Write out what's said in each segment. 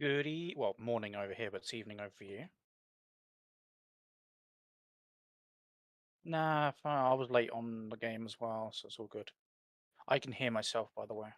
Well, morning over here, but it's evening over for you. Nah, fine, I was late on the game as well, so it's all good. I can hear myself, by the way.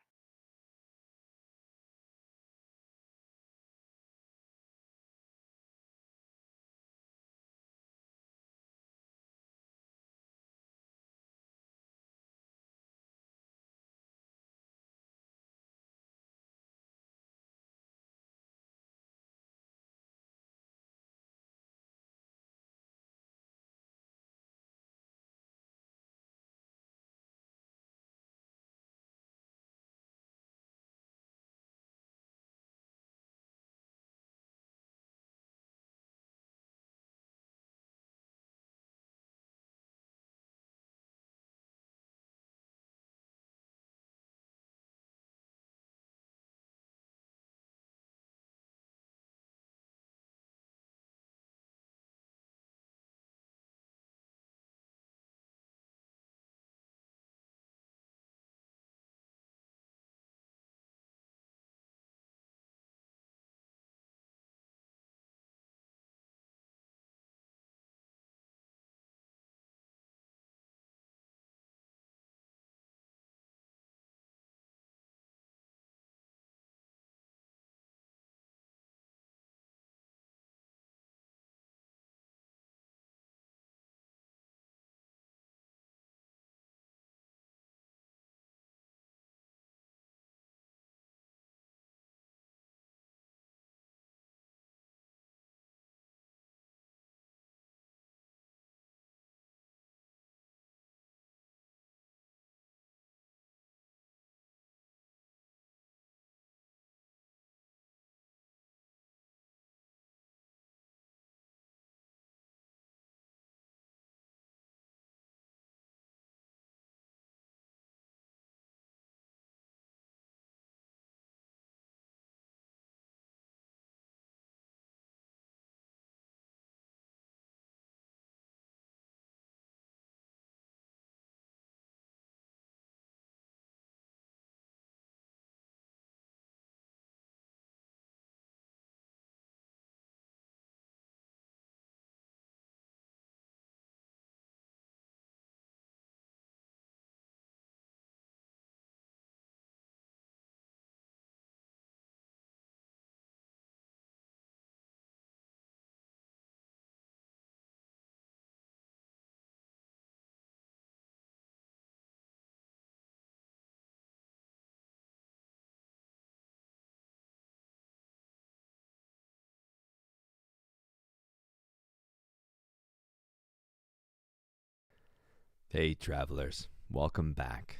Hey, travelers, welcome back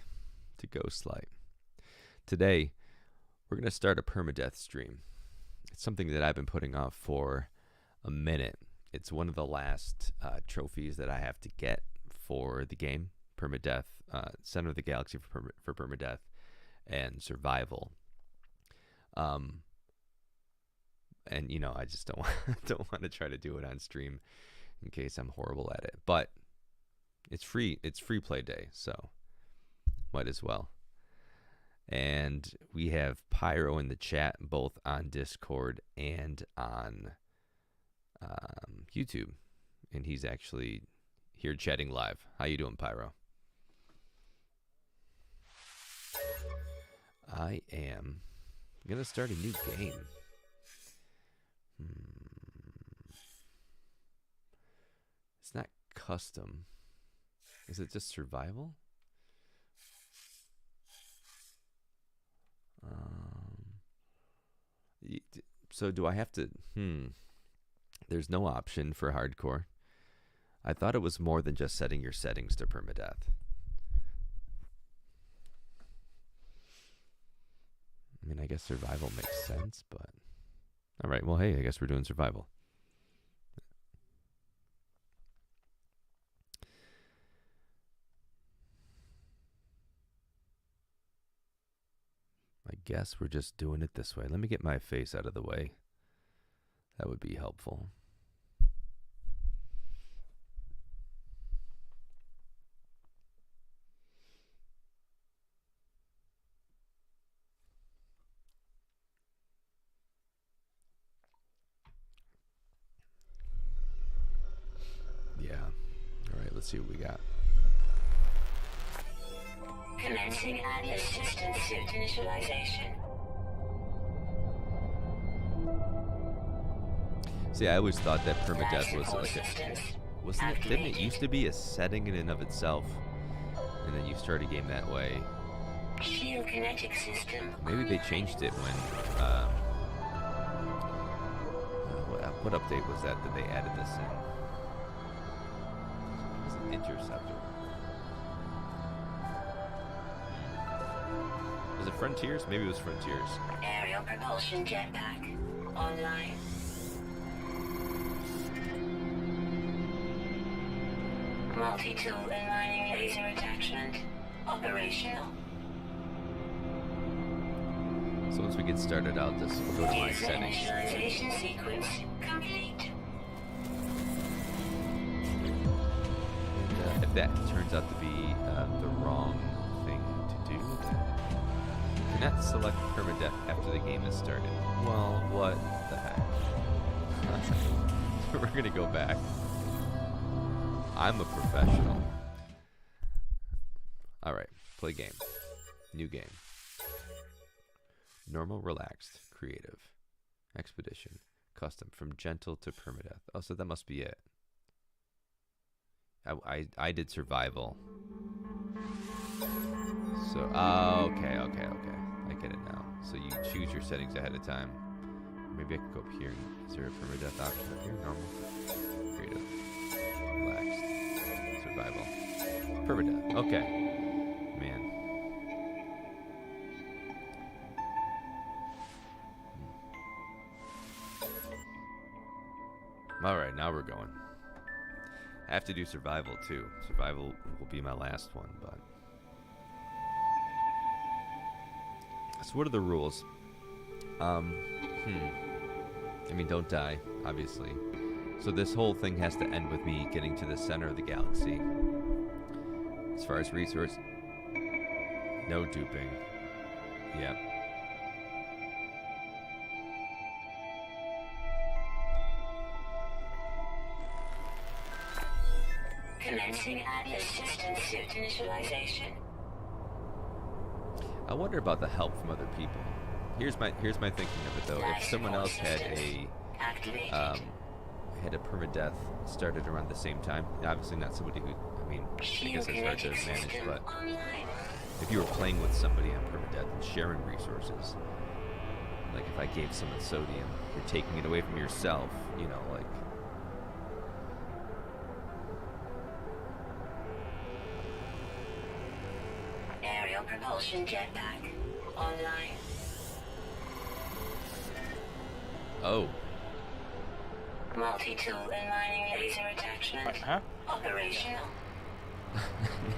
to Ghostlight. Today, we're going to start a permadeath stream. It's something that I've been putting off for a minute. It's one of the last trophies that I have to get for the game, Permadeath, Center of the Galaxy for Permadeath, and Survival. Um, and I just don't want to try to do it on stream in case I'm horrible at it. But it's free. It's free play day, so might as well. And we have Pyro in the chat, both on Discord and on YouTube. And he's actually here chatting live. How you doing, Pyro? I am gonna start a new game. It's not custom. Is it just survival? So do I have to? There's no option for hardcore. I thought it was more than just setting your settings to permadeath. I mean, I guess survival makes sense, but all right. Well, hey, I guess we're doing survival. I guess we're just doing it this way. Let me get my face out of the way. That would be helpful. Let's see what we got. Commencing Atlas system suit initialization. See, I always thought that permadeath was like didn't it used to be a setting in and of itself? And then you start a game that way. Shield kinetic system. Maybe they changed it when, what update was that they added this in? It was an interceptor. Was it Frontiers? Maybe it was Frontiers. Aerial propulsion jetpack. Online. Multi-tool and mining laser attachment. Operational. So once we get started, I'll just go to my settings. Initialization sequence complete. And if that turns out to be the wrong thing to do, cannot select permadeath after the game has started. Well, what the heck? We're gonna go back. I'm a professional. Alright, play game. New game. Normal, relaxed, creative, expedition, custom, from gentle to permadeath. Oh, so that must be it. I did survival. So, okay. I get it now. So you choose your settings ahead of time. Maybe I can go up here. Is there a permadeath option up here? Normal, creative, relaxed, survival, permadeath. Okay. Man. Alright, now we're going. I have to do survival too. Survival will be my last one, but... So what are the rules? I mean, don't die, obviously. So this whole thing has to end with me getting to the center of the galaxy. As far as resource... No duping. Yep. Commencing Atlas system suit initialization. I wonder about the help from other people. Here's my thinking of it though. If someone else had a permadeath started around the same time, obviously not somebody who, I mean, I guess it's hard to manage, but if you were playing with somebody on permadeath and sharing resources, like if I gave someone sodium, you're taking it away from yourself, you know, like. Aerial propulsion jetpack. Online. Oh. Multi-tool and mining laser attachment. Huh? Operational.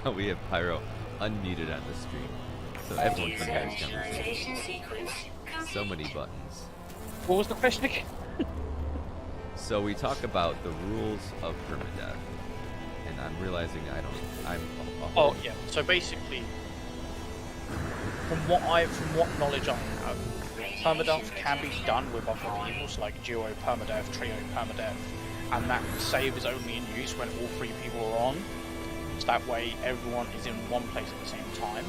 Now we have Pyro unmuted on the stream. So everyone can have his conversation. Initialization sequence complete. So many buttons. What was the question again? So we talk about the rules of permadeath. And I'm realizing I'm Oh yeah. So basically, from what knowledge I have, permadeath can be done with other people, so like duo permadeath, trio permadeath, and that save is only in use when all three people are on. So that way everyone is in one place at the same time.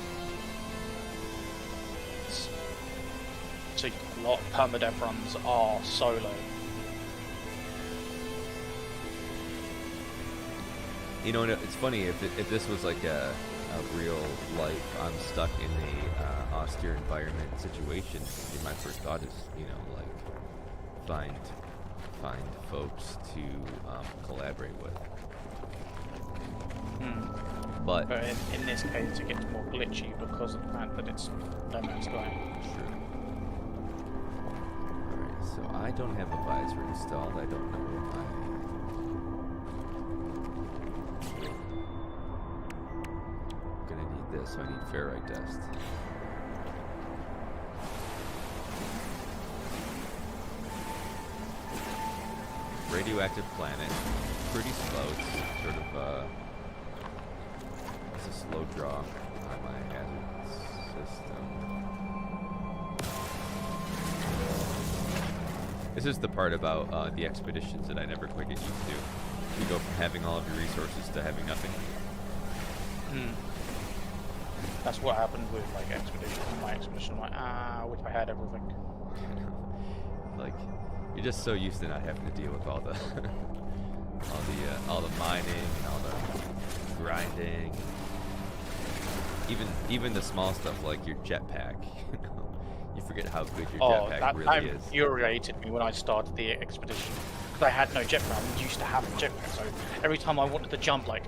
So a lot of permadeath runs are solo. You know, it's funny if this was like a real life, I'm stuck in a austere environment situation. My first thought is, you know, like find folks to collaborate with. But in this case, it gets more glitchy because of the fact that it's no man's sky. Sure. All right, so I don't have a visor installed. I don't know what this, so I need ferrite dust. Radioactive planet. Pretty slow. It's sort of it's a slow draw on my hazard system. This is the part about the expeditions that I never quite get used to. You go from having all of your resources to having nothing. That's what happened with like expedition. My expedition, I'm like, I wish I had everything. Like, you're just so used to not having to deal with all the all the mining and all the grinding. Even the small stuff like your jetpack. You know, you forget how good your jetpack really is. Infuriated me when I started the expedition because I had no jetpack. I'm used to having a jetpack, so every time I wanted to jump like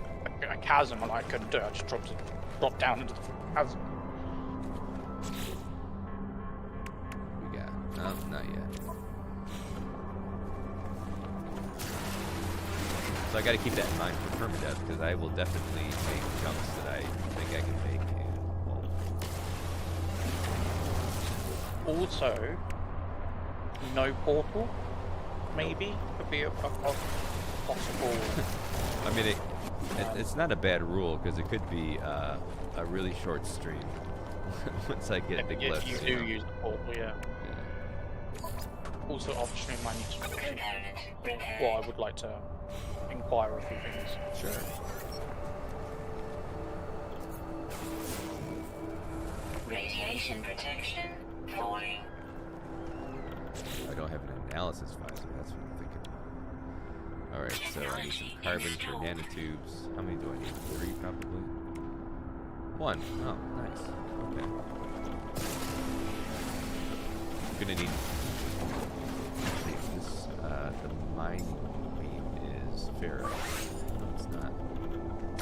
a chasm, and I couldn't do it, I just dropped down into the chasm. We got no, not yet. So I got to keep that in mind for permadeath because I will definitely make jumps that I think I can make. Also, no portal, maybe could be a possible. I mean, it's not a bad rule because it could be a really short stream. Once I get the glyphs, you do use the portal, yeah. Also, off stream, I need to. Well, I would like to inquire a few things. Sure. Radiation protection falling. I don't have an analysis visor. That's what I'm thinking. All right, so I need some carbon for nanotubes. How many do I need? 3, probably. 1. Oh, nice. Okay. I'm gonna need. This, the mining beam is ferrite. No, it's not.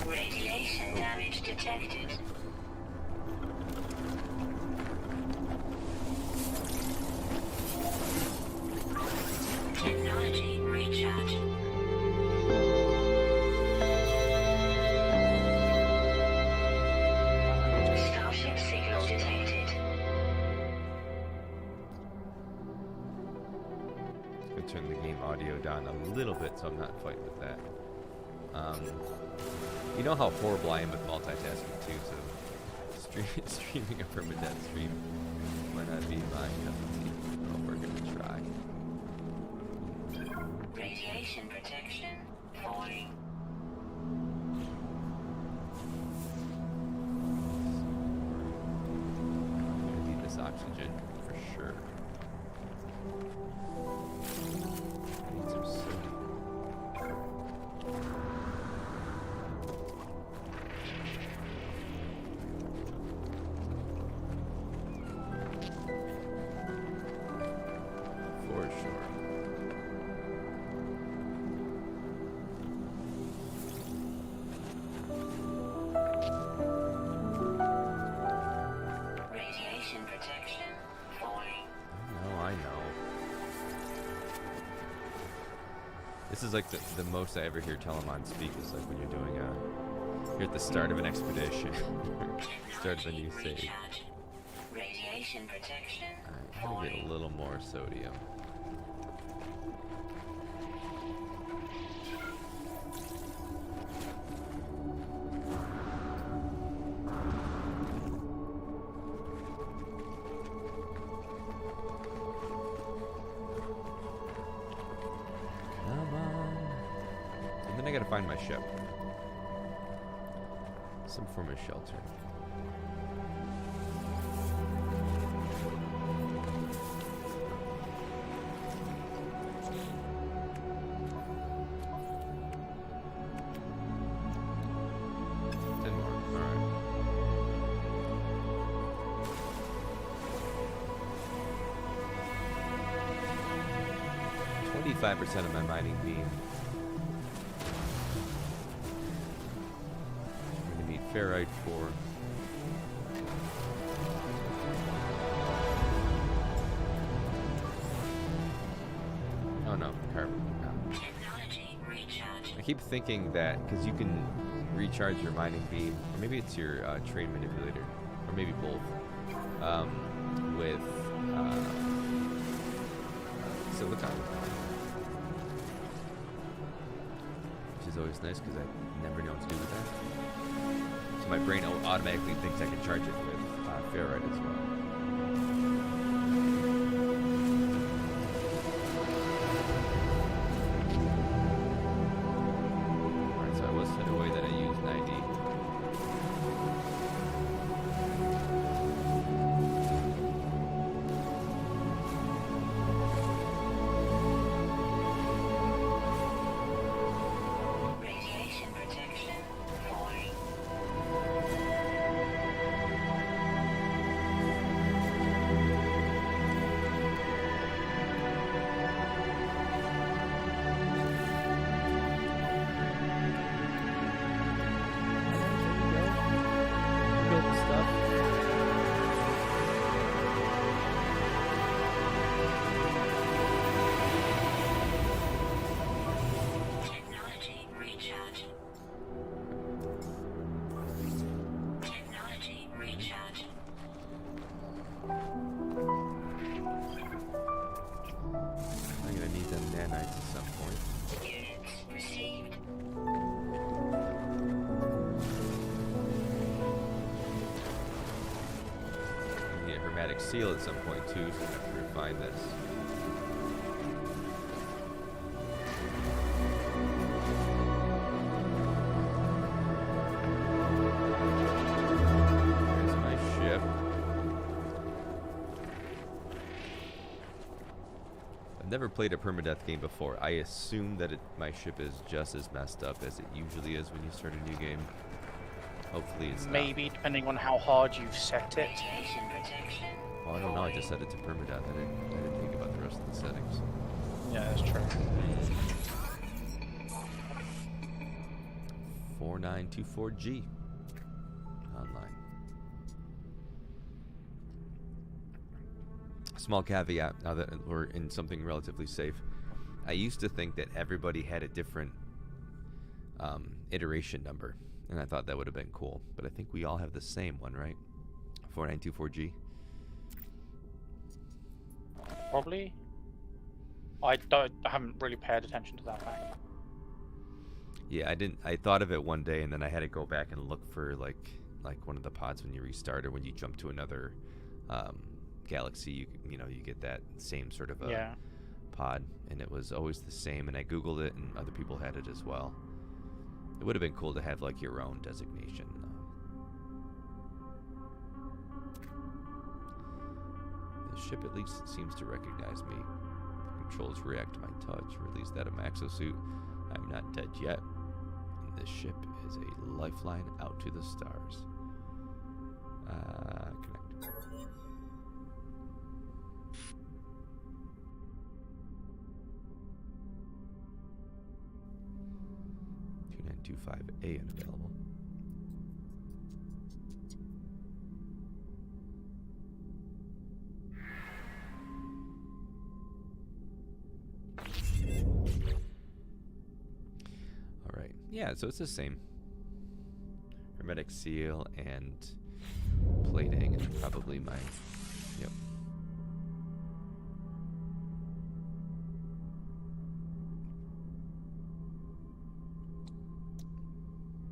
Radiation damage detected. Technology recharge. Starship signal detected. I'm gonna turn the game audio down a little bit so I'm not fighting with that. You know how horrible I am with multitasking too, so streaming a permadeath stream might not be my cup of tea. But we're gonna try. Radiation protection falling. I'm gonna need this oxygen for sure. I need some sodium. For sure. Radiation protection falling. I know. This is like the most I ever hear Telemon speak is like when you're doing you're at the start of an expedition. Start of a new save. Recharge. Radiation protection Alright, I'm gonna get a little more sodium. Come on. And then I gotta find my ship. Some form of shelter. Alright. 25% of my mining beam. I'm gonna need ferrite for. Oh no, carbon. No. technology recharge. I keep thinking that because you can recharge your mining beam, or maybe it's your train manipulator, or maybe both, with silicon, which is always nice because I never know what to do with that. So my brain automatically thinks I can charge it with ferrite as well. the way that I use 90. Radiation protection falling. Building stuff. Technology recharging. Technology recharging. I'm gonna need them nanites at some point. Units received. I need a hermetic seal at some point too, so I'm gonna have to refine this. There's my ship. I've never played a permadeath game before. I assume that my ship is just as messed up as it usually is when you start a new game. Hopefully it's not. Maybe, depending on how hard you've set it. Radiation protection. Well, I don't know. I just set it to permadeath. I didn't think about the rest of the settings. Yeah, that's true. 4924G online. Small caveat, now that we're in something relatively safe. I used to think that everybody had a different iteration number, and I thought that would have been cool. But I think we all have the same one, right? 4924G. Probably. I haven't really paid attention to that fact. Yeah, I didn't. I thought of it one day, and then I had to go back and look for like one of the pods when you restart or when you jump to another galaxy. You know you get that same sort of a pod, and it was always the same. And I googled it, and other people had it as well. It would have been cool to have like your own designation. The ship at least seems to recognize me. The controls react to my touch. Release that of my exosuit. I'm not dead yet. And this ship is a lifeline out to the stars. Connect. A unavailable. All right. Yeah, so it's the same. Hermetic seal and plating, and probably my. Yep.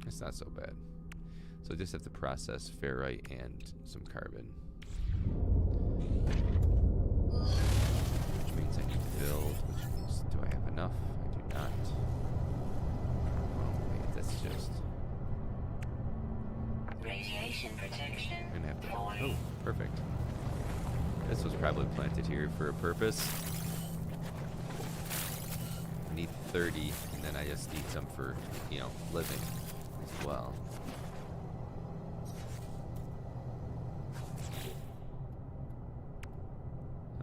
It's not so bad. So I just have to process ferrite and some carbon. Which means I need to build, which means do I have enough? I do not. Oh wait, that's just Radiation protection. I'm gonna have to falling. oh, perfect. This was probably planted here for a purpose. I need 30, and then I just need some for, you know, living as well.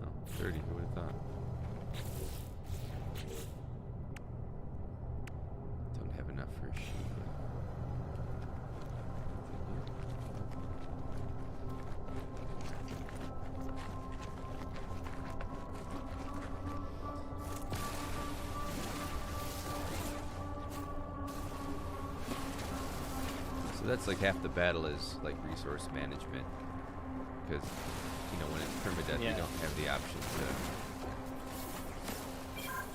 Oh, 30, who would have thought? Don't have enough for a sheet. So that's like half the battle is like resource management, because you know when it's permadeath you don't have the option to.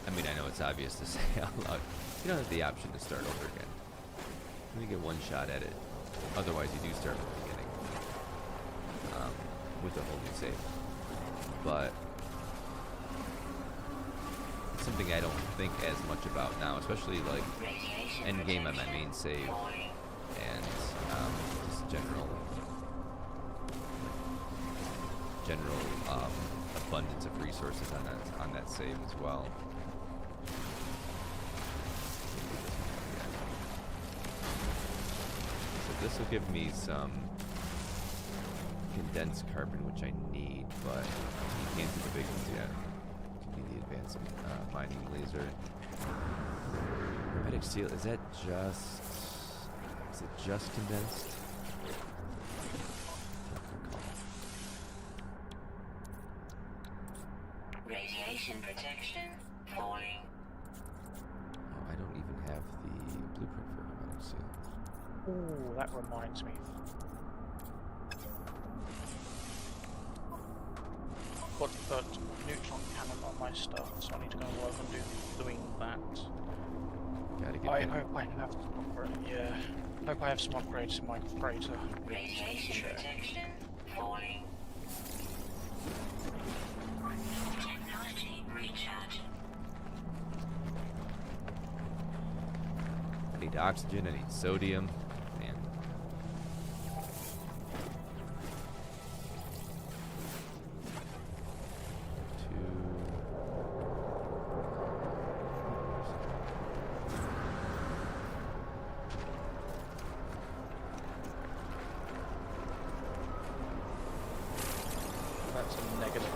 I mean, I know it's obvious to say out loud. You don't have the option to start over again. You only get one shot at it. Otherwise, you do start from the beginning with a whole new save. But something I don't think as much about now, especially like endgame on my main save and just general abundance of resources on that save as well. So this will give me some condensed carbon, which I need, but you can't do the big ones yet. Give me the advanced mining laser. Hermetic seal, is it just condensed? Radiation protection falling. Oh, I don't even have the blueprint for hermetic seal. Ooh, that reminds me. Got to put neutron cannon on my stuff, so I need to go and work on doing that. Gotta get I hope I have some upgrades. Yeah, hope I have some upgrades in my freighter. Radiation Sure. protection falling. Technology recharge. I need oxygen, I need sodium, and That's a negative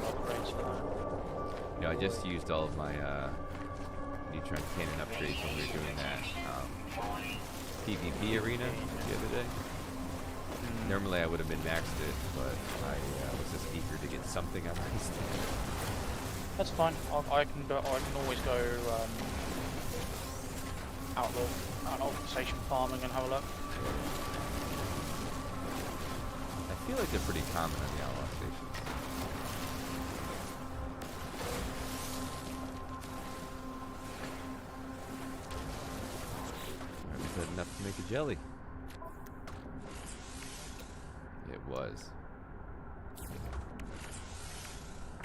upgrades for that. you know, I just used all of my neutron cannon upgrades when we were doing that PvP arena the other day. Normally I would have been maxed it, but I was just eager to get something on my stand. That's fine. I can always go outlaw station farming and have a look. I feel like they're pretty common on the outlaw stations. Alright, was that enough to make a jelly? It was.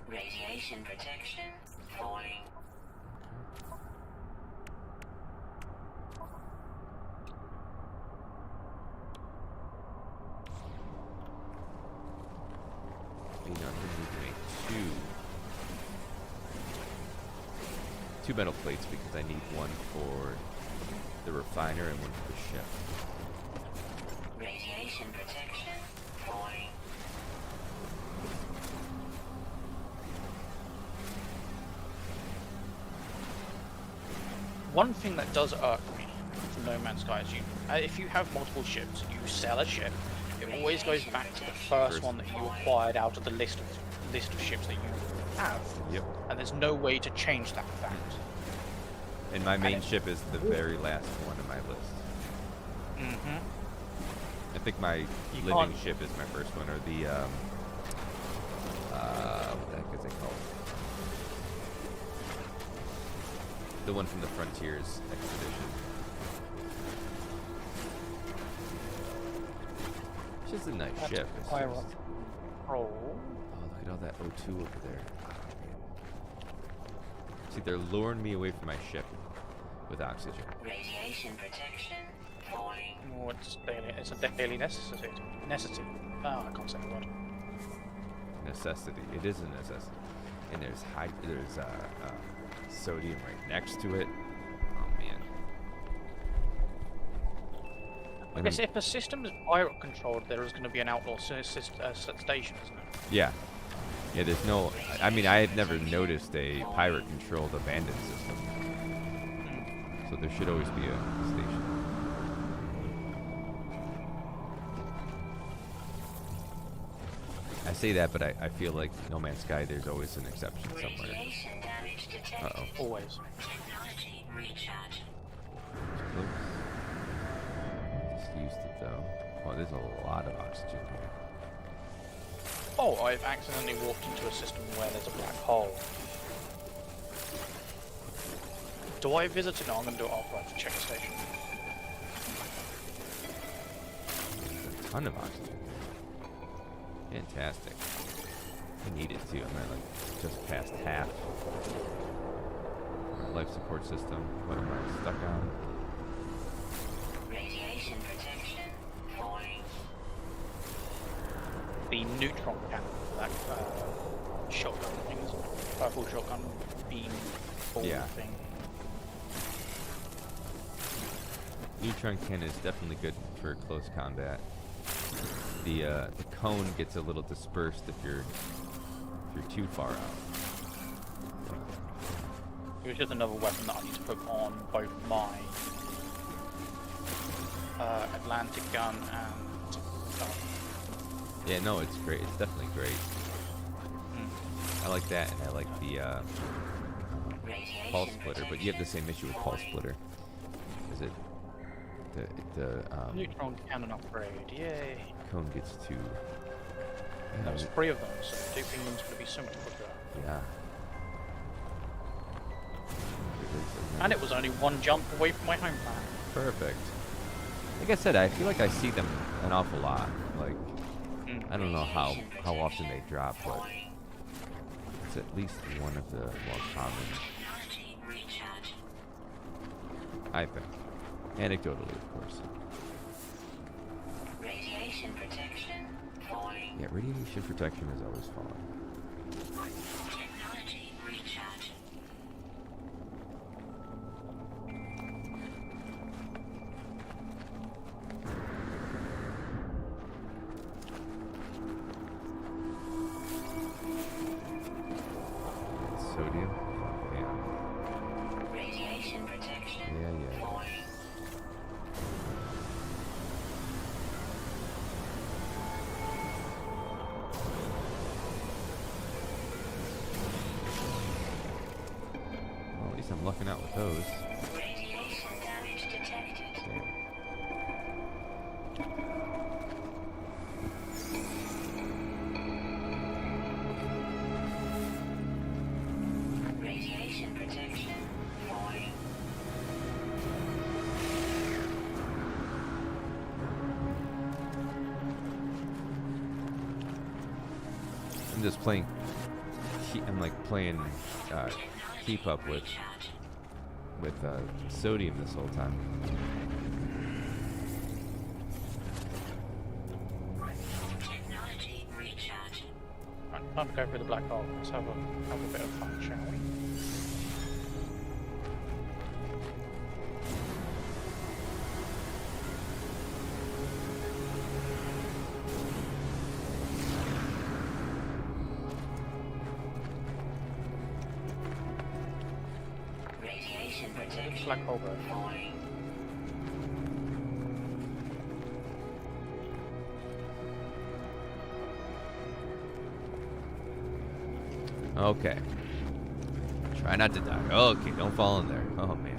Radiation protection falling. You know, I'm going to need to make two metal plates because I need one for the refiner and one for the ship. Radiation protection falling. One thing that does irk me from No Man's Sky is if you have multiple ships and you sell a ship, it always goes back to the first one that you acquired out of the list of ships that you have. Yep. And there's no way to change that fact. And my main ship is the very last one on my list. Mm-hmm. I think my living ship is my first one, or the what the heck is it called? The one from the Frontiers expedition. It's just a nice ship. It's just, oh, Roll. look at all that O2 over there. Oh, man. See, they're luring me away from my ship with oxygen. Radiation protection falling. Oh, it's a daily necessity. Oh, I can't say the word. Necessity. It is a necessity. And there's sodium right next to it. Oh man. I guess if a system is pirate controlled, there is going to be an outlaw station, isn't it? Yeah. Yeah, there's no... I mean, I had never noticed a pirate-controlled abandoned system. So there should always be a station. I say that, but I feel like No Man's Sky, there's always an exception somewhere. Radiation damage detected. Uh-oh. Always. Technology recharge. Oops. Just used it, though. Oh, there's a lot of oxygen here. Oh, I've accidentally walked into a system where there's a black hole. Do I visit it? No, I'm going to do it after I check the station. There's a ton of oxygen. Fantastic. I need it too. I'm at like just past half. Life support system. What am I stuck on? Radiation protection falling. The neutron cannon, that shotgun thing, purple shotgun beam ball Yeah. thing. Neutron cannon is definitely good for close combat. The cone gets a little dispersed if you're too far out. It's just another weapon that I need to put on both my Atlantic gun and Yeah, no, it's great. It's definitely great. I like that, and I like the pulse splitter. But you have the same issue with pulse splitter. Is it the neutron cannon upgrade? Yay! cone gets too? There's 3 of them, so duping them's going to be so much quicker. Yeah. And it was only 1 jump away from my home planet. Perfect. Like I said, I feel like I see them an awful lot. Like, I don't know how often they drop, but it's at least one of the more common, Technology recharge. I think. Anecdotally, of course. Radiation protection falling. Yeah, radiation protection is always fun. Technology recharge. Sodium? Yeah. Radiation protection Yeah. falling. Well, at least I'm lucking out with those. Radiation damage detected. Damn. Radiation protection falling. I'm just playing. I'm like playing keep up with sodium this whole time. Technology recharge. Right, time to go through the black hole. Let's have a bit of fun, shall we? Radiation protection Black hole bird. falling. Okay. Try not to die. Okay, don't fall in there. Oh man.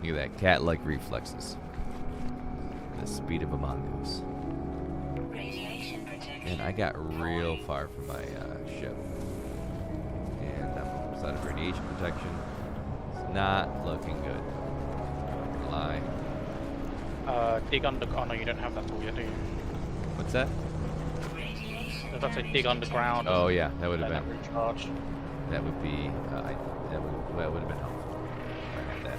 Look at that cat-like reflexes. The speed of a mongoose. Radiation protection. And I got real far from my ship. And I'm almost out of radiation protection. It's not looking good. Not gonna lie. Dig under. Oh no, you don't have that tool yet, do you? What's that? Radiation. Does that say dig underground? Oh yeah, that would have Let been. that recharge. That would be. That would have been helpful. I had that.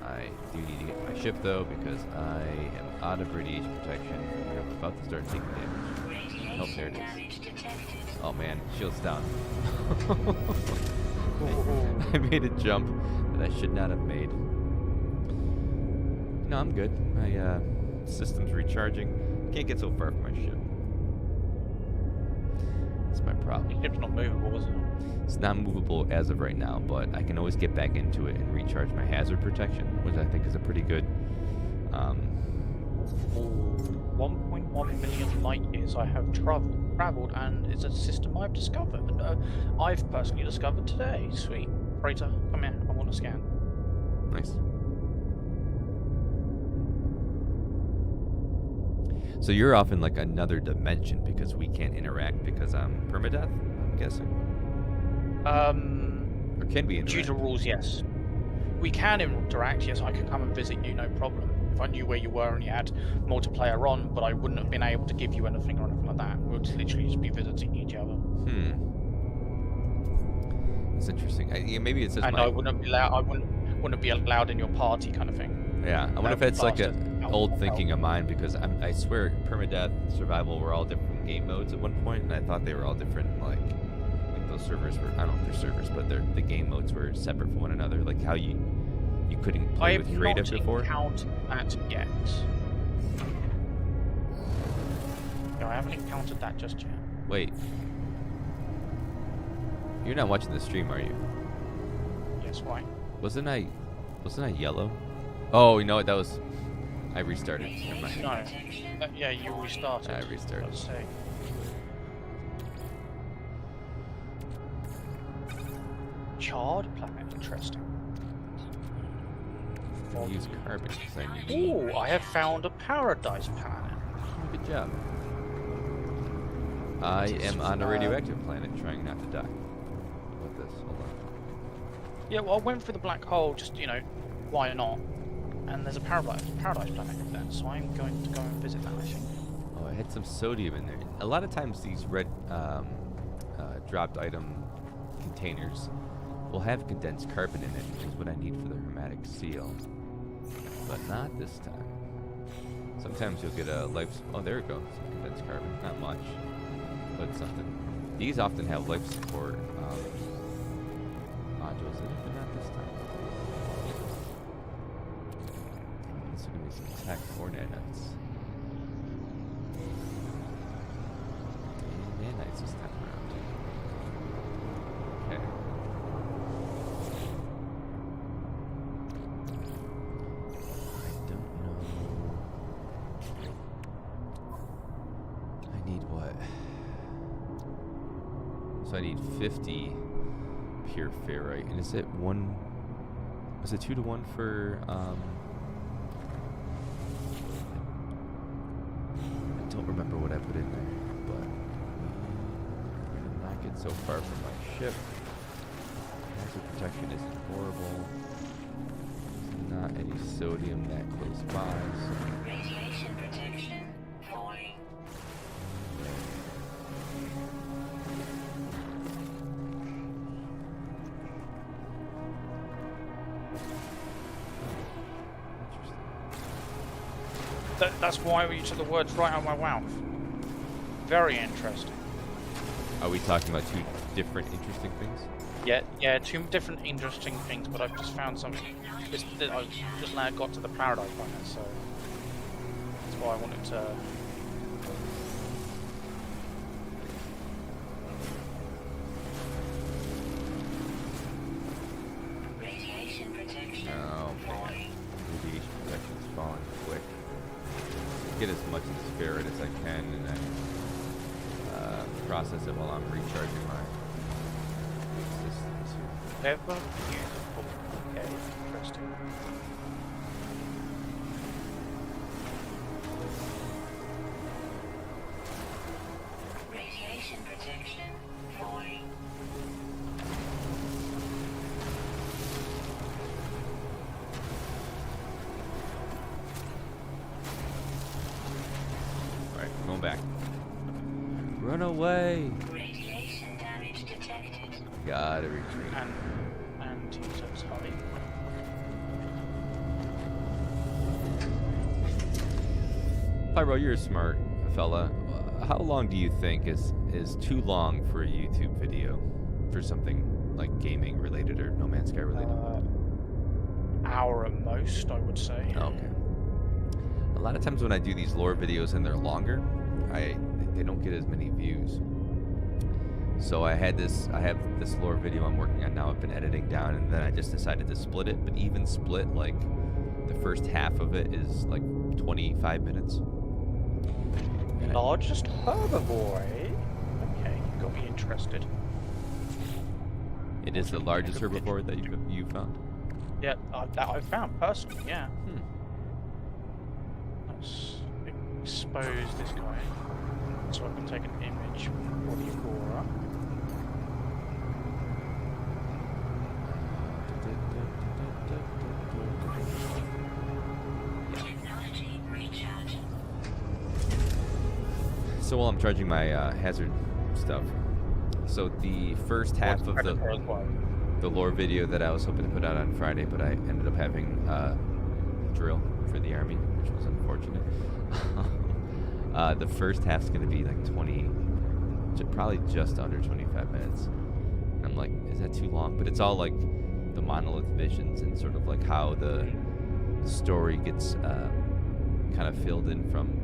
I do need to get my ship though because I am out of radiation protection. I'm about to start taking damage. Oh, there it is. Damage detected. Oh man, shield's down. I made a jump that I should not have made. No, I'm good. My system's recharging. Can't get so far from my ship. That's my problem. Your ship's not movable, is it? It's not movable as of right now, but I can always get back into it and recharge my hazard protection, which I think is a pretty good. 1.1 million light years I have traveled, and it's a system I've discovered. I've personally discovered today. Sweet. Freighter, come here. I want to scan. Nice. So you're off in like another dimension because we can't interact because I'm permadeath, I'm guessing. Or can we interact? Due to rules, yes. We can interact, yes. I can come and visit you, no problem. if I knew where you were and you had multiplayer on, but I wouldn't have been able to give you anything or anything like that. We would literally just be visiting each other. It's interesting. Yeah, maybe it's just And I wouldn't be allowed. I wouldn't be allowed in your party, kind of thing. Yeah, I wonder if it's like Faster. an old thinking of mine, because I swear permadeath, survival were all different game modes at one point, and I thought they were all different. Like those servers were, I don't know if they're servers, but the game modes were separate from one another. Like how you couldn't play with creative before. I haven't encountered that yet. No, I haven't encountered that just yet. Wait, you're not watching the stream, are you? Yes, why? Wasn't I yellow? Oh, you know what? That was. I restarted. Never mind. No. Yeah, you restarted. I restarted. Let's see. Charred planet, interesting. I use carbon because I need. Ooh, I have found a paradise planet. Oh, good job. I am on a radioactive planet, trying not to die. What about this? Hold on. Yeah, well, I went for the black hole, just, why not? And there's a paradise planet over there, so I'm going to go and visit that, I think. Oh, I had some sodium in there. A lot of times these red dropped item containers will have condensed carbon in it, which is what I need for the hermetic seal. But not this time. Sometimes you'll get a life... Oh, there it goes. Some condensed carbon. Not much, but something. These often have life support modules in it, but not this time. This is going to be some tech or nanites. And nanites this time around. Okay. I don't know. I need what? So I need 50 pure ferrite. And is it 2 to 1 for, I don't remember what I put in there, but we did not get so far from my ship. Hazard protection isn't horrible. There's not any sodium that close by, so Radiation protection falling. That's why you took the words right out of my mouth. Very interesting. are we talking about two different interesting things? Yeah, two different interesting things, but I've just found something. I just now got to the paradise planet, so that's why I wanted to. Radiation protection Oh man, falling. radiation protection is falling quick. Get as much spirit as I can, and then process it while I'm recharging my systems here. Ever beautiful. Okay, interesting. Radiation protection falling. Alright, I'm going back. Run away! Radiation damage detected. Gotta retreat. And Tito's hobby. Pyro, you're a smart fella. How long do you think is too long for a YouTube video? For something like gaming related or No Man's Sky related? Hour at most, I would say. Okay. A lot of times when I do these lore videos and they're longer, they don't get as many views. So I have this lore video I'm working on now. I've been editing down, and then I just decided to split it. But even split, like the first half of it is like 25 minutes. And Largest herbivore, eh? Okay, you got me interested. it is the largest Good herbivore that you found. Yeah, that I've found personally, yeah. Hmm. Let's expose this guy so I can take an image for the Agora. So while I'm charging my hazard stuff, so the first half of the lore video that I was hoping to put out on Friday, but I ended up having drill for the army, which was unfortunate. The first half's going to be like 20, probably just under 25 minutes. And I'm like, is that too long? But it's all like the monolith visions and sort of like how the story gets kind of filled in from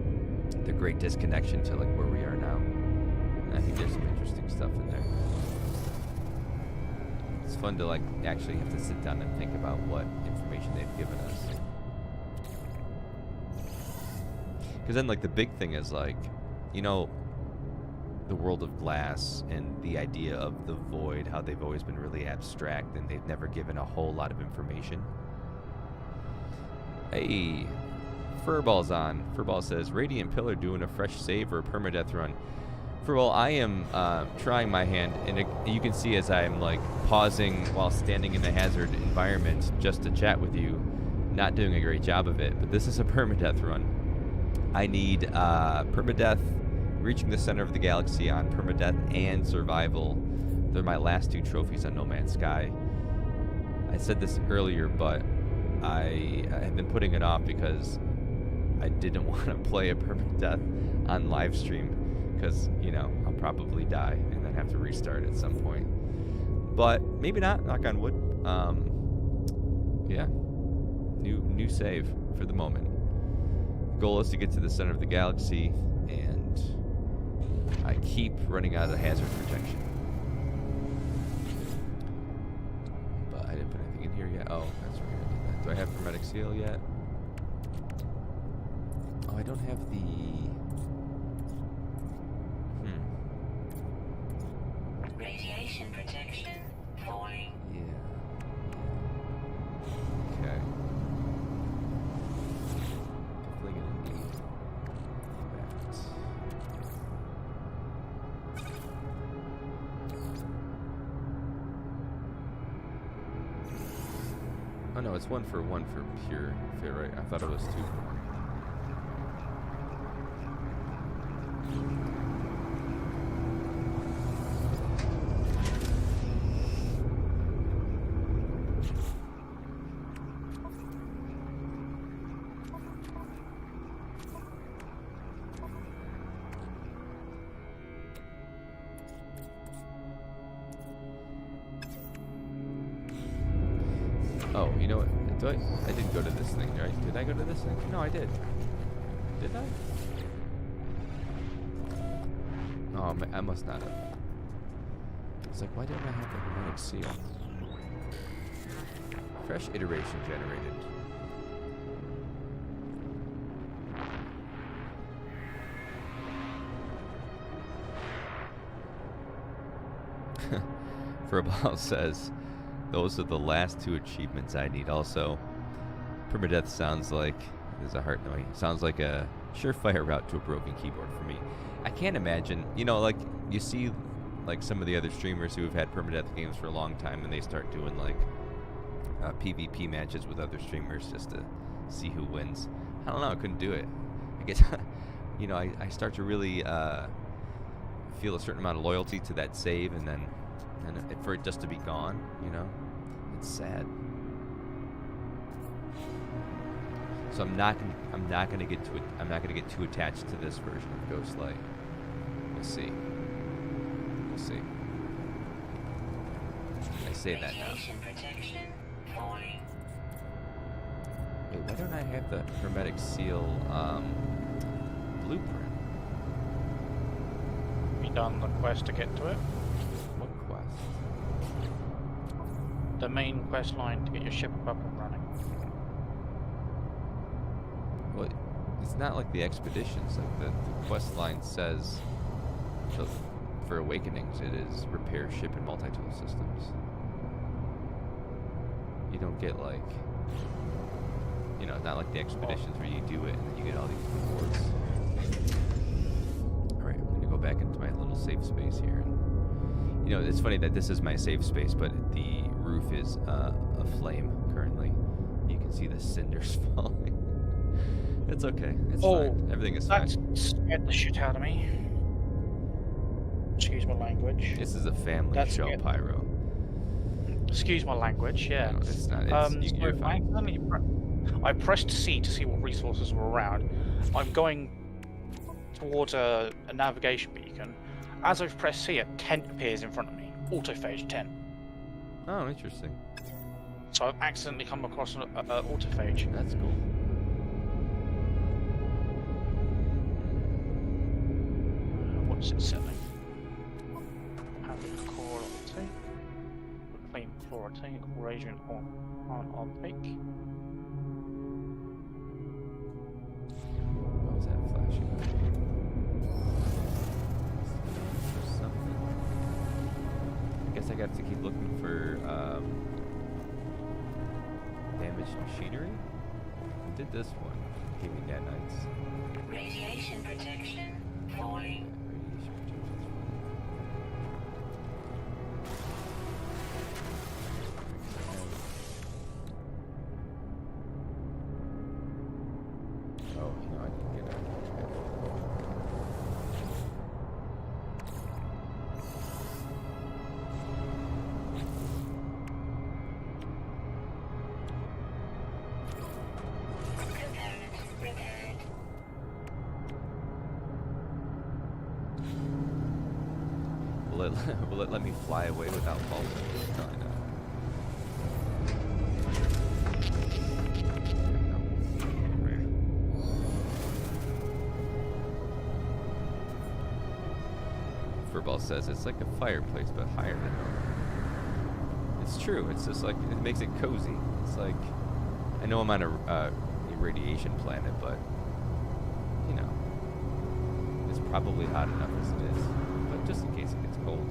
the great disconnection to like where we are now. And I think there's some interesting stuff in there. It's fun to like actually have to sit down and think about what information they've given us. Because then like the big thing is like, you know, the world of glass and the idea of the void, how they've always been really abstract and they've never given a whole lot of information. Hey, Furball's on. Furball says, Radiant Pillar doing a fresh save or a permadeath run. Furball, I am trying my hand, and you can see as I'm like pausing while standing in a hazard environment just to chat with you, not doing a great job of it, but this is a permadeath run. I need permadeath, reaching the center of the galaxy on permadeath and survival. They're my last two trophies on No Man's Sky. I said this earlier, but I have been putting it off because I didn't want to play a permadeath on live stream because, you know, I'll probably die and then have to restart at some point. But maybe not, knock on wood. Yeah, new save for the moment. Goal is to get to the center of the galaxy, and I keep running out of hazard protection. But I didn't put anything in here yet. Oh, that's right, I did that. Do I have hermetic seal yet? Oh, I don't have the... Radiation protection falling. Yeah. Okay. Definitely gonna need that. Oh no, it's 1 for pure fit, right? I thought it was 2 for 1. Oh, you know what? I did go to this thing, right? Did I go to this thing? No, I did. Did I? Oh, I must not have. It's like, why didn't I have the hermetic seal? Fresh iteration generated. Furball says, those are the last 2 achievements I need. Also, permadeath sounds like, there's a heart noise, sounds like a surefire route to a broken keyboard for me. I can't imagine, you know, like, you see, like, some of the other streamers who have had permadeath games for a long time and they start doing, like, PvP matches with other streamers just to see who wins. I don't know, I couldn't do it. I guess, you know, I start to really feel a certain amount of loyalty to that save, and then for it just to be gone, you know, it's sad. So I'm not gonna get too attached to this version of Ghostlight. We'll see. We'll see. I say that now. Radiation protection falling. Wait, why don't I have the hermetic seal blueprint? You done the quest to get to it? What quest? The main quest line to get your ship up and running. Well, it's not like the expeditions. Like the quest line says, for Awakenings, it is repair ship and multi-tool systems. You don't get like, you know, not like the expeditions where you do it and then you get all these rewards. All right, I'm gonna go back into my little safe space here. And, you know, it's funny that this is my safe space, but the roof is aflame currently. You can see the cinders falling. It's okay. It's fine. Everything is fine. That scared the shit out of me. excuse my language. This is a family That's show, it. Pyro. Excuse my language, yeah. No, it's not. It's, you're So fine. I pressed C to see what resources were around. I'm going towards a navigation beacon. As I've pressed C, a tent appears in front of me. Autophage tent. Oh, interesting. So I've accidentally come across an autophage. That's cool. What's it selling? Having core take. Clean fluoride take. Core agent on take. What was that flashing? Something. I guess I got to keep looking for damaged machinery. I did this one. Gave me nanites. Radiation protection falling. Oh, no, I didn't get it. Repaired. Will it let me fly away without falling? Probably not. Furball says it's like a fireplace, but higher than normal. It's true. It's just like it makes it cozy. It's like I know I'm on a irradiation planet, but you know it's probably hot enough as it is. But just in case it gets cold.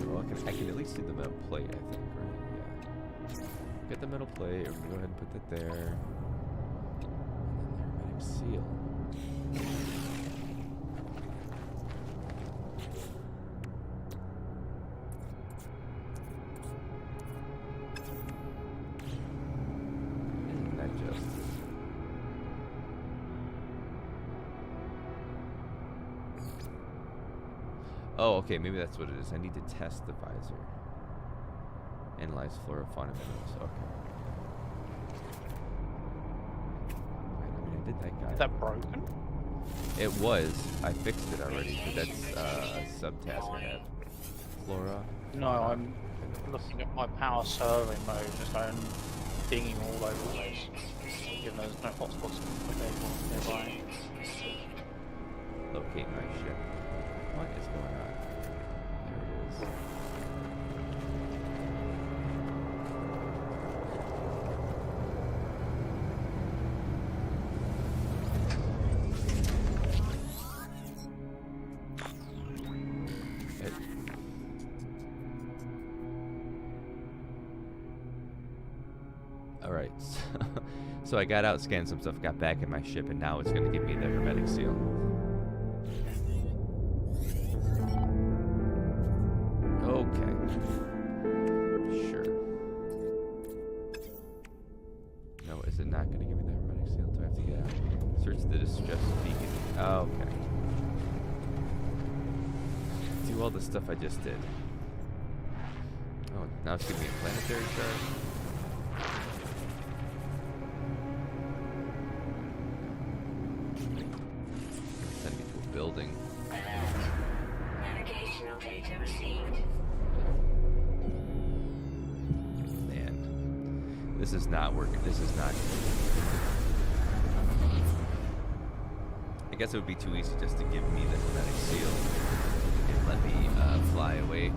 Well, I can at least see the metal plate, I think, right? Yeah. Get the metal plate. We're gonna go ahead and put that there. And then the hermetic seal. Isn't that just? Oh, okay. Maybe that's what it is. I need to test the visor. Analyze fluorophonics. Okay. Wait, I mean, I did that guy. Is that broken? It was. I fixed it already, but that's a subtask I have. Flora. No, I'm looking at my power survey mode, just going dinging all over the place. Even though there's no hotspots available nearby. Locate my ship. What is going on? There it is. Alright, so I got out, scanned some stuff, got back in my ship, and now it's going to give me the hermetic seal. Okay. Sure. No, is it not going to give me the hermetic seal? Do I have to get out? Search the distress beacon. Oh, okay. Do all the stuff I just did. Oh, now it's giving me a planetary chart. Send me to a building. Navigational data received. Man, this is not working. This is not. I guess it would be too easy just to give me the hermetic seal and let me fly away.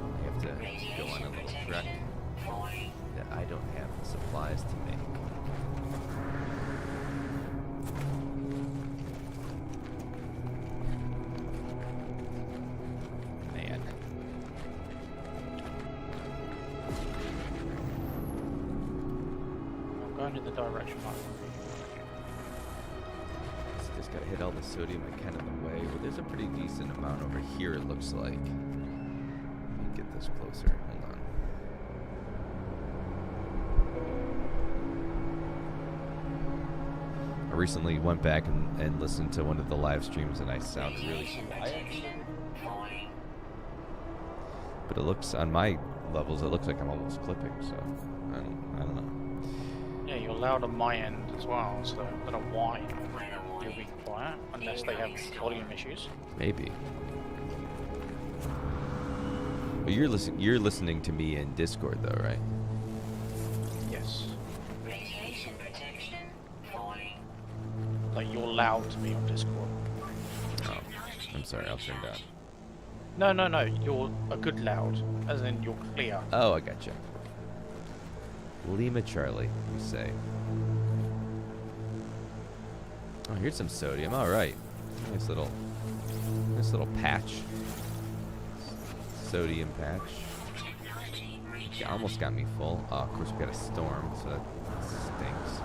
I have to go on a little trek that I don't have the supplies to make. Man. I'm going in the direction I want. Just gotta hit all the sodium I can in the way. Well, there's a pretty decent amount over here, it looks like. Let me get this closer. Hold on. I recently went back and listened to one of the live streams, and I sound really quiet. Falling. But it looks, on my levels, it looks like I'm almost clipping, so I don't know. Yeah, you're loud on my end as well, so I don't know why you'll be quiet, unless they have volume issues. Maybe. But you're listening to me in Discord though, right? Yes. Radiation protection. Falling. Like, you're loud to me on Discord. Oh, I'm sorry, I'll turn down. No, you're a good loud, as in you're clear. Oh, I gotcha. Lima Charlie, we say. Oh, here's some sodium. All right, nice little patch. Sodium patch. It almost got me full. Oh, of course we got a storm, so that stinks.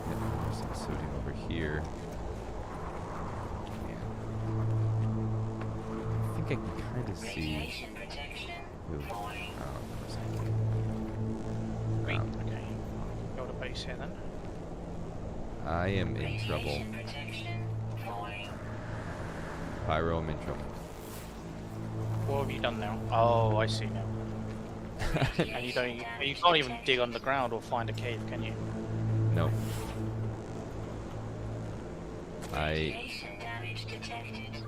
Yeah, there's some sodium over here. Yeah. I think I can kind of see. Radiation protection. Ooh. Falling. Oh, of course I can. Wait, okay. Go to base here then. I am in trouble. Radiation protection. Falling. Pyro, I'm in trouble. What have you done now? Oh, I see now. And you can't even dig underground or find a cave, can you? No. Radiation damage detected.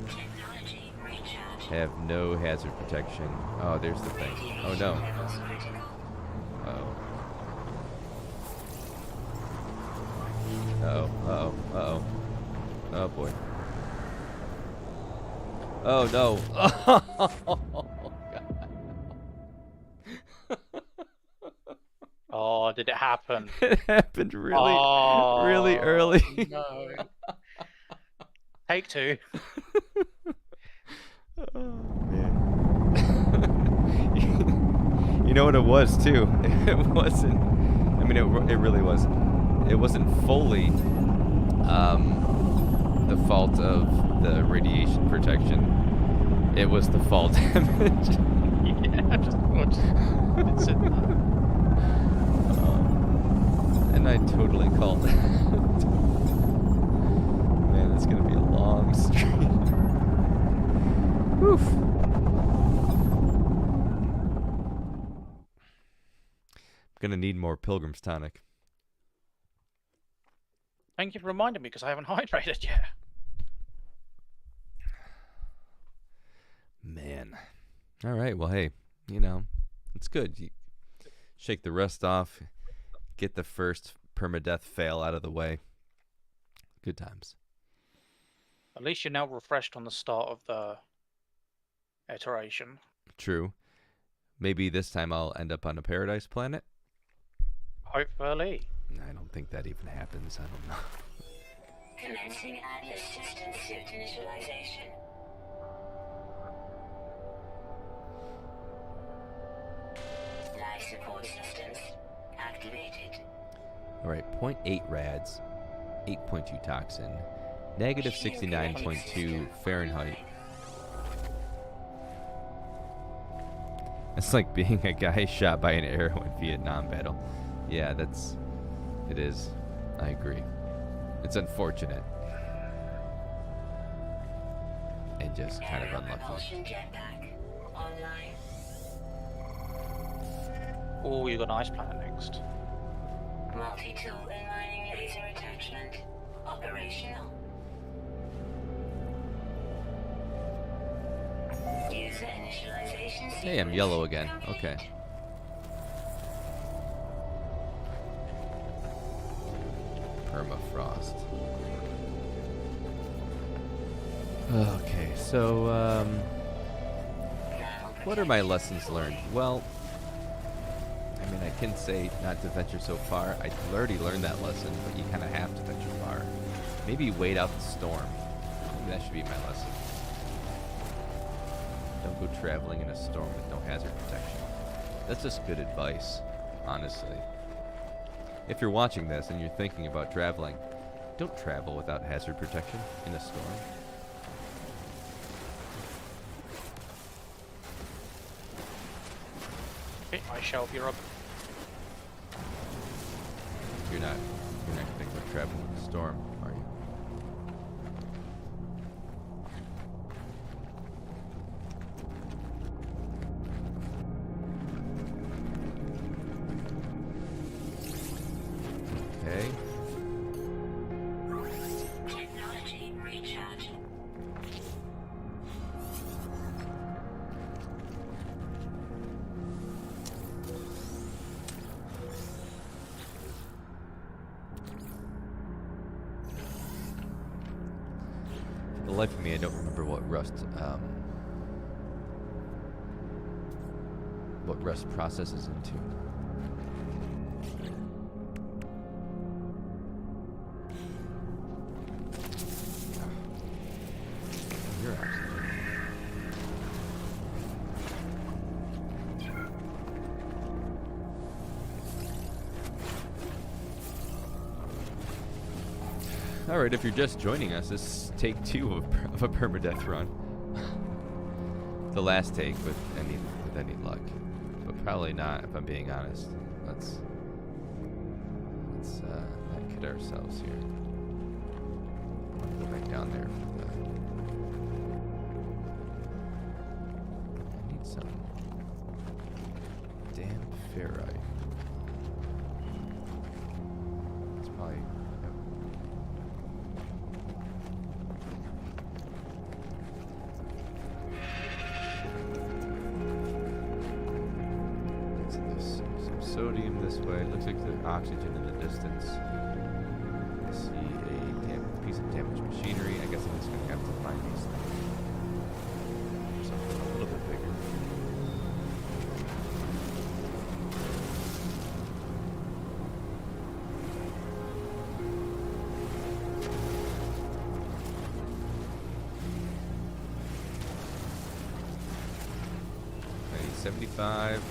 Technology recharge. have no hazard protection. Oh, there's the thing. Oh no. Levels critical. Uh-oh. Uh-oh. Uh-oh. Uh-oh. Oh boy. Oh no. Oh, did it happen? It happened really, Oh, really early. No. Take two. Oh man. You know what it was too? It wasn't. I mean, it really wasn't. It wasn't fully the fault of the radiation protection. It was the fall damage. Yeah, just watch. It's in there. And I totally called that. Man, it's gonna be a long stream. Woof. I'm gonna need more Pilgrim's tonic. Thank you for reminding me because I haven't hydrated yet. Man. All right. Well, hey, you know, it's good. You shake the rust off, get the first permadeath fail out of the way. Good times. At least you're now refreshed on the start of the iteration. True. Maybe this time I'll end up on a paradise planet. Hopefully. I don't think that even happens. I don't know. Commencing assistant suit initialization. Life support systems activated. All right. 0.8 rads, 8.2 toxin, negative 69.2 Fahrenheit. It's like being a guy shot by an arrow in Vietnam battle. Yeah, it is. I agree. It's unfortunate. And just kind of Aerial unlucky. propulsion jetpack online. Oh, you got an ice planet next. Multi-tool and mining laser attachment operational. User initialization. Hey, I'm yellow again. Okay. Permafrost. Okay, so what are my lessons learned? Well, I mean, I can say not to venture so far. I already learned that lesson, but you kind of have to venture far. Maybe wait out the storm. Maybe that should be my lesson. Don't go traveling in a storm with no hazard protection. That's just good advice, honestly. If you're watching this and you're thinking about traveling, don't travel without hazard protection in a storm. Okay, I shall be up. You're not gonna go traveling in the storm, are you? Okay. Technology recharge. For the life of me, I don't remember what Rust processes into. You're oxygen. All right, if you're just joining us, this is take 2 of a permadeath run. The last take with any luck, but probably not if I'm being honest. Let's not kid ourselves here. I'll go back down there for the. I need some damn ferrite. It's probably. Sodium this way. Looks like there's oxygen in the distance. I see a piece of damaged machinery. I guess I'm just gonna have to find these things. Something a little bit bigger. I need 75.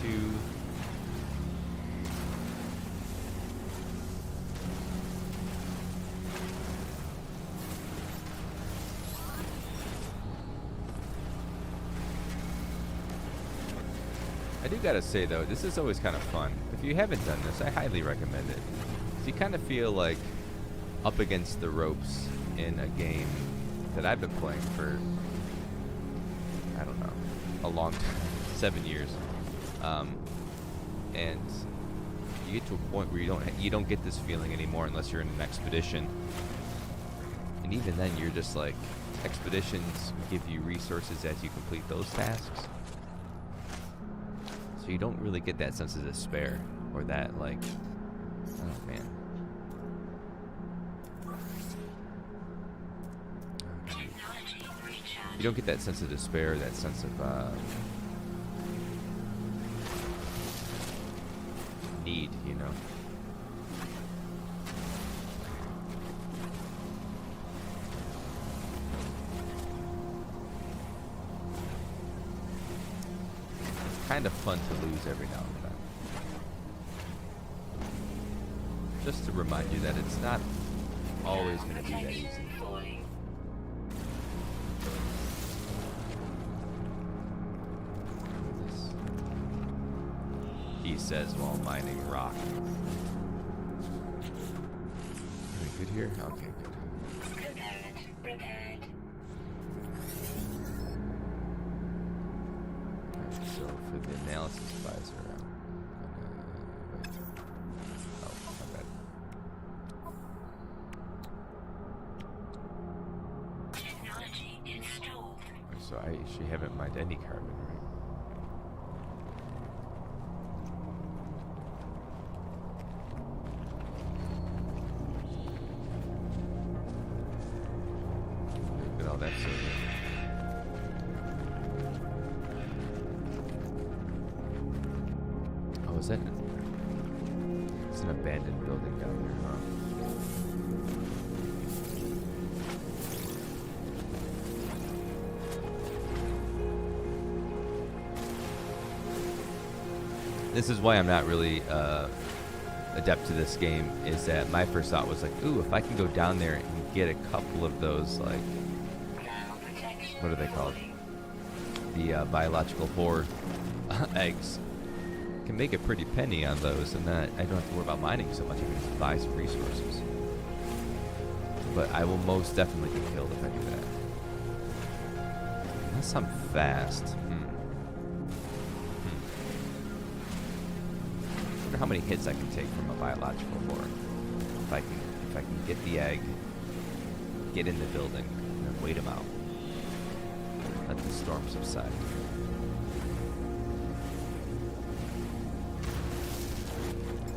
52. I do gotta say though, this is always kind of fun. If you haven't done this, I highly recommend it. 'Cause you kind of feel like up against the ropes in a game that I've been playing for, I don't know, a long time, 7 years. And you get to a point where you don't get this feeling anymore unless you're in an expedition. And even then, you're just like, expeditions give you resources as you complete those tasks. So you don't really get that sense of despair or that like, oh man. You don't get that sense of despair, that sense of need, you know. It's kind of fun to lose every now and then. Just to remind you that it's not always going to be that easy. He says while mining rock. Are we good here? Okay, good. Prepared. Alright, so for the analysis visor, I'm gonna wait. Oh, my bad. Technology installed. So I actually haven't mined any carbon, right? That's so good. Oh, is that? It's an abandoned building down there, huh? This is why I'm not really adept to this game. Is that my first thought was like, ooh, if I can go down there and get a couple of those like. What are they called? The biological horror eggs. Can can make a pretty penny on those, and then I don't have to worry about mining so much. I can just buy some resources. But I will most definitely get killed if I do that. Unless I'm fast. I wonder how many hits I can take from a biological ore. If I can get the egg, get in the building, and then wait them out. Let the storm subside.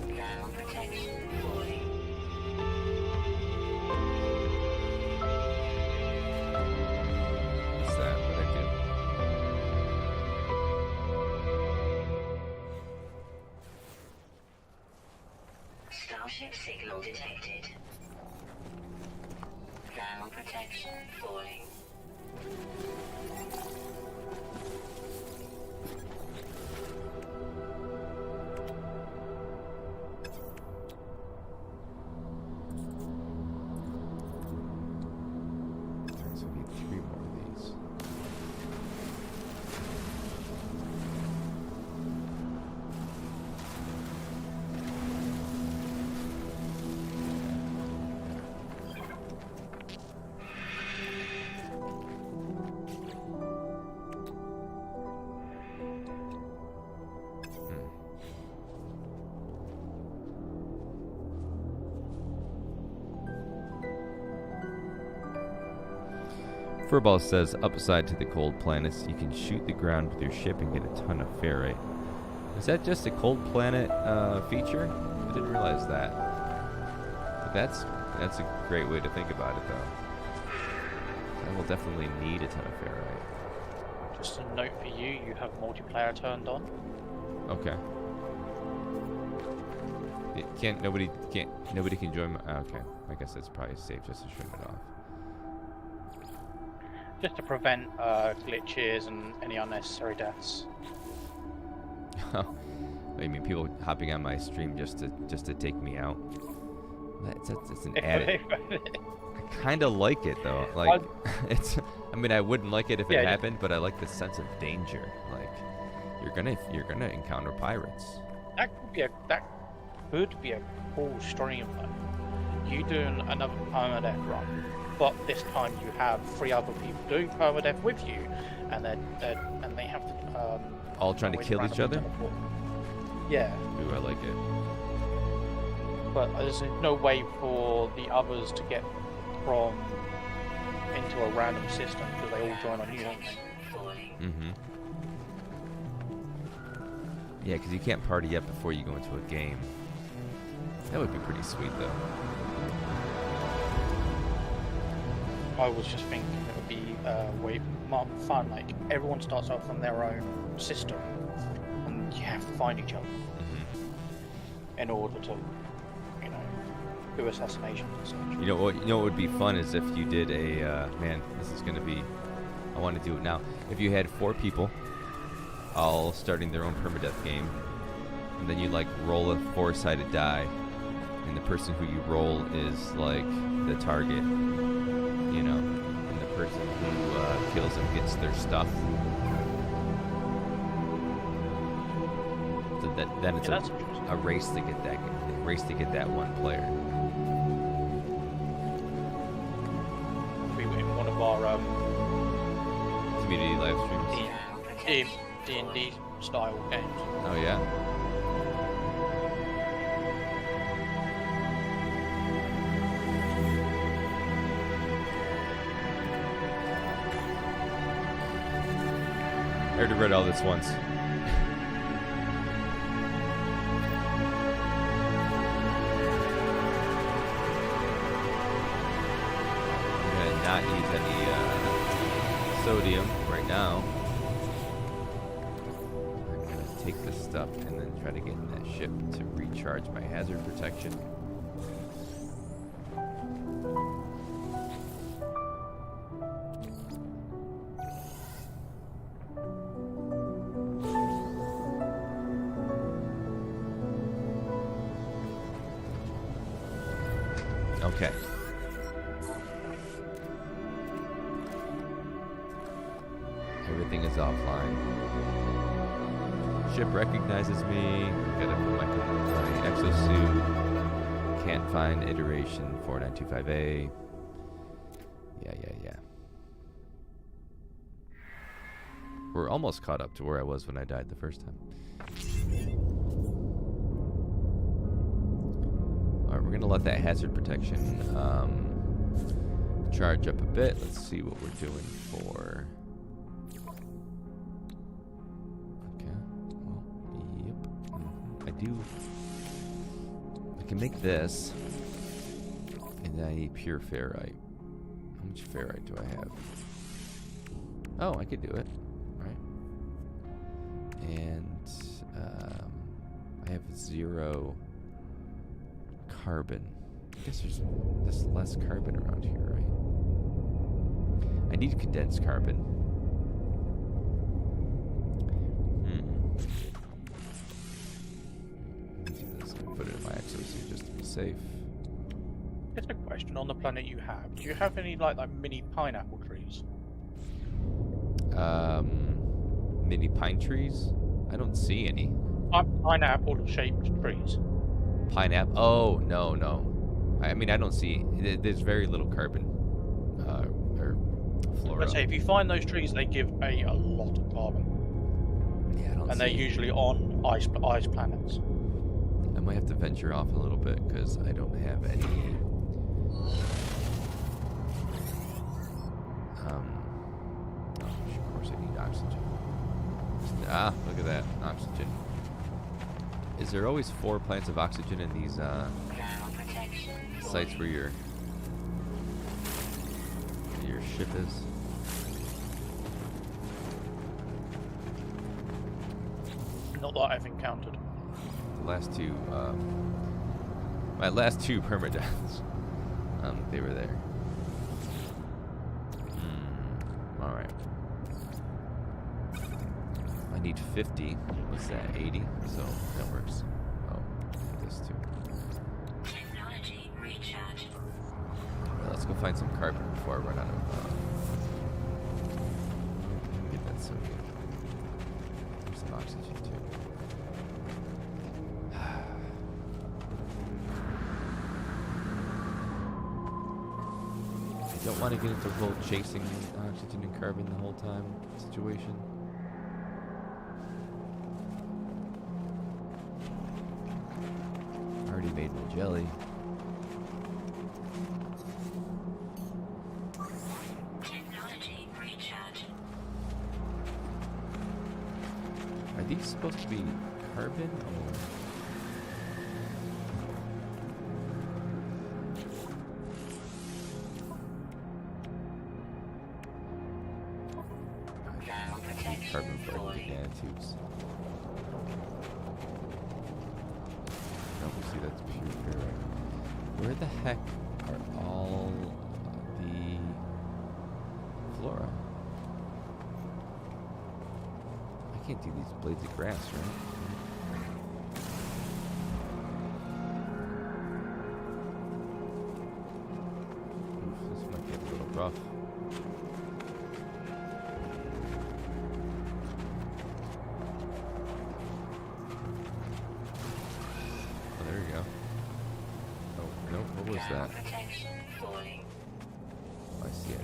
Ground protection falling. What's that? What'd I do? Starship signal detected. Ground protection falling. So we need 3 more of these. Furball says, upside to the cold planets, you can shoot the ground with your ship and get a ton of ferrite. Is that just a cold planet feature? I didn't realize that. But that's a great way to think about it, though. I will definitely need a ton of ferrite. Just a note for you: you have multiplayer turned on. Okay. Nobody can join my, okay. I guess it's probably safe just to shut it off. Just to prevent glitches and any unnecessary deaths. Oh, you mean people hopping on my stream just to take me out? That's an added. I kind of like it though. Like it's. I mean, I wouldn't like it if it happened, but I like the sense of danger. Like you're gonna encounter pirates. That could be a cool stream though. You doing another permadeath run, but this time you have 3 other people doing permadeath with you, and they have to all trying to kill each other. Teleport. Yeah. Ooh, I like it. But there's no way for the others to get from into a random system because they all join on you, don't they? Mm-hmm. Yeah, because you can't party up before you go into a game. That would be pretty sweet, though. I was just thinking it would be way more fun. Like everyone starts off on their own system, and you have to find each other in order to, do assassinations and such. You know what would be fun is if you did a man. This is gonna be. I want to do it now. If you had 4 people, all starting their own permadeath game, and then you like roll a 4-sided die, and the person who you roll is like the target. And the person who kills him gets their stuff. So then it's a race to get that one player. We were in one of our Community live streams. D&D style games. Oh yeah. I already read all this once. I'm gonna not use any sodium right now. I'm gonna take this stuff and then try to get in that ship to recharge my hazard protection. Okay. Everything is offline. Ship recognizes me. Gotta put my exosuit. Can't find iteration 4925A. Yeah. We're almost caught up to where I was when I died the first time. Alright, we're gonna let that hazard protection charge up a bit. Let's see what we're doing for. Okay. Well, yep. I do. I can make this. And I need pure ferrite. How much ferrite do I have? Oh, I could do it. And I have 0 carbon. I guess there's just less carbon around here, right? I need condensed carbon. Let me do this. I'm gonna put it in my exosuit just to be safe. Just a question on the planet you have. Do you have any like mini pineapple trees? Mini pine trees? I don't see any. Pineapple-shaped trees. Pineapple? Oh, no. I mean, I don't see. There's very little carbon or flora. Let's say if you find those trees, they give a lot of carbon. Yeah, I don't see. And they're usually on ice planets. I might have to venture off a little bit because I don't have any. Of course, I need oxygen. Ah, look at that oxygen. Is there always 4 plants of oxygen in these sites where your ship is? Not that I've encountered. The last 2, my last 2 permadeaths, they were there. All right. I need 50. What's that? 80. So that works. Oh, this too. Technology recharge. Well, let's go find some carbon before I run out of. Get that so good. There's some oxygen too. I don't want to get into the whole chasing oxygen and carbon the whole time situation. Already made my jelly. Technology recharge. Are these supposed to be carbon or? Carbon for nanotubes. See, that's pure ferrite. Where the heck are all the flora? I can't do these blades of grass, right? Oof, this might get a little rough. What was that? Oh, I see it.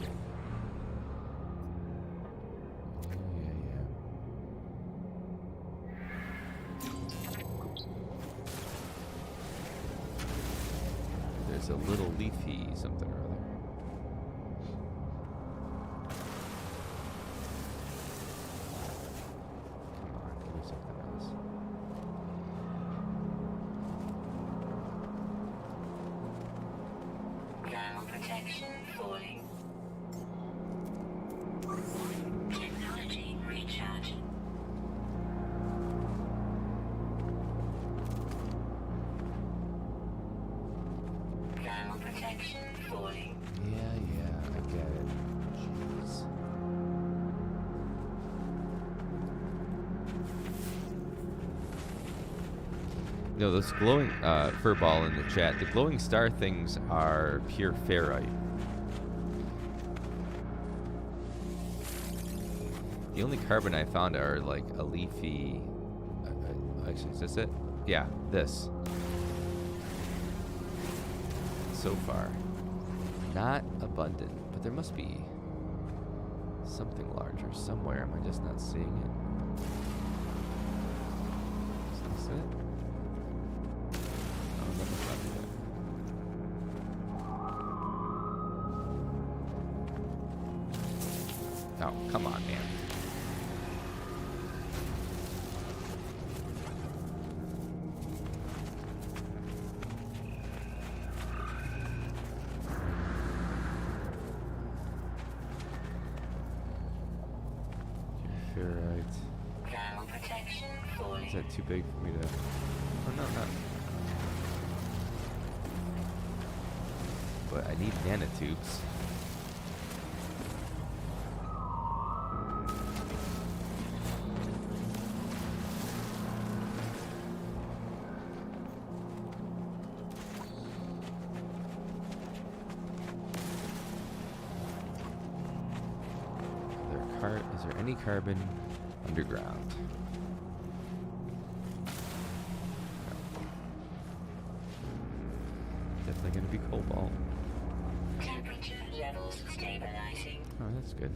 There's a little leafy something or other. Come on, give me something else. Protection falling. Technology recharge. Thermal protection falling. Yeah, I get it. Jeez. No, those glowing furball in the chat. The glowing star things are pure ferrite. The only carbon I found are like a leafy actually, is this it? Yeah, this. So far, not abundant, but there must be something larger somewhere. Am I just not seeing it? Is this it? Oh, that must not be it. Oh, come on, man. Ferrite. Thermal protection falling. Is that too big for me to... Oh, no, not... But I need nanotubes. Is there any carbon underground? No. Definitely going to be cobalt. Temperature levels stabilizing. Oh, that's good.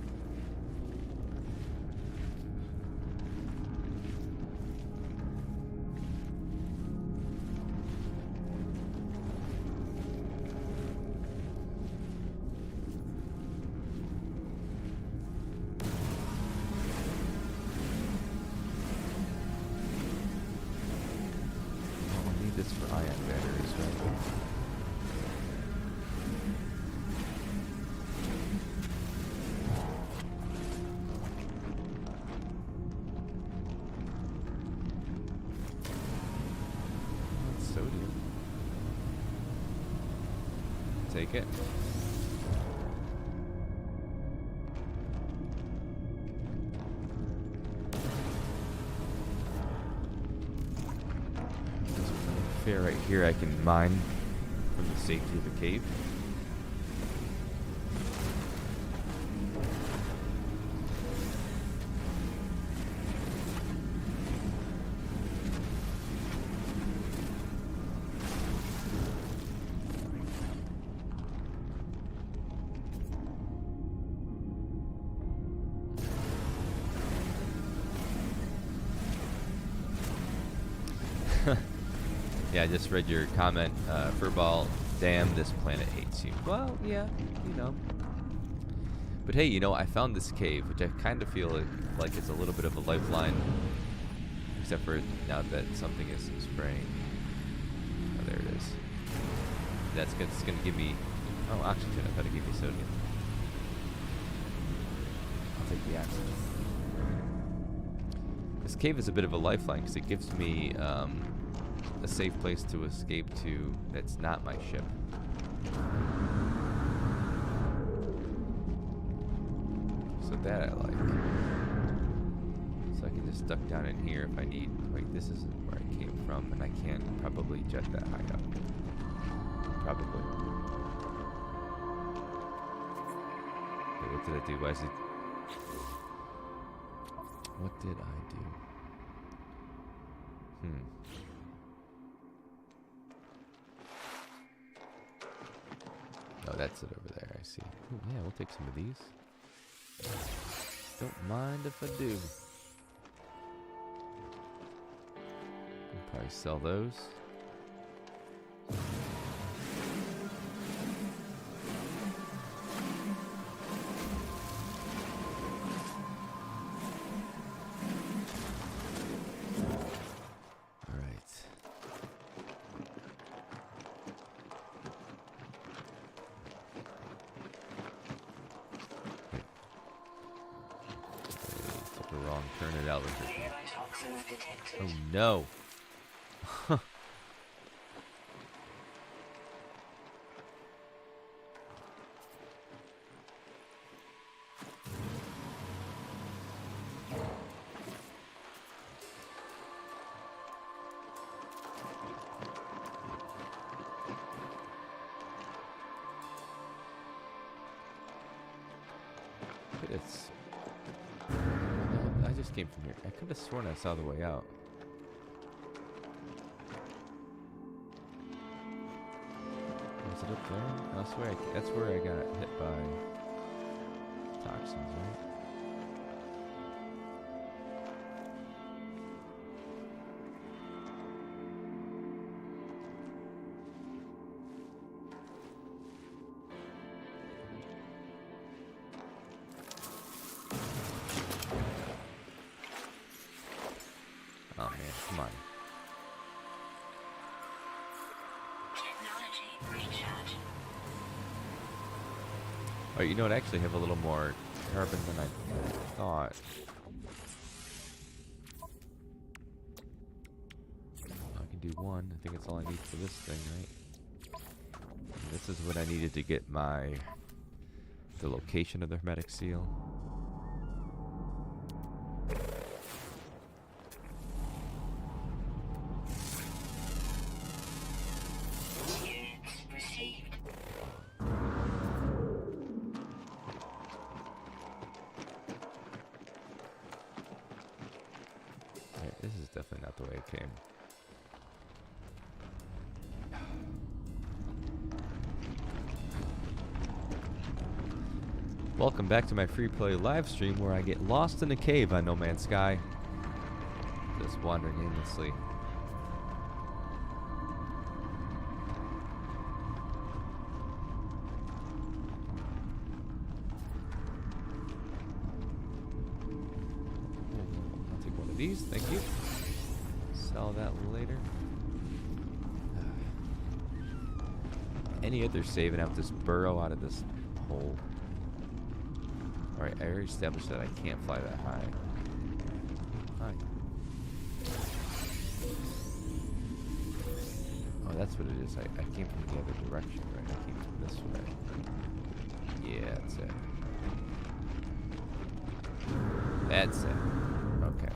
This for ion batteries, right? That's sodium. Take it. Right here I can mine from the safety of the cave. Yeah, I just read your comment, Furball. Damn, this planet hates you. Well, yeah, you know. But hey, you know, I found this cave, which I kind of feel like it's a little bit of a lifeline. Except for now that something is spraying. Oh, there it is. That's good. It's going to give me... Oh, oxygen. I thought it gave me sodium. I'll take the oxygen. This cave is a bit of a lifeline because it gives me... a safe place to escape to that's not my ship. So that I like. So I can just duck down in here if I need. Wait, this isn't where I came from, and I can't probably jet that high up. Probably. Wait, what did I do? Why is it... What did I do? Oh, that's it over there, I see. Ooh, yeah, we'll take some of these. Don't mind if I do. We'll probably sell those. Turn it out. Oh no. It's... I just came from here. I could have sworn I saw the way out. up there? I swear that's where I got hit by toxins, right? Oh man, come on. Technology recharge. Oh, you know what? I actually have a little more carbon than I thought. I can do one. I think that's all I need for this thing, right? And this is what I needed to get the location of the hermetic seal. Units received. Right, this is definitely not the way it came. Welcome back to my free play live stream where I get lost in a cave on No Man's Sky. Just wandering aimlessly. I'll take one of these, thank you. Sell that later. Any other saving out this burrow out of this hole? Alright, I already established that I can't fly that high. Hi. Oh, that's what it is. I came from the other direction, right? I came from this way. Yeah, that's it. That's it. Okay.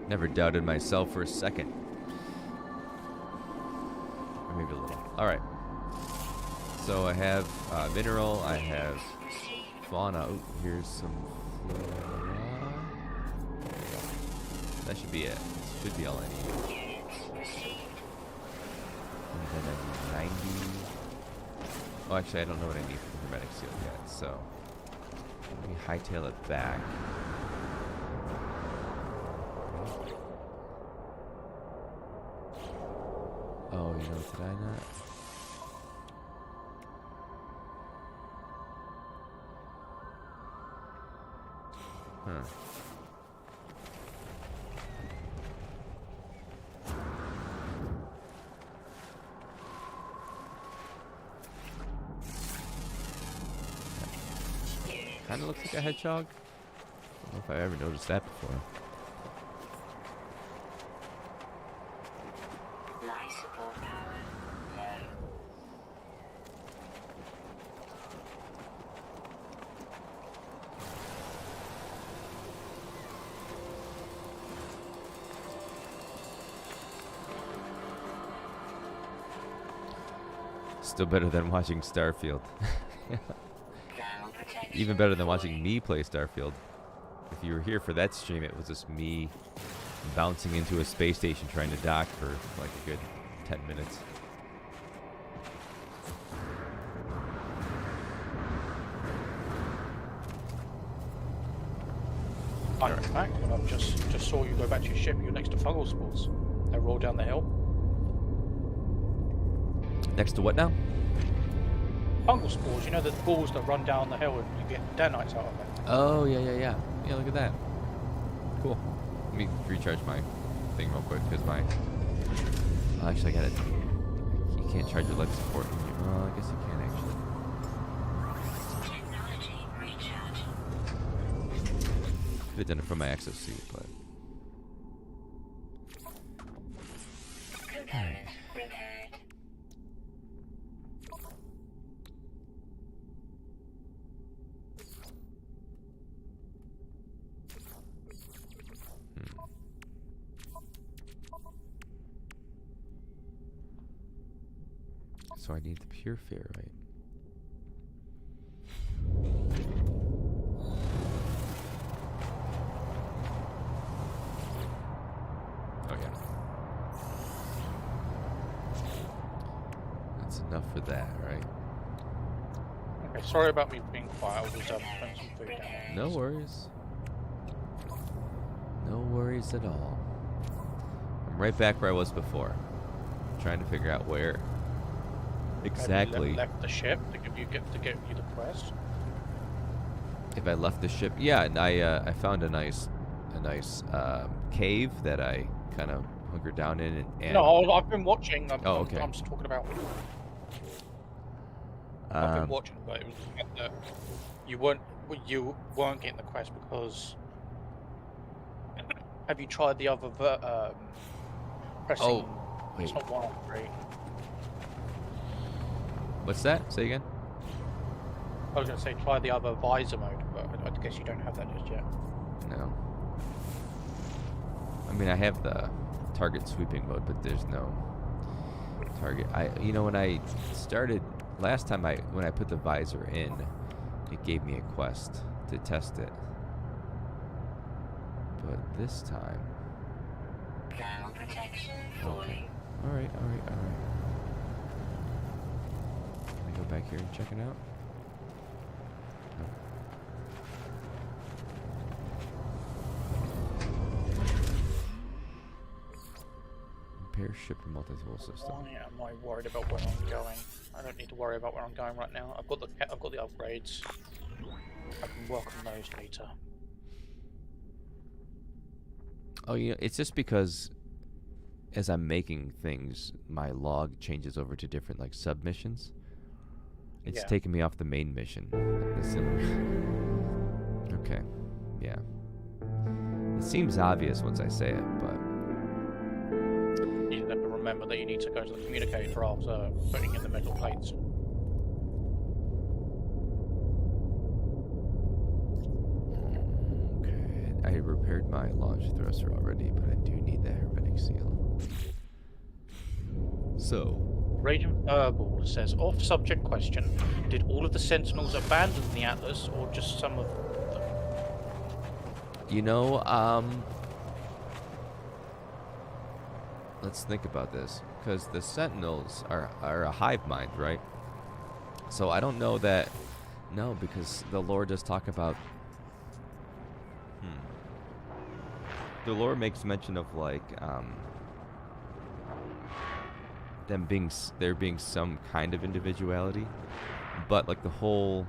Never doubted myself for a second. Or maybe a little. Alright. So I have mineral, I have fauna. Ooh, here's some flora. That should be it. Should be all I need. And then I need 90. Oh, actually, I don't know what I need for the hermetic seal yet, so let me hightail it back. Oh, you know, did I not? Huh. Kind of looks like a hedgehog. I don't know if I ever noticed that before. Life support power low. Still better than watching Starfield. Thermal protection. Even better than watching me play Starfield. If you were here for that stream, it was just me bouncing into a space station trying to dock for like a good 10 minutes. In fact, when I just saw you go back to your ship, you're next to fungal spores. They roll down the hill. Next to what now? Fungal spores, you know the balls that run down the hill and you get danites out of it. Oh, yeah. Yeah, look at that. Cool. Let me recharge my thing real quick because my... Oh, actually, I got it. You can't charge your life support. Well, I guess you can actually. Technology recharge. Could have done it from my exosuit, but... Component repaired. So I need the pure ferrite. Okay. That's enough for that, right? Okay, sorry about me being quiet. I was putting some food down. No worries. No worries at all. I'm right back where I was before. Trying to figure out where exactly. Have you left the ship to get you the quest. If I left the ship, yeah, and I found a nice cave that I kind of hunkered down in. And No, I've been watching. okay. I'm just talking about. I've been watching, but it was the fact that you weren't getting the quest because. Have you tried the other pressing? Oh, wait. It's not 1 of 3. What's that? Say again. I was going to say try the other visor mode, but I guess you don't have that just yet. No. I mean, I have the target sweeping mode, but there's no target. When I started last time, when I put the visor in, it gave me a quest to test it. But this time. Thermal protection Okay. fully. All right. Can I go back here and check it out? No. Repair ship and multi-tool system. Why am I worried about where I'm going? I don't need to worry about where I'm going right now. I've got the upgrades. I can work on those later. Oh, it's just because as I'm making things, my log changes over to different like submissions. It's taking me off the main mission. Okay, yeah. It seems obvious once I say it, but You have to remember that you need to go to the communicator after putting in the metal plates. okay. I repaired my launch thruster already, but I do need the hermetic seal. So, Radiant Verbal says, off-subject question, did all of the Sentinels abandon the Atlas, or just some of them? let's think about this, because the Sentinels are a hive mind, right? So I don't know that. No, because the lore does talk about. The lore makes mention of like there being some kind of individuality, but like the whole,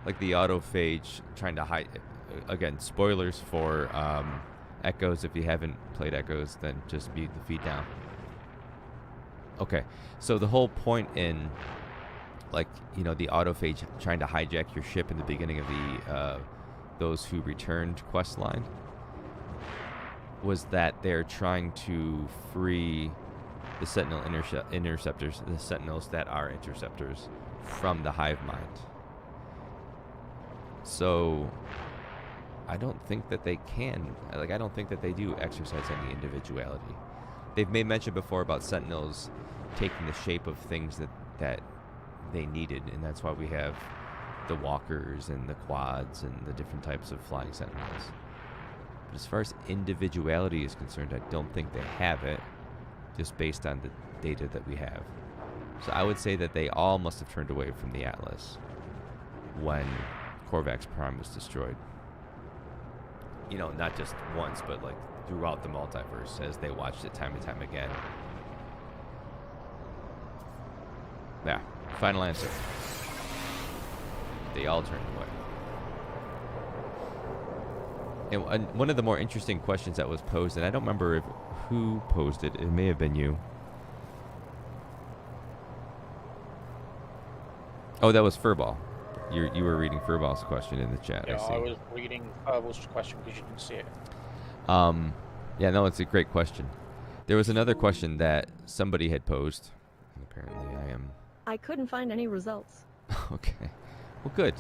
like the autophage trying to hide. Again, spoilers for Echoes. If you haven't played Echoes, then just mute the feed down. Okay, so the whole point in, like, the autophage trying to hijack your ship in the beginning of the Those Who Returned quest line was that they're trying to free the Sentinel interceptors, the Sentinels that are interceptors, from the hive mind. So I don't think that they can, I don't think that they do exercise any individuality. They've made mention before about Sentinels taking the shape of things that they needed, and that's why we have the walkers and the quads and the different types of flying Sentinels. But as far as individuality is concerned, I don't think they have it, just based on the data that we have. So I would say that they all must have turned away from the Atlas when Korvax Prime was destroyed. Not just once, but like throughout the multiverse as they watched it time and time again. Yeah, final answer. They all turned away. And one of the more interesting questions that was posed, and I don't remember who posed it. It may have been you. Oh, that was Furball. You were reading Furball's question in the chat. Yeah, I see. I was reading Verbal's question because you didn't see it. Yeah, no, it's a great question. There was another question that somebody had posed. And apparently I couldn't find any results. Okay. Well, good.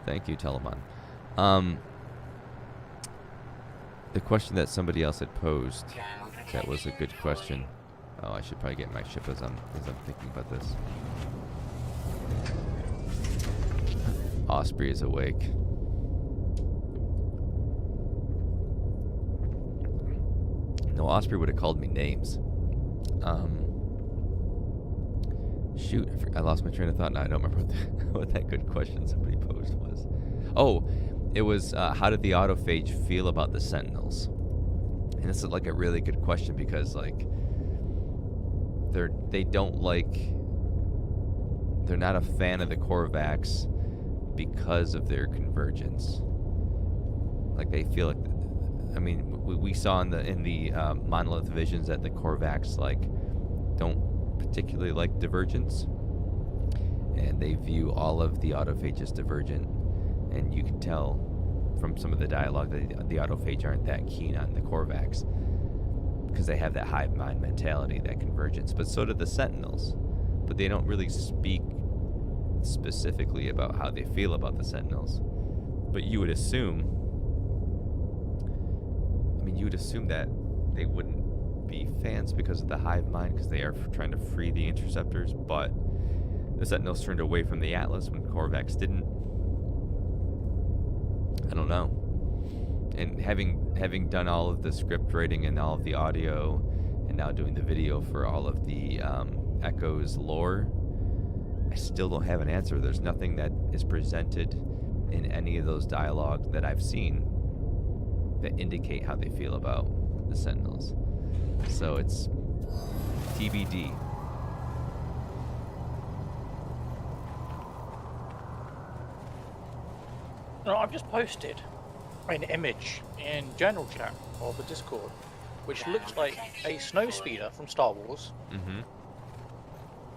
Thank you, Telemon. The question that somebody else had posed, that was a good question. Oh, I should probably get my ship as I'm thinking about this. Osprey is awake. No, Osprey would have called me names. Shoot, I lost my train of thought. Now I don't remember what that good question somebody posed was. Oh, it was how did the autophage feel about the Sentinels? And this is like a really good question because like they're not a fan of the Korvax because of their convergence. Like they feel like, I mean, we saw in the monolith visions that the Korvax like don't particularly like divergence, and they view all of the autophage as divergent. And you can tell from some of the dialogue that the autophage aren't that keen on the Korvax because they have that hive mind mentality, that convergence. But so do the Sentinels, but they don't really speak specifically about how they feel about the Sentinels. But you would assume, that they wouldn't be fans because of the hive mind, because they are trying to free the interceptors. But the Sentinels turned away from the Atlas when Korvax didn't. I don't know. And having done all of the script writing and all of the audio, and now doing the video for all of the Echoes lore, I still don't have an answer. There's nothing that is presented in any of those dialogue that I've seen that indicate how they feel about the Sentinels. So it's TBD. No, I've just posted an image in general chat of the Discord, which looks like a snowspeeder from Star Wars,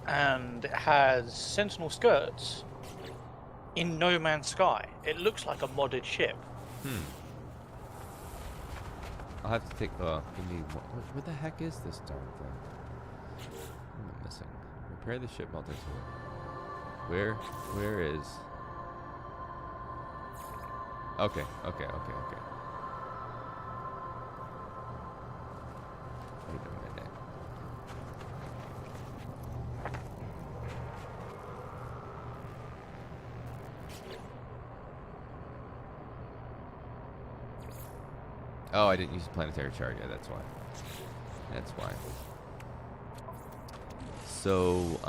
and it has Sentinel skirts in No Man's Sky. It looks like a modded ship. I'll have to take. Give me. What the heck is this darn thing? What am I missing? Repair the ship multi-tool. Where is? Okay. Wait a minute. Oh, I didn't use the planetary chart yet. That's why. So,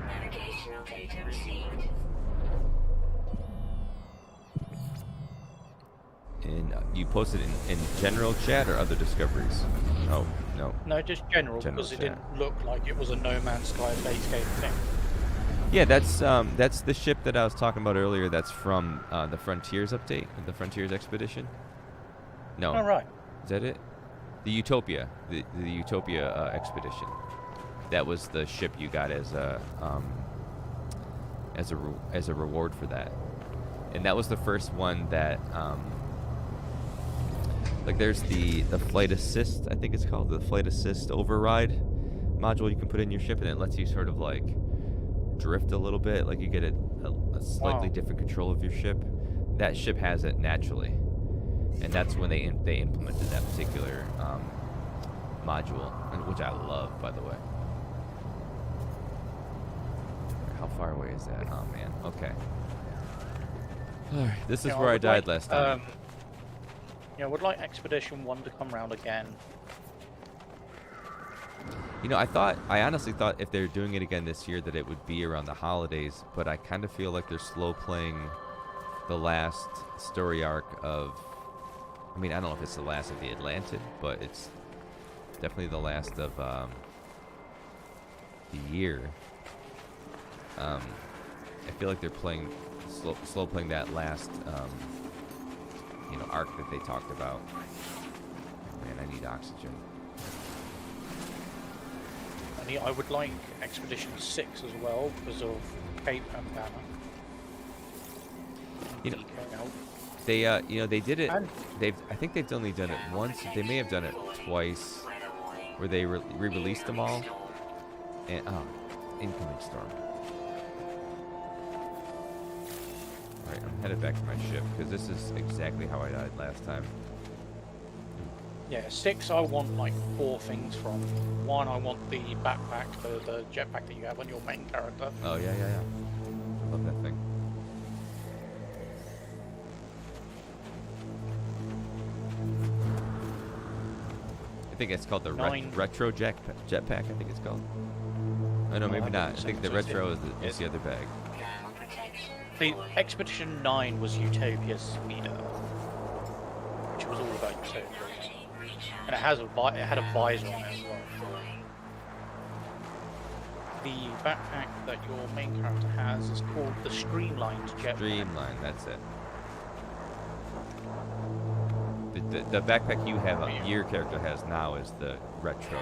Navigational data received. you posted in general chat or other discoveries? Oh, no. No, just general because it didn't look like it was a No Man's Sky base game thing. Yeah, that's the ship that I was talking about earlier. That's from the Frontiers update, the Frontiers expedition. No. Oh, right. Is that it? The Utopia, the Utopia expedition. That was the ship you got as a reward for that, and that was the first one that like there's the flight assist, I think it's called the flight assist override module you can put in your ship, and it lets you sort of like drift a little bit, like you get a slightly different control of your ship. That ship has it naturally, and that's when they implemented that particular module, which I love, by the way. How far away is that? Oh man. Okay. All right. This is where I died last time. I would like Expedition 1 to come round again. You know, I honestly thought if they're doing it again this year that it would be around the holidays, but I kind of feel like they're slow playing the last story arc of, I mean, I don't know if it's the last of the Atlantic, but it's definitely the last of the year. I feel like they're playing slow playing that last arc that they talked about. Man, I need oxygen. I would like Expedition 6 as well because of Cape and Banner. They did it. I think they've only done it once. They may have done it twice, where they re-released them all. And incoming storm. All right, I'm headed back to my ship because this is exactly how I died last time. Yeah, 6 I want like 4 things from. 1, I want the backpack, the jetpack that you have on your main character. Oh yeah. Love that thing. I think it's called the 9. retro jetpack. I think it's called. Oh no, maybe not. I think the retro is the other bag. The Expedition 9 was Utopia's speeder, which was all about Utopia, and it had a visor on it as well. The backpack that your main character has is called the Streamlined Jetpack. Streamline, that's it. The backpack you have, your character has now, is the retro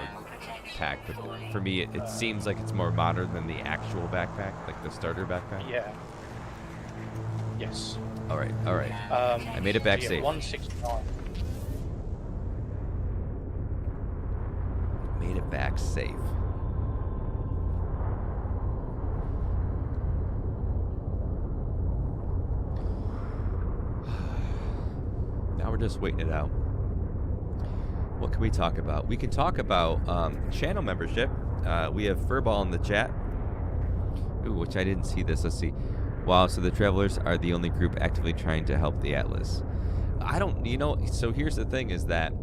pack. But for me, it seems like it's more modern than the actual backpack, like the starter backpack. Yeah. Yes. All right. I made it back so yeah, safe. 169. Made it back safe. Now we're just waiting it out. What can we talk about? We can talk about channel membership. We have Furball in the chat. Ooh, which I didn't see this. Let's see. Wow, so the Travelers are the only group actively trying to help the Atlas. I don't, so here's the thing is that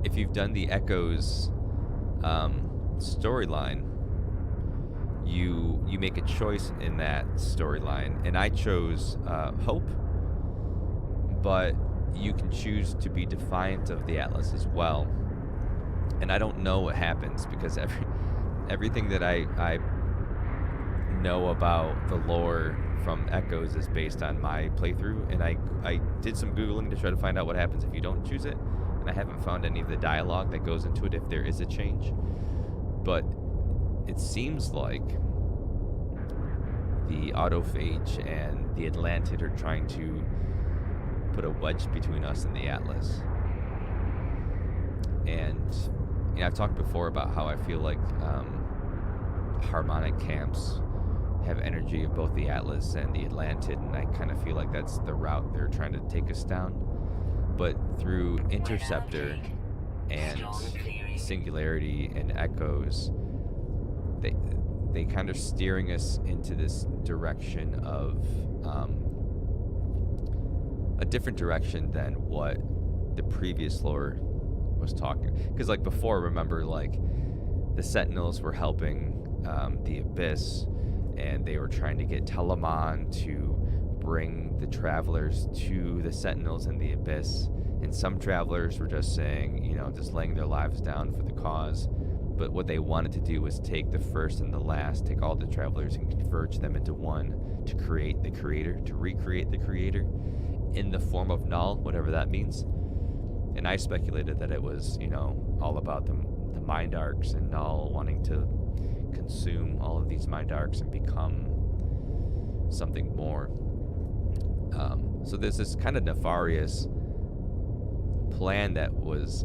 if you've done the Echoes storyline, you make a choice in that storyline, and I chose Hope, but you can choose to be defiant of the Atlas as well. And I don't know what happens because everything that I know about the lore from Echoes is based on my playthrough, and I did some Googling to try to find out what happens if you don't choose it, and I haven't found any of the dialogue that goes into it if there is a change. But it seems like the Autophage and the Atlantid are trying to put a wedge between us and the Atlas. And I've talked before about how I feel like harmonic camps have energy of both the Atlas and the Atlantid, and I kind of feel like that's the route they're trying to take us down. But through Interceptor and Singularity and Echoes, they kind of steering us into this direction of a different direction than what the previous lore was talking. Because like before, remember, like the Sentinels were helping the Abyss, and they were trying to get Telemon to bring the Travelers to the Sentinels in the Abyss. And some Travelers were just saying, just laying their lives down for the cause. But what they wanted to do was take the first and the last, take all the Travelers and converge them into one to create the Creator, to recreate the Creator in the form of Null, whatever that means. And I speculated that it was, all about the Mind Arcs and Null wanting to consume all of these Mind Arcs and become something more. So there's this kind of nefarious plan that was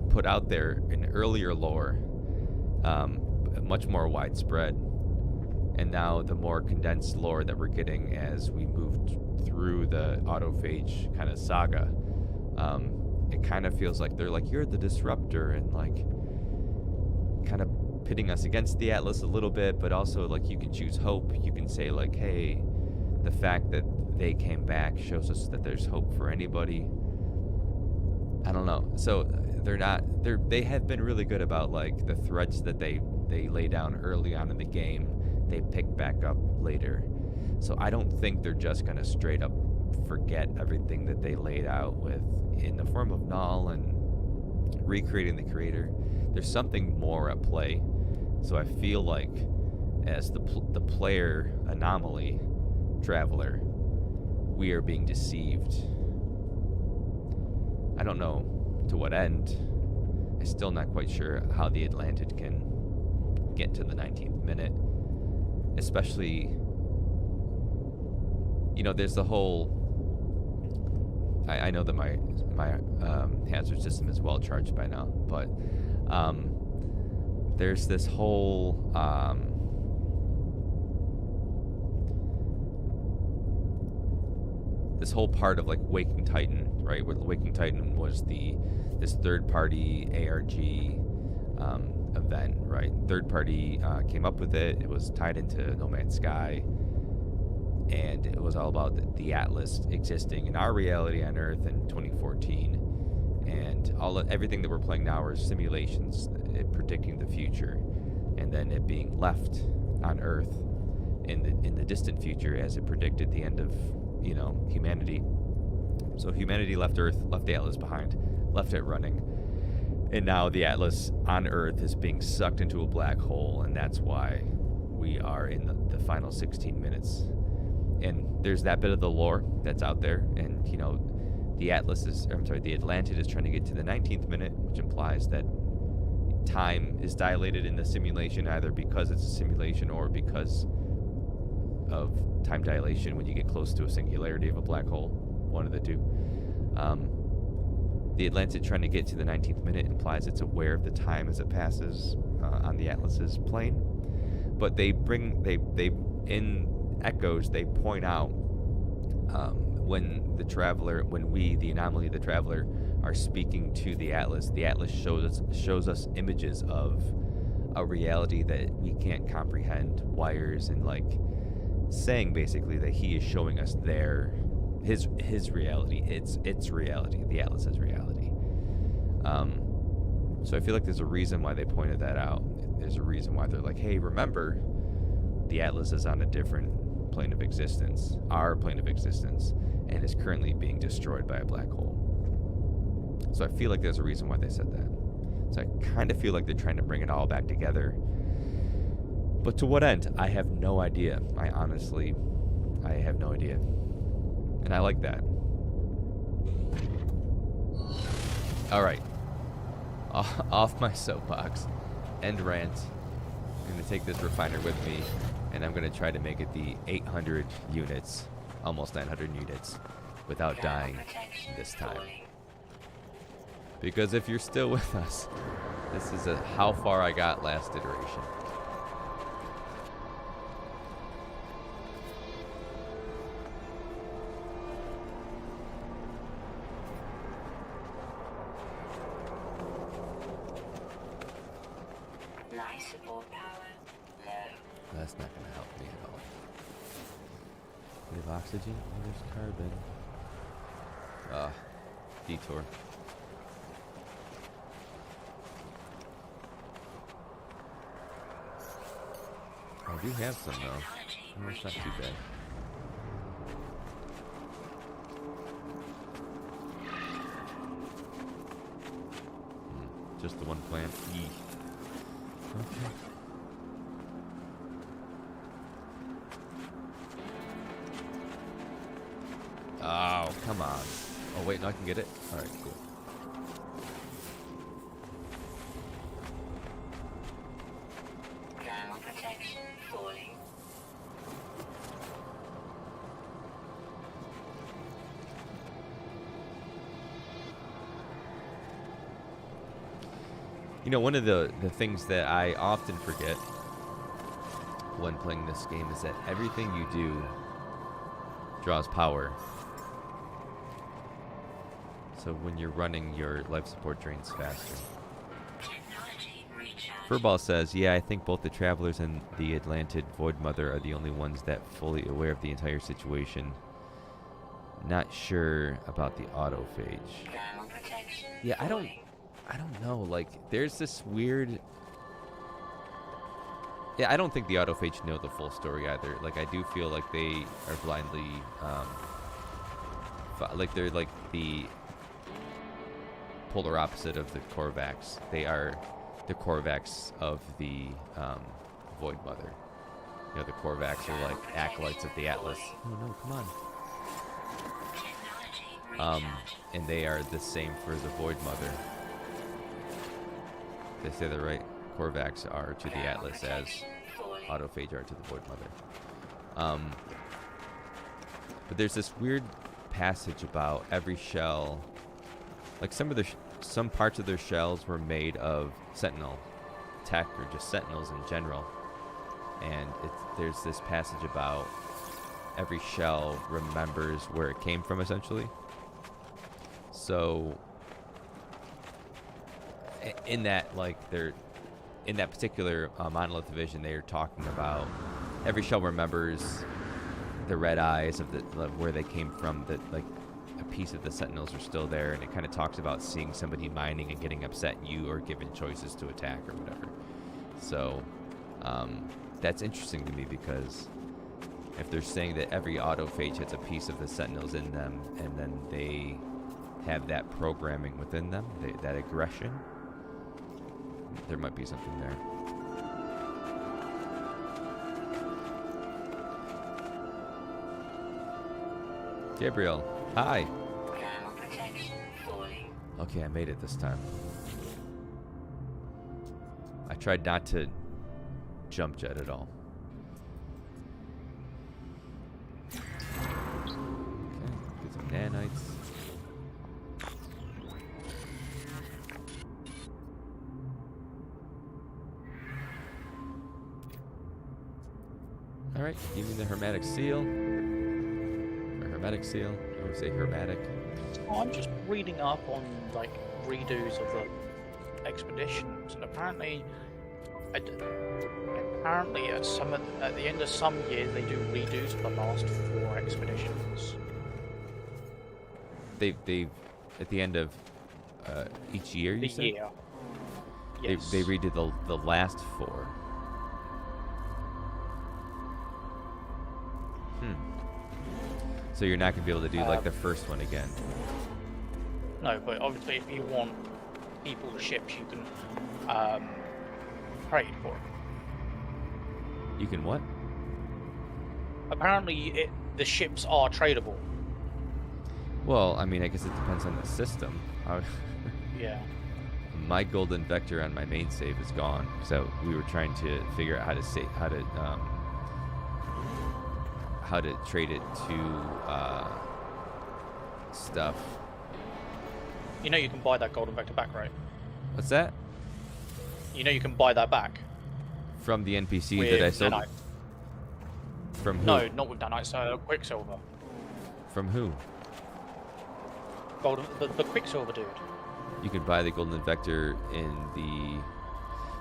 put out there in earlier lore, much more widespread. And now the more condensed lore that we're getting as we moved through the Autophage kind of saga, it kind of feels like they're like, you're the disruptor, and like kind of pitting us against the Atlas a little bit, but also like you can choose hope. You can say like, hey, the fact that they came back shows us that there's hope for anybody. I don't know. So they have been really good about like the threads that they lay down early on in the game, they pick back up later. So I don't think they're just gonna straight up forget everything that they laid out with in the form of Null and recreating the Creator. There's something more at play. So I feel like as the player anomaly Traveler, we are being deceived. I don't know to what end. I'm still not quite sure how the Atlantid can get to the 19th minute. Especially, there's the whole... I know that my hazard system is well charged by now, but there's this whole... this whole part of like Waking Titan, right? Where Waking Titan was this third-party ARG event, right? Third party came up with it. It was tied into No Man's Sky, and it was all about the Atlas existing in our reality on Earth in 2014, and everything that we're playing now are simulations, it predicting the future, and then it being left on Earth in the distant future as it predicted the end of humanity. So humanity left Earth, left the Atlas behind, left it running, and now the Atlas on Earth is being sucked into a black hole, and that's why we are in the final 16 minutes. And there's that bit of the lore that's out there, and the Atlantid is trying to get to the 19th minute, which implies that time is dilated in the simulation, either because it's a simulation or because of time dilation when you get close to a singularity of a black hole, one of the two. The Atlantid trying to get to the 19th minute implies it's aware of the time as it passes on the Atlas's plane, but they in echoes they point out when the anomaly, the traveler, are speaking to the Atlas shows us images of a reality that we can't comprehend, wires and saying basically that he is showing us his reality, its reality, the Atlas's reality. So I feel like there's a reason why they pointed that out. There's a reason why they're like, hey, remember, the Atlas is on a different plane of existence, our plane of existence, and is currently being destroyed by a black hole. So I feel like there's a reason why they said that. So I kind of feel like they're trying to bring it all back together. But to what end? I have no idea. I have no idea. And I like that. Alright. Off my soapbox. End rant. I'm going to take this refiner with me, and I'm going to try to make it the 800 units, almost 900 units, without dying this time. Because if you're still with us, this is how far I got last iteration. Life support power low. That's not going to help me at all. We have oxygen, there's carbon. Detour. I do have some though. It's not too bad. Just the one plant. Eek. Okay. Oh, come on. Oh, wait, no, I can get it? Alright, cool. Thermal protection falling. One of the things that I often forget when playing this game is that everything you do draws power. So when you're running, your life support drains faster. Technology recharge. Furball says, yeah, I think both the Travelers and the Atlantid Void Mother are the only ones that fully aware of the entire situation. Not sure about the autophage. Thermal protection Yeah, I don't know. There's this weird... Yeah, I don't think the autophage know the full story either. I do feel like they are blindly... they're like the polar opposite of the Korvax. They are the Korvax of the Void Mother. The Korvax are like acolytes of the Atlas. Oh no, come on. technology And they are the same for the Void Mother. They say the right Korvax are to the Atlas as autophage are to the Void Mother. But there's this weird passage about every shell. Some parts of their shells were made of Sentinel tech or just Sentinels in general. And there's this passage about every shell remembers where it came from, essentially. So in that in that particular monolith division, they are talking about every shell remembers the red eyes of where they came from, that like a piece of the Sentinels are still there, and it kind of talks about seeing somebody mining and getting upset at you or given choices to attack or whatever. So that's interesting to me, because if they're saying that every autophage has a piece of the Sentinels in them, and then they have that programming within them, that aggression, there might be something there. Gabriel, hi. Thermal protection falling. Okay, I made it this time. I tried not to jump jet at all. Okay, get some nanites. Alright, give me the hermetic seal. Or hermetic seal. I would say hermetic. Oh, I'm just reading up on like redos of the expeditions, and apparently at the end of some years they do redos of the last 4 expeditions. They at the end of each year, you The said? year. Yes. They redid the last 4. So you're not gonna be able to do like the first one again. No, but obviously if you want people's ships, you can trade for it. You can what? Apparently the ships are tradable. Well, I mean, I guess it depends on the system. Yeah. My golden vector on my main save is gone, so we were trying to figure out how to trade it to stuff. You know you can buy that golden vector back, right? What's that? You know you can buy that back. From the NPC With that I sold? nanite. From who? No, not with nanites, Quicksilver. From who? The Quicksilver dude. You can buy the golden vector in the...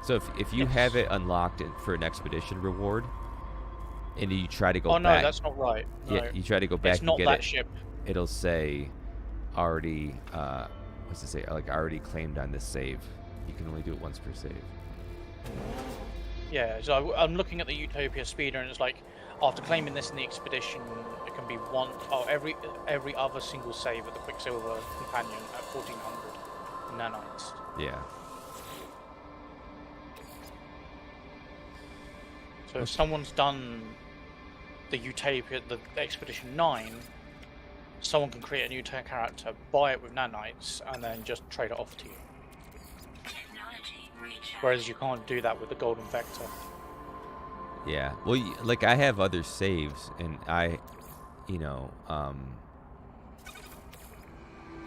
So if you Yes. have it unlocked for an expedition reward, and you try to go Oh no, back... that's not right. No. Yeah, you try to go back It's and not get that it, ship. it'll say already, what's it say? Like already claimed on this save. You can only do it once per save. Yeah, so I'm looking at the Utopia speeder, and it's like, after claiming this in the expedition, it can be every other single save at the Quicksilver Companion at 1400 nanites. Yeah. So if someone's done the Utopia, the Expedition 9, someone can create a new character, buy it with nanites, and then just trade it off to you. Technology recharge. Whereas you can't do that with the Golden Vector. Yeah. Well, like I have other saves, and I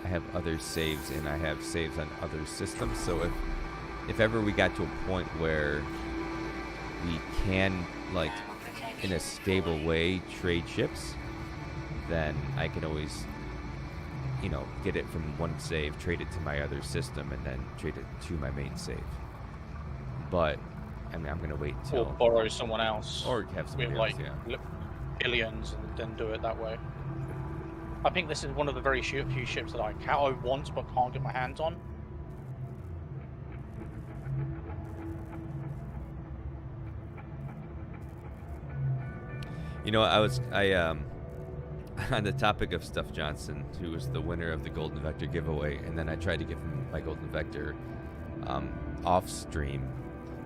have other saves, and I have saves on other systems. So if ever we got to a point where we can, like, in a stable way trade ships, then I can always, get it from one save, trade it to my other system, and then trade it to my main save. But I mean, I'm gonna wait Or until borrow someone else or have some with like billions, and then do it that way. I think this is one of the very few ships that I want but can't get my hands on. On the topic of Stuff Johnson, who was the winner of the Golden Vector giveaway, and then I tried to give him my Golden Vector off stream.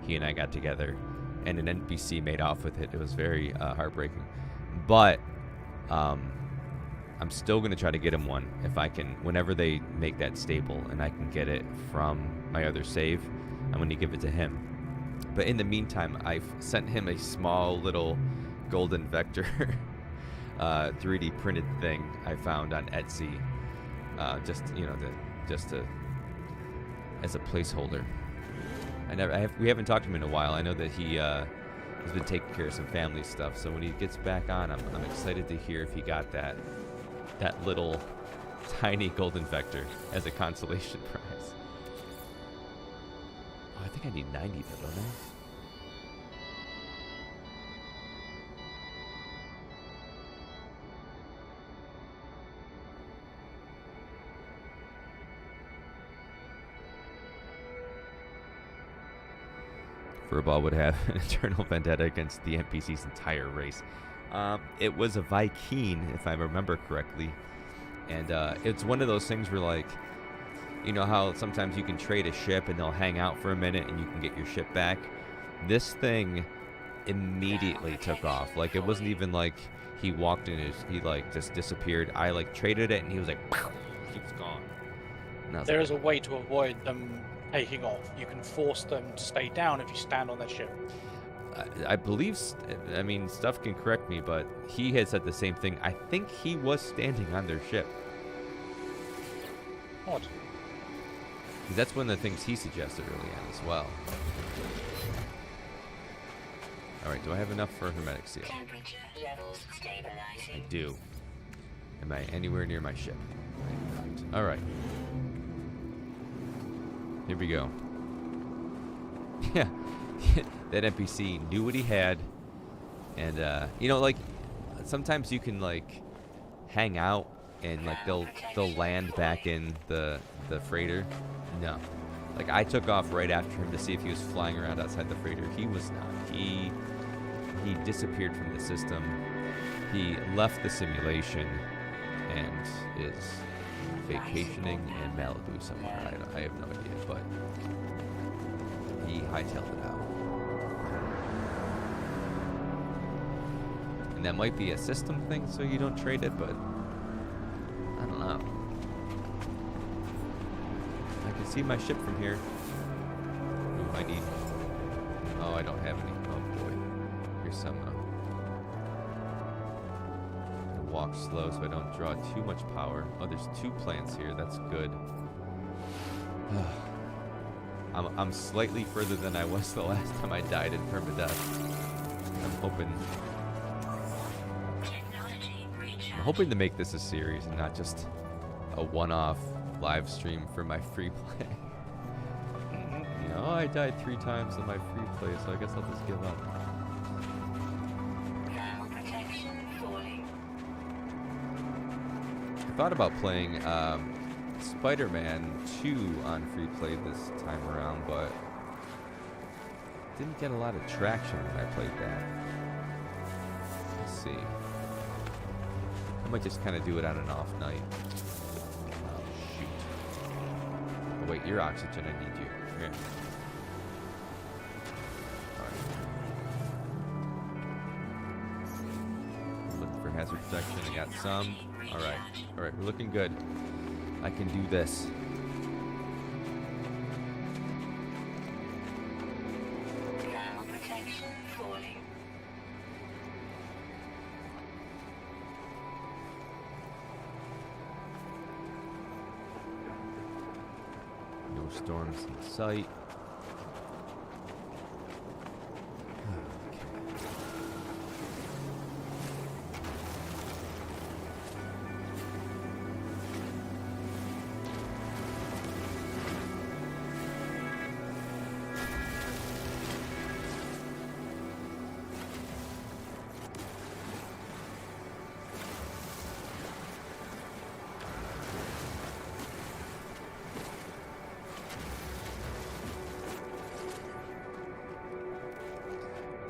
He and I got together, and an NPC made off with it. It was very heartbreaking, but I'm still going to try to get him one if I can. Whenever they make that stable and I can get it from my other save, I'm going to give it to him. But in the meantime, I've sent him a small little Golden Vector 3D printed thing I found on Etsy, as a placeholder. We haven't talked to him in a while. I know that he has been taking care of some family stuff. So when he gets back on, I'm excited to hear if he got that little tiny Golden Vector as a consolation prize. Oh, I think I need 90 though, don't I? Furball would have an eternal vendetta against the NPC's entire race. It was a Viking, if I remember correctly. And it's one of those things where, like, you know how sometimes you can trade a ship and they'll hang out for a minute and you can get your ship back? This thing immediately took off. Like, it wasn't even like he walked in, he like just disappeared. I like traded it and he was like, pow, he was gone. And I was There like, is a way to avoid them taking off. You can force them to stay down if you stand on their ship. I believe, I mean, Stuff can correct me, but he had said the same thing. I think he was standing on their ship. Odd. 'Cause that's one of the things he suggested early on as well. All right, do I have enough for hermetic seal? Temperature levels I stabilizing. do. Am I anywhere near my ship? I am not. All right. Here we go. Yeah. That NPC knew what he had. And, you know, like, sometimes you can, like, hang out and, like, they'll land back in the freighter. No. Like, I took off right after him to see if he was flying around outside the freighter. He was not. He disappeared from the system. He left the simulation and is vacationing in Malibu somewhere. I have no idea, but he hightailed it out. And that might be a system thing, so you don't trade it, but I don't know. I can see my ship from here. Ooh, I need... Oh, I don't have any. Oh, boy. Here's some... walk slow so I don't draw too much power. Oh, there's 2 plants here. That's good. I'm slightly further than I was the last time I died in permadeath. I'm hoping to make this a series and not just a one-off live stream for my free play. You know, I died 3 times on my free play, so I guess I'll just give up. I thought about playing Spider-Man 2 on free play this time around, but didn't get a lot of traction when I played that. Let's see. I might just kind of do it on an off night. Oh, shoot. Oh, wait, your oxygen, I need you. Here. Alright. Looking for hazard protection. I got some. Alright. Alright, we're looking good. I can do this. No storms in sight.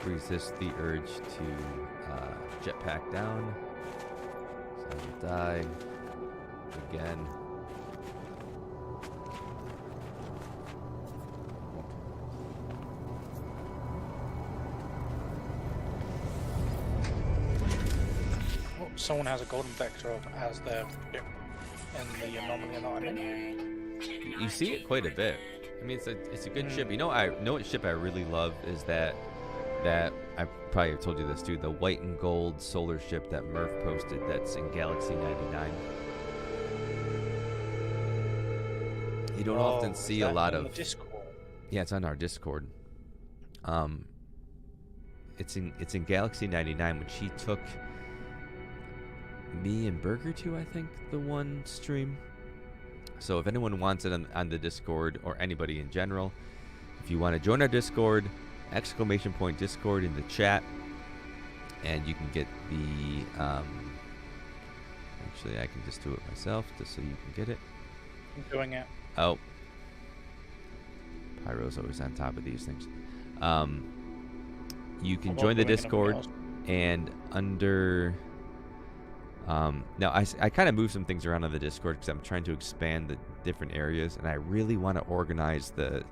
Resist the urge to jetpack down. So I will die again. Oh, someone has a golden vector as their ship in the anomaly, you know what I mean? You see it quite a bit. I mean, it's a good ship. You know, what ship I really love is that I probably have told you this too. The white and gold solar ship that Murph posted. That's in Galaxy 99. You don't often see a lot of. Discord? Yeah, it's on our Discord. It's in Galaxy 99 when she took me and Burger to, I think, the one stream. So if anyone wants it on the Discord, or anybody in general, if you want to join our Discord, ! Discord in the chat, and you can get the actually I can just do it myself just so you can get it. I'm doing it. Oh, Pyro's always on top of these things. You can I'm join the welcoming Discord, anybody else. and under now I kind of moved some things around on the Discord because I'm trying to expand the different areas, and I really want to organize the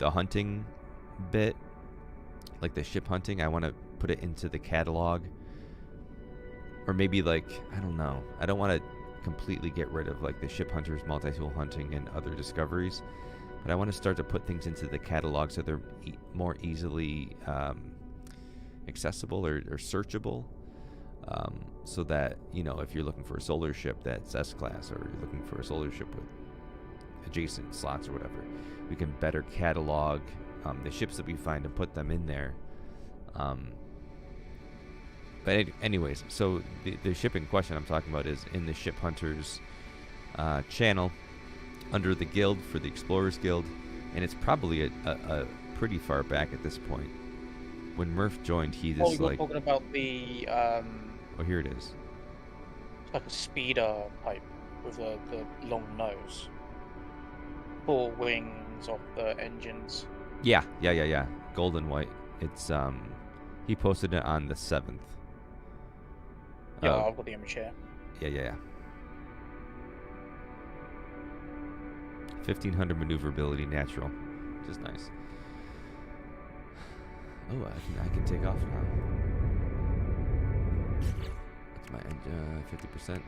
hunting bit, like the ship hunting. I want to put it into the catalog, or maybe like, I don't know. I don't want to completely get rid of like the ship hunters, multi-tool hunting, and other discoveries, but I want to start to put things into the catalog so they're more easily accessible or searchable, so that, you know, if you're looking for a solar ship that's S-class, or you're looking for a solar ship with adjacent slots or whatever, we can better catalog the ships that we find and put them in there. But anyways, so the ship in question I'm talking about is in the Ship Hunters channel under the guild for the Explorers Guild, and it's probably a pretty far back at this point. When Murph joined, he Oh, just you're like, talking about the oh, here it is. it's like a speeder type with the long nose, 4 wings of the engines. Yeah, gold and white. It's he posted it on the 7th. Yeah, I've got the image here. Yeah. 1500 maneuverability natural, which is nice. Oh, I can take off now. That's my 50%.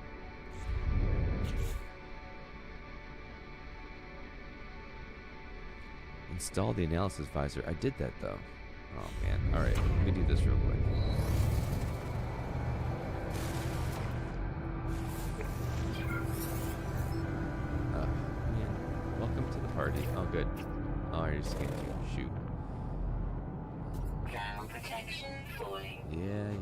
Install the analysis visor. I did that though. Oh man. All right, let me do this real quick. Man. Welcome to the party. Oh, good. Oh, I just can't shoot. Ground protection fully. Yeah.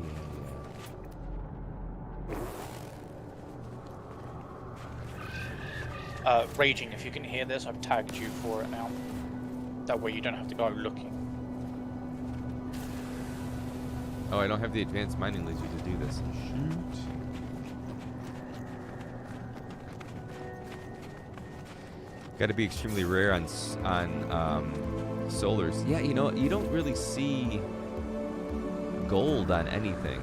Raging, if you can hear this, I've tagged you for it now. That way you don't have to go looking. Oh, I don't have the advanced mining laser to do this. Shoot. Got to be extremely rare on solars. Yeah, you know, you don't really see gold on anything.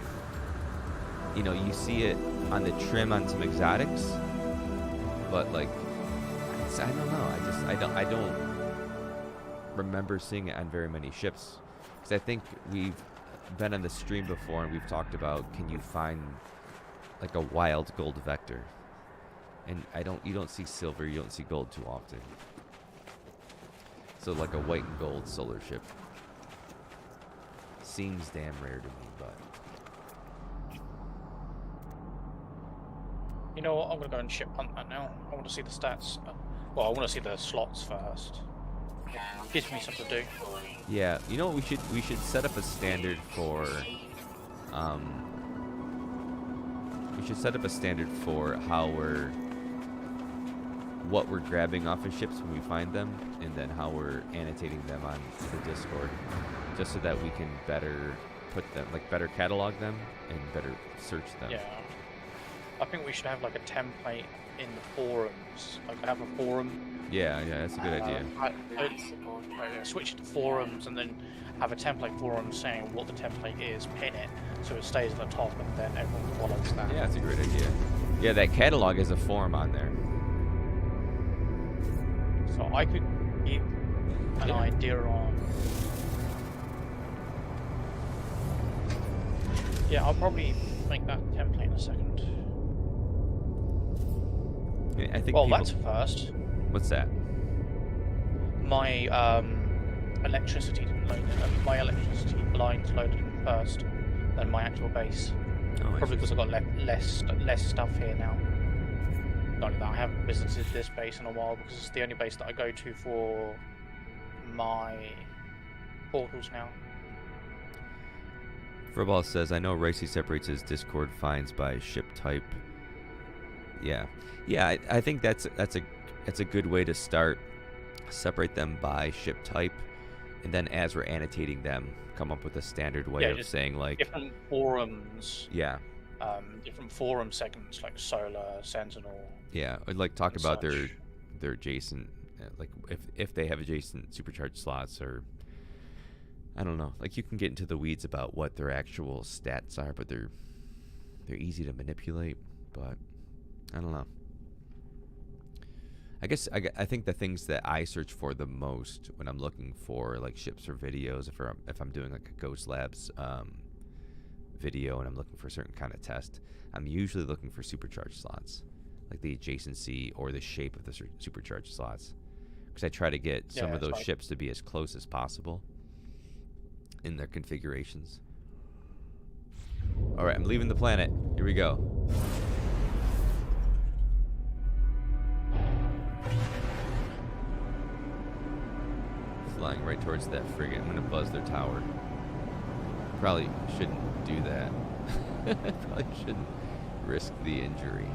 You know, you see it on the trim on some exotics, but like, I don't know. I don't remember seeing it on very many ships, because I think we've been on the stream before and we've talked about, can you find like a wild gold vector? And you don't see silver, you don't see gold too often. So like a white and gold solar ship seems damn rare to me, but You know what? I'm gonna go and ship hunt that now. I want to see the stats. Well, I want to see the slots first. Gives me something to do. yeah, you know what, we should set up a standard for how what we're grabbing off of ships when we find them, and then how we're annotating them on the Discord, just so that we can better put them, like better catalog them and better search them. Yeah. I think we should have like a template in the forums. Like have a forum. Yeah, that's a good idea. Switch it to forums and then have a template forum saying what the template is, pin it, so it stays at the top, and then everyone follows that. Yeah, that's a great idea. Yeah, that catalog has a forum on there. So I could give an idea on. Yeah, I'll probably make that template in a second. Yeah, I think. Well, people... that's a first. What's that? My electricity didn't load. My electricity lines loaded in first than my actual base. Oh, Probably because I've got less stuff here now. Not only that, I haven't visited this base in a while because it's the only base that I go to for my portals now. Furball says, I know Ricey separates his Discord finds by ship type. Yeah, I think that's a good way to start. Separate them by ship type, and then as we're annotating them, come up with a standard way of saying like different forums. Yeah. Different forum segments like Solar, Sentinel. Yeah, I'd like talk about such. their adjacent, like if they have adjacent supercharged slots, or I don't know. Like, you can get into the weeds about what their actual stats are, but they're easy to manipulate. But I don't know. I guess I think the things that I search for the most when I'm looking for like ships or videos, if I'm doing like a Ghost Labs video and I'm looking for a certain kind of test, I'm usually looking for supercharged slots, like the adjacency or the shape of the supercharged slots, because I try to get some of those ships to be as close as possible in their configurations. All right, I'm leaving the planet. Here we go. Flying right towards that frigate. I'm gonna buzz their tower. Probably shouldn't do that. Probably shouldn't risk the injury.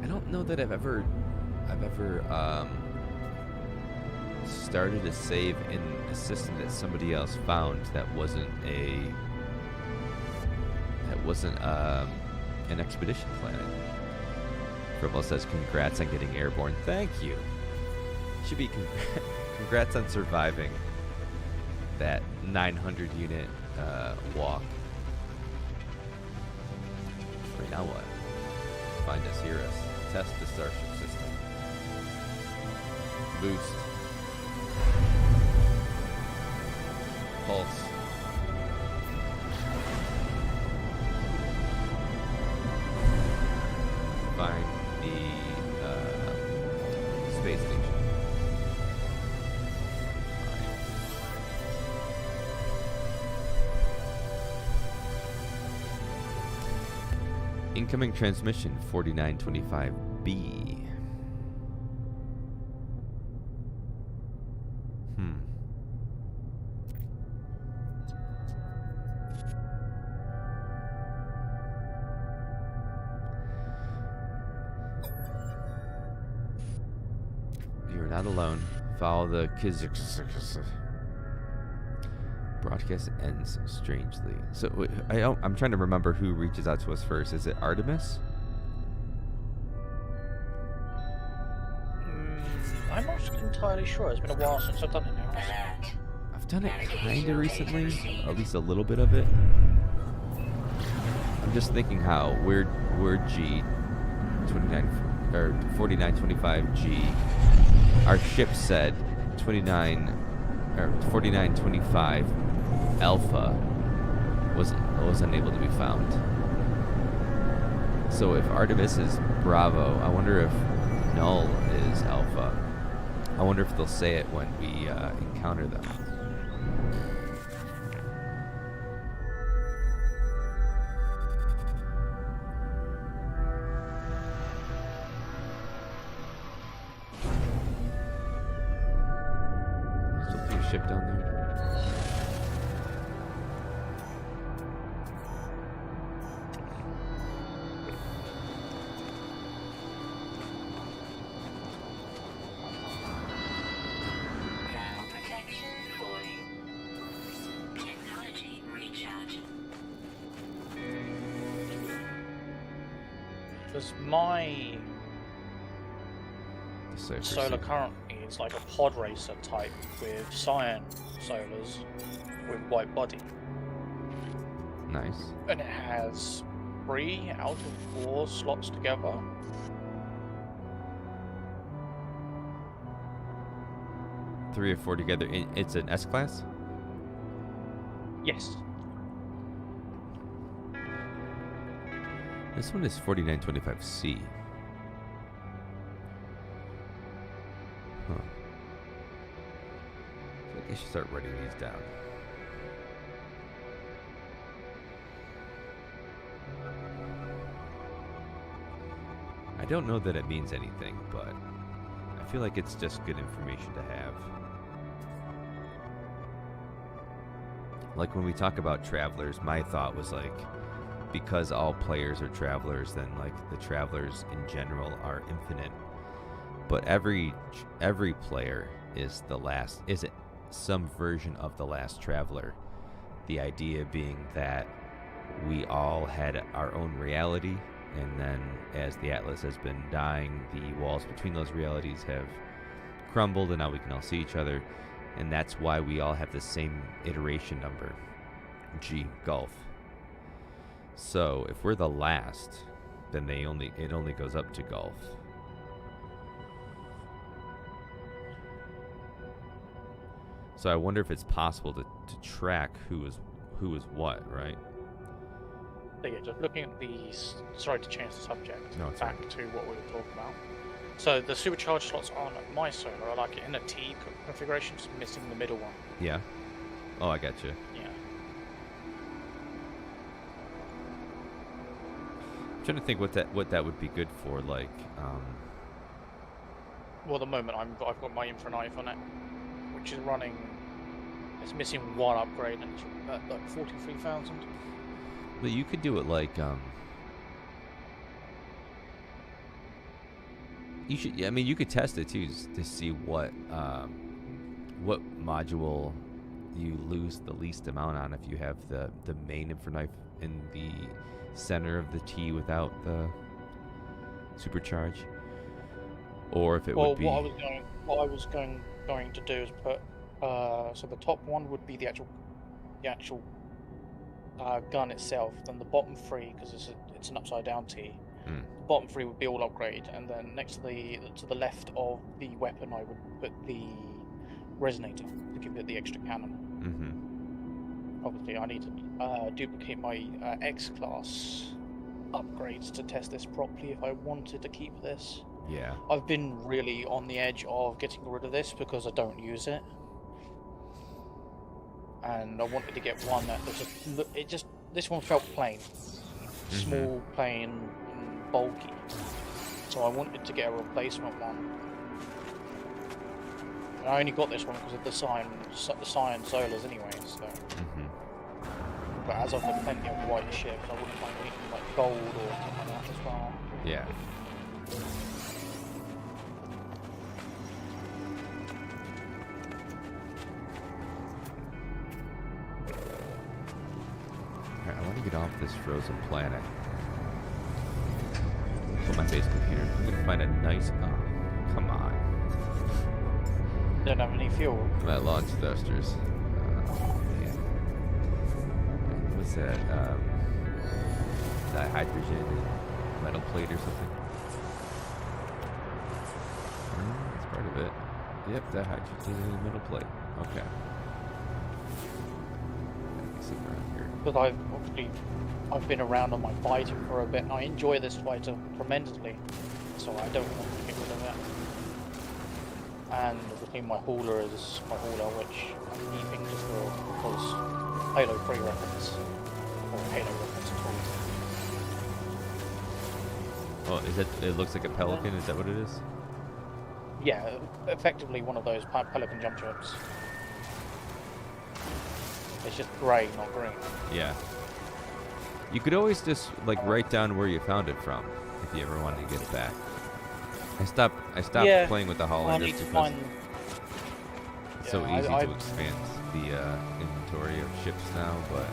I don't know that I've ever started a save in a system that somebody else found that wasn't an expedition planet. Fribble says, congrats on getting airborne. Thank you. Should be congrats on surviving that 900 unit walk. Right, now what? Find us, hear us. Test the starship system. Boost. Pulse. Find the space station. Incoming transmission 4925B. You're not alone. Follow the broadcast ends strangely. So I'm trying to remember who reaches out to us first. Is it Artemis? I'm not entirely sure. It's been a while since I've done it now. I've done it kind of recently, at least a little bit of it. I'm just thinking how we're G 29 or 4925G. Our ship said 29 or 4925 Alpha was unable to be found. So if Artemis is Bravo, I wonder if Null is Alpha. I wonder if they'll say it when we encounter them. Still see a ship down there. Because my solar currently is like a pod racer type with cyan solars with white body. Nice. And it has 3 out of 4 slots together. Three or four together. It's an S-Class? Yes. This one is 4925C. Huh. I think I should start writing these down. I don't know that it means anything, but I feel like it's just good information to have. Like when we talk about travelers, my thought was like, because all players are travelers, then like the travelers in general are infinite. But every player is it some version of the last traveler. The idea being that we all had our own reality and then as the Atlas has been dying, the walls between those realities have crumbled, and now we can all see each other, and that's why we all have the same iteration number, G, golf. So if we're the last, then it only goes up to golf. So I wonder if it's possible to track who is what, right? So yeah, just looking at these. Sorry to change the subject. No, it's back to what we were talking about. So the supercharged slots on my solar are like in a T configuration, just missing the middle one. Yeah. Oh, I got you. Yeah. I'm trying to think what that would be good for, like. Well, at the moment I've got my Infra-Knife on it, which is running. It's missing one upgrade, and it's at like 43,000. But you could do it like you should. I mean, you could test it too, just to see what module you lose the least amount on. If you have the main Infra-Knife in the center of the T without the supercharge, or if it would be. What I was going to do is put. So the top one would be the actual gun itself. Then the bottom three, because it's an upside down T. The bottom three would be all upgrade, and then next to the left of the weapon, I would put the resonator to give it the extra cannon. Obviously, I need to duplicate my X class upgrades to test this properly if I wanted to keep this. Yeah. I've been really on the edge of getting rid of this because I don't use it. And I wanted to get one that was this one felt plain, small, plain, and bulky. So I wanted to get a replacement one. And I only got this one because of the cyan solars anyway. So, but as I've got plenty of white ships, I wouldn't mind anything like gold or something like that as well. Yeah. Alright, I want to get off this frozen planet. Put my base computer. I'm gonna find a nice. Oh, come on. Don't have any fuel. My launch thrusters. Man. What's that? That hydrogen metal plate or something? That's part of it. Yep, that hydrogen metal plate. Okay. Something around here. Because I've been around on my fighter for a bit, and I enjoy this fighter tremendously, so I don't want to get rid of it. And obviously my hauler is my hauler, which I'm keeping just because Halo 3 reference, or Halo reference at all. Oh, is it? It looks like a Pelican. Is that what it is? Yeah, effectively one of those Pelican jump ships. It's just grey, not green. Yeah. You could always just like write down where you found it from if you ever wanted to get it back. I stopped Yeah, playing with the I Holland need just to because find. it's so Yeah, easy I to expand the inventory of ships now, but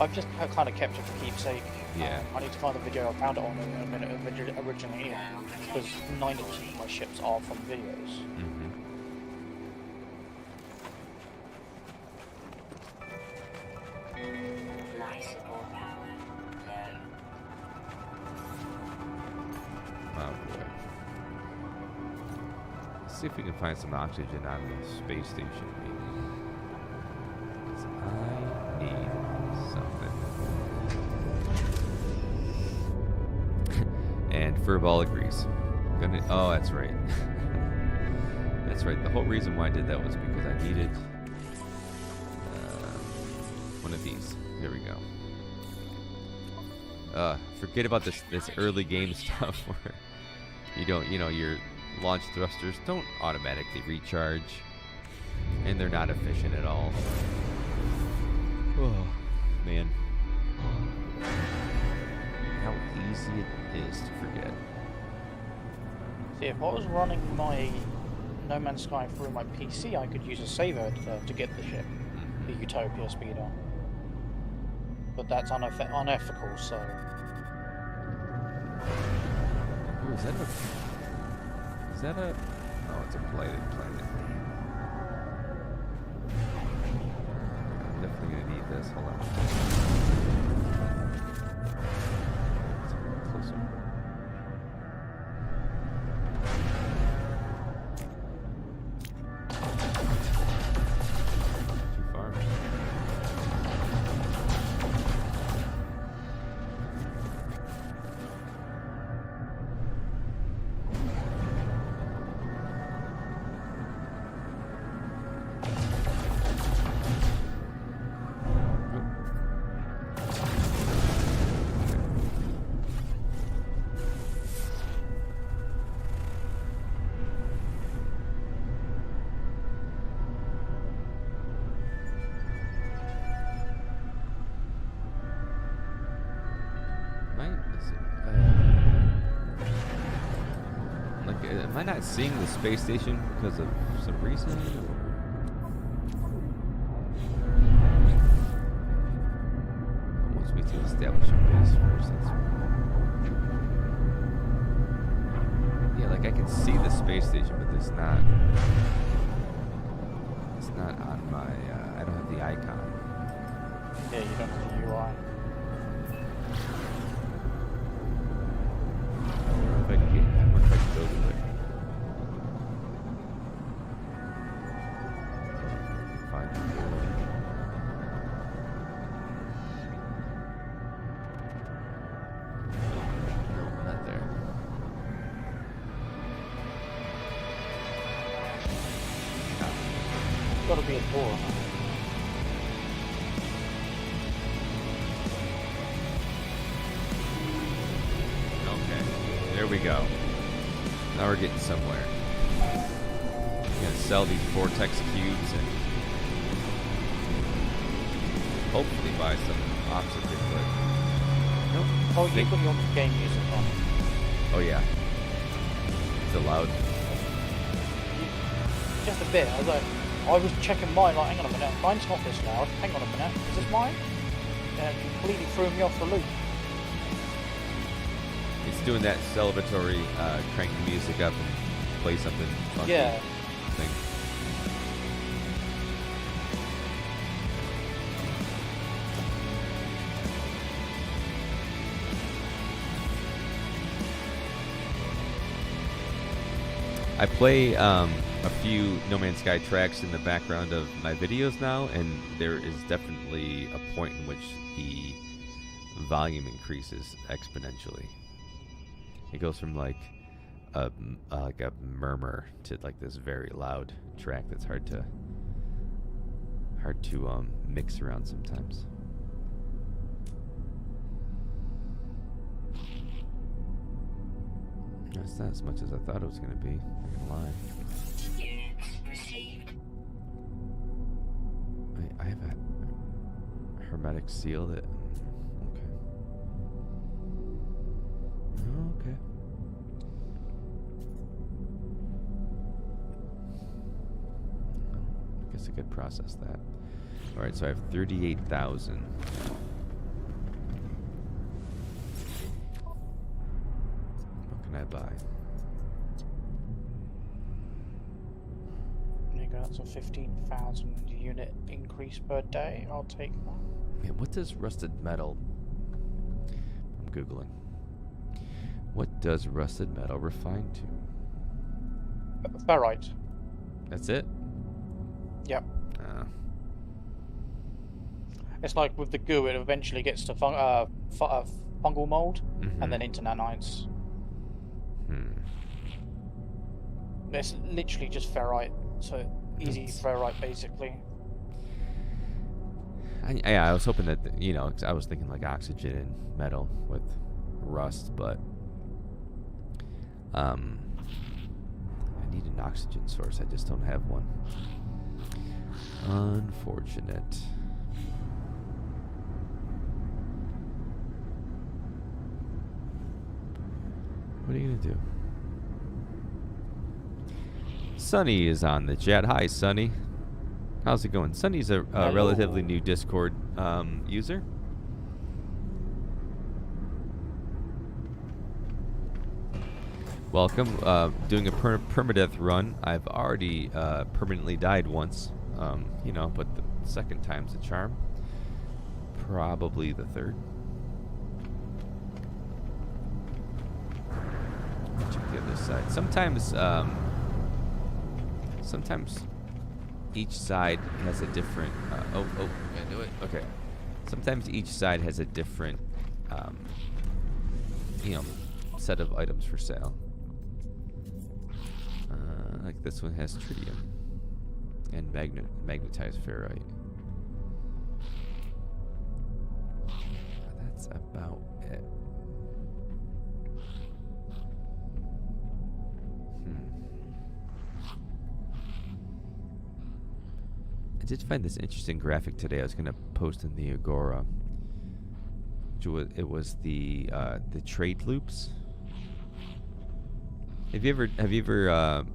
I've just kind of kept it for keepsake. Yeah. I need to find the video I found it on in a minute originally anyway, because 90% of my ships are from videos. Oh boy. Let's see if we can find some oxygen on the space station, maybe. 'Cause I need something. And Furball agrees. Oh, that's right. That's right. The whole reason why I did that was because I needed one of these. There we go. Forget about this early game stuff where your launch thrusters don't automatically recharge, and they're not efficient at all. Oh man, how easy it is to forget. See, if I was running my No Man's Sky through my PC, I could use a saver to get the ship, the Utopia speeder. but that's unethical. So Ooh, is that a? Is that a? Oh, it's a blighted planet. I'm definitely gonna need this. Hold on. Let's get closer. Too far. Am I not seeing the space station because of some reason? Wants me to establish a base first. Yeah, like I can see the space station, but it's not. It's not on my. I don't have the icon. yeah, you don't have the UI. I wonder if I can get. I wonder if I can go to it. Find the portal. No, not there. Got to be a door. Okay, there we go. Now we're getting somewhere. We're gonna sell these vortex cubes and hopefully buy some oxygen, but nope. Oh, you put your game music on. Oh yeah. It's allowed. Just a bit. I was checking mine. Like, hang on a minute. Mine's not this loud. Hang on a minute. Is this mine? And it completely threw me off the loop. It's doing that celebratory crank the music up and play something funky Yeah. thing. I play a few No Man's Sky tracks in the background of my videos now, and there is definitely a point in which the volume increases exponentially. It goes from like a murmur to like this very loud track that's hard to mix around sometimes. It's not as much as I thought it was going to be. I'm not gonna lie. Units received. I have a hermetic seal that. Okay. Okay. I guess I could process that. All right, so I have 38,000. What can I buy? You got some 15,000 unit increase per day. I'll take that. Man, what does rusted metal? I'm googling. What does rusted metal refine to? Ferrite. That's it. Yep. It's like with the goo, it eventually gets to fungal mold, and then into nanites. It's literally just ferrite, so easy ferrite basically. I was hoping that, 'cause I was thinking like oxygen and metal with rust, but I need an oxygen source. I just don't have one. Unfortunate. What are you gonna do? Sunny is on the chat. Hi, Sunny. How's it going? Sunny's a relatively new Discord user. Welcome. Doing a permadeath run. I've already permanently died once, you know, but the second time's a charm. Probably the third. Check the other side. Sometimes each side has a different. Oh, can I do it? Okay. Sometimes each side has a different, you know, set of items for sale. Like this one has tritium and magnetized ferrite. That's about it. I did find this interesting graphic today. I was gonna post in the Agora. It was the trade loops. Have you ever?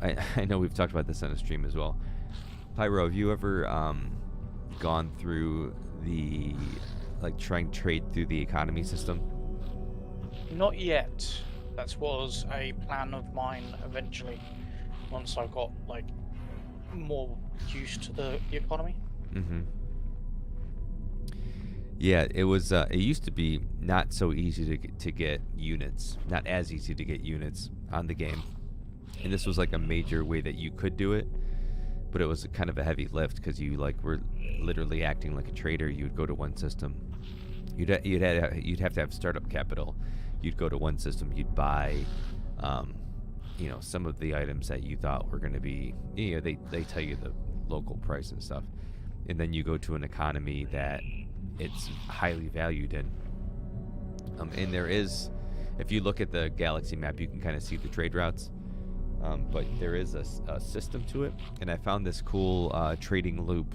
I know we've talked about this on a stream as well. Pyro, have you ever gone through the trying to trade through the economy system? Not yet. That was a plan of mine eventually, once I got like more used to the economy. Mm-hmm. Yeah, it was. It used to be not so easy to get units. Not as easy to get units on the game, and this was like a major way that you could do it. But it was kind of a heavy lift because you were literally acting like a trader. You would go to one system. You'd have to have startup capital. You'd go to one system. You'd buy, you know, some of the items that you thought were going to be. You know, they tell you the local price and stuff, and then you go to an economy that it's highly valued in. And there is, if you look at the galaxy map, you can kind of see the trade routes. But there is a system to it, and I found this cool trading loop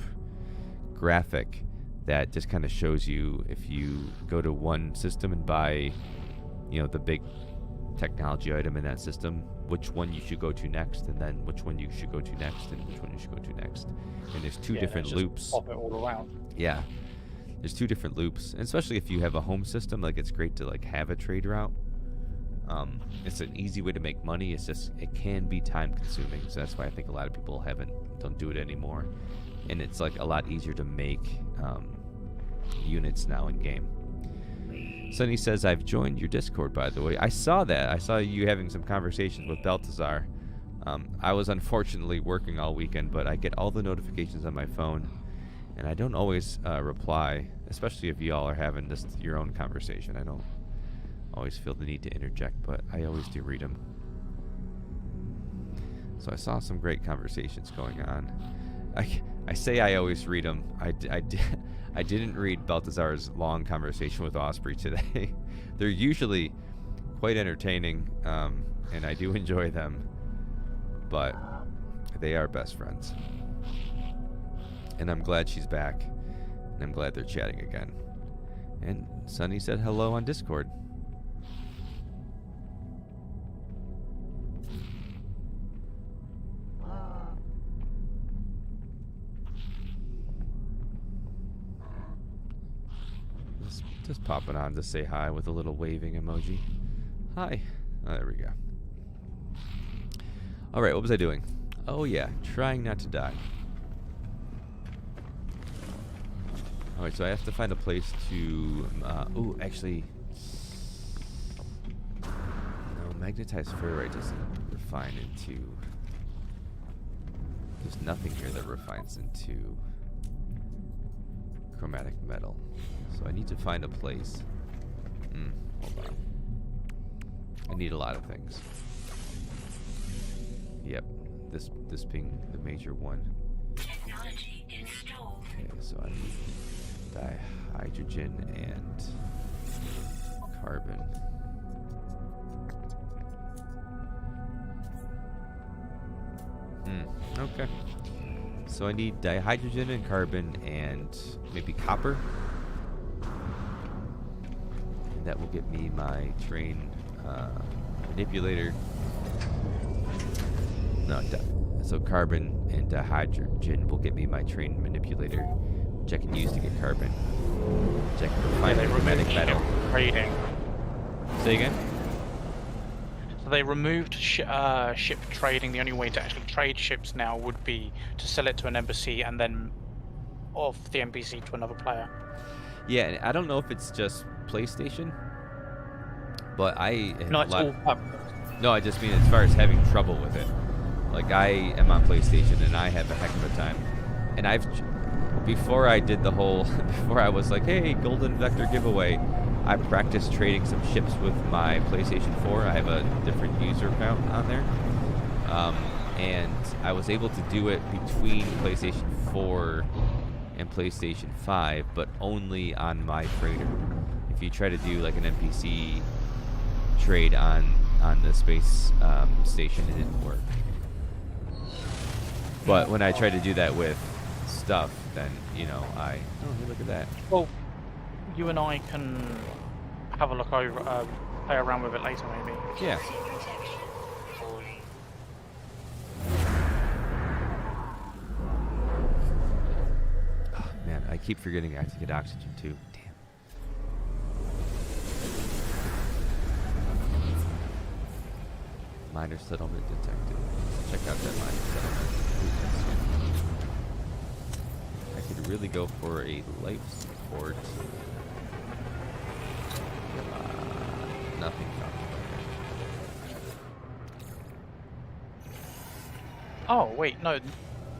graphic that just kind of shows you if you go to one system and buy, you know, the big technology item in that system, which one you should go to next, and then which one you should go to next, and which one you should go to next. And there's two different loops. Pop it all around. Yeah, there's two different loops, and especially if you have a home system, it's great to have a trade route. It's an easy way to make money. It's just it can be time consuming, so that's why I think a lot of people don't do it anymore. And it's a lot easier to make units now in game. Sunny says, I've joined your Discord, by the way. I saw that. I saw you having some conversations with Baltazar. I was unfortunately working all weekend, but I get all the notifications on my phone, and I don't always reply, especially if y'all are having just your own conversation. I don't always feel the need to interject, but I always do read them. So I saw some great conversations going on. I say I always read them. I didn't read Baltazar's long conversation with Osprey today. They're usually quite entertaining, and I do enjoy them, but they are best friends. And I'm glad she's back, and I'm glad they're chatting again. And Sunny said hello on Discord. Just popping on to say hi with a little waving emoji. Hi. Oh, there we go. Alright, what was I doing? Oh yeah, trying not to die. Alright, so I have to find a place to... oh, actually... No, magnetized ferrite doesn't refine into... There's nothing here that refines into chromatic metal. So I need to find a place. Hold on. I need a lot of things. Yep, this being the major one. Technology installed. Okay, so I need dihydrogen and carbon. Okay. So I need dihydrogen and carbon and maybe copper. And that will get me my train manipulator. No, so carbon and dihydrogen will get me my train manipulator, which I can use to get carbon. Which I can refine chromatic metal. Trading. Say again? So they removed ship trading. The only way to actually trade ships now would be to sell it to an embassy and then off the NPC to another player. Yeah, and I don't know if it's just PlayStation, but I have No, a it's lot. all platforms. No, I just mean as far as having trouble with it. Like I am on PlayStation and I have a heck of a time. And before I did the whole, before I was like, hey, Golden Vector giveaway, I practiced trading some ships with my PlayStation 4. I have a different user account on there. And I was able to do it between PlayStation 4 and PlayStation 5, but only on my freighter. If you try to do like an NPC trade on the space station, it didn't work. But when I tried to do that with stuff, then oh, hey, look at that. Well, you and I can have a look over, play around with it later, maybe. Yeah. Protection falling. Oh, man, I keep forgetting I have to get oxygen too. Damn. Minor settlement detected. Check out that minor settlement. Ooh, I could really go for a life support. Nothing coming. Oh, wait, no.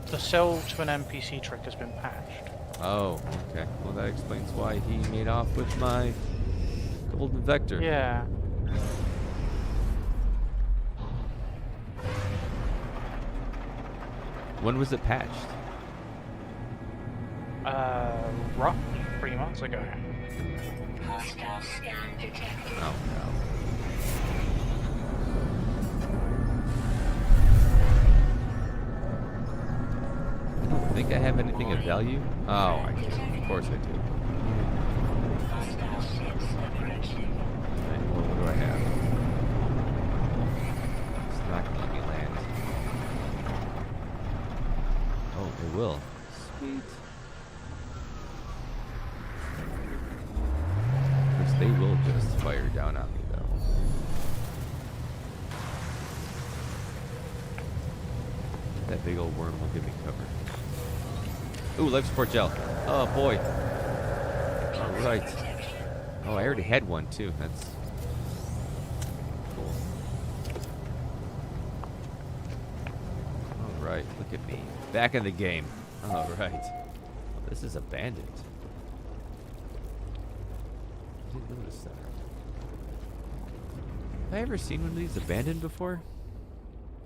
The sell to an NPC trick has been patched. Oh, okay. Well, that explains why he made off with my Golden Vector. Yeah. When was it patched? Roughly 3 months ago. Hostile scan detected. Oh, no. I don't think I have anything of value. Oh, I do. Of course I do. Hostile ships approaching. Right, well, what do I have? It's not going to let me land. Oh, it will. Sweet. Of course, they will just fire down on me, though. That big old worm will give me cover. Ooh, life support gel. Oh, boy. All right. Oh, I already had one, too. That's cool. All right, look at me. Back in the game. All right. Oh, this is abandoned. I didn't notice that. Have I ever seen one of these abandoned before?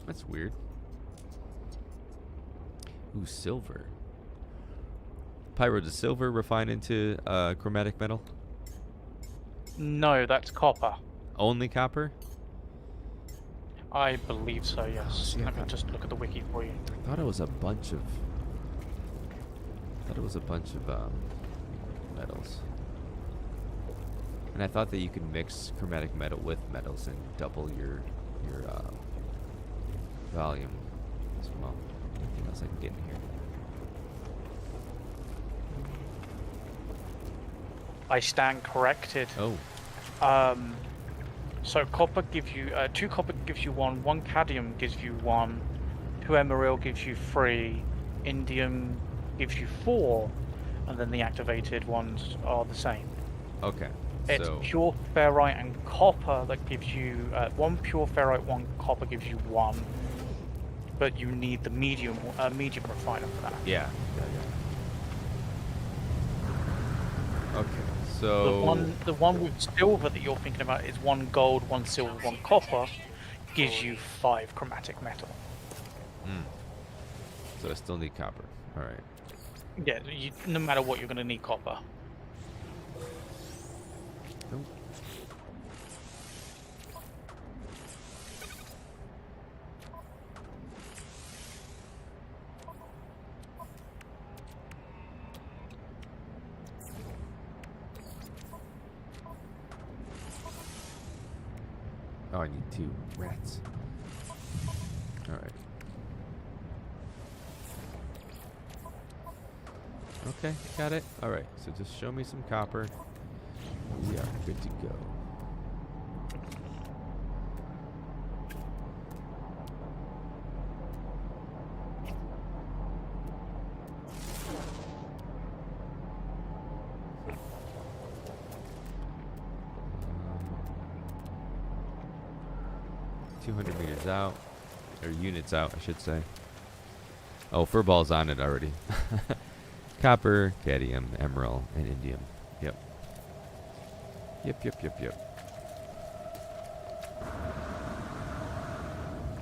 That's weird. Ooh, silver. Pyro, does silver refine into chromatic metal? No, that's copper. Only copper? I believe so, yes. Yeah, Let me just look at the wiki for you. I thought it was a bunch of. Metals. And I thought that you could mix chromatic metal with metals and double your volume as well. Anything else I can get in here? I stand corrected. Oh, So copper gives you 2 copper gives you 1 cadmium gives you 1, 2 emerald gives you 3, indium gives you 4, and then the activated ones are the same. okay. It's So pure ferrite and copper that gives you 1 pure ferrite, 1 copper gives you 1, but you need the medium refiner for that. yeah. Okay. So The one with silver that you're thinking about is 1 gold, 1 silver, 1 copper, gives you 5 chromatic metal. So I still need copper. All right. Yeah, no matter what, you're going to need copper. Nope. Oh, I need 2 rats. All right. Okay, got it. All right, so just show me some copper. We are good to go. 200 meters out. Or units out, I should say. Oh, furball's on it already. Copper, cadmium, emerald, and indium. Yep. Yep.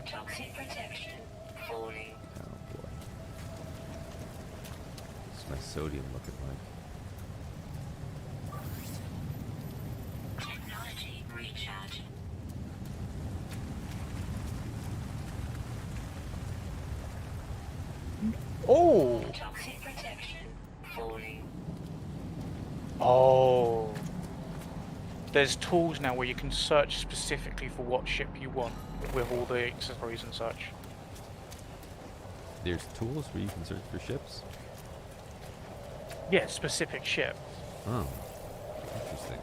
Toxic protection falling. Oh boy. What's my sodium looking like? Technology recharge. Oh! Toxic protection falling. Oh. There's tools now where you can search specifically for what ship you want with all the accessories and such. There's tools where you can search for ships? Yeah, specific ship. Oh. Interesting.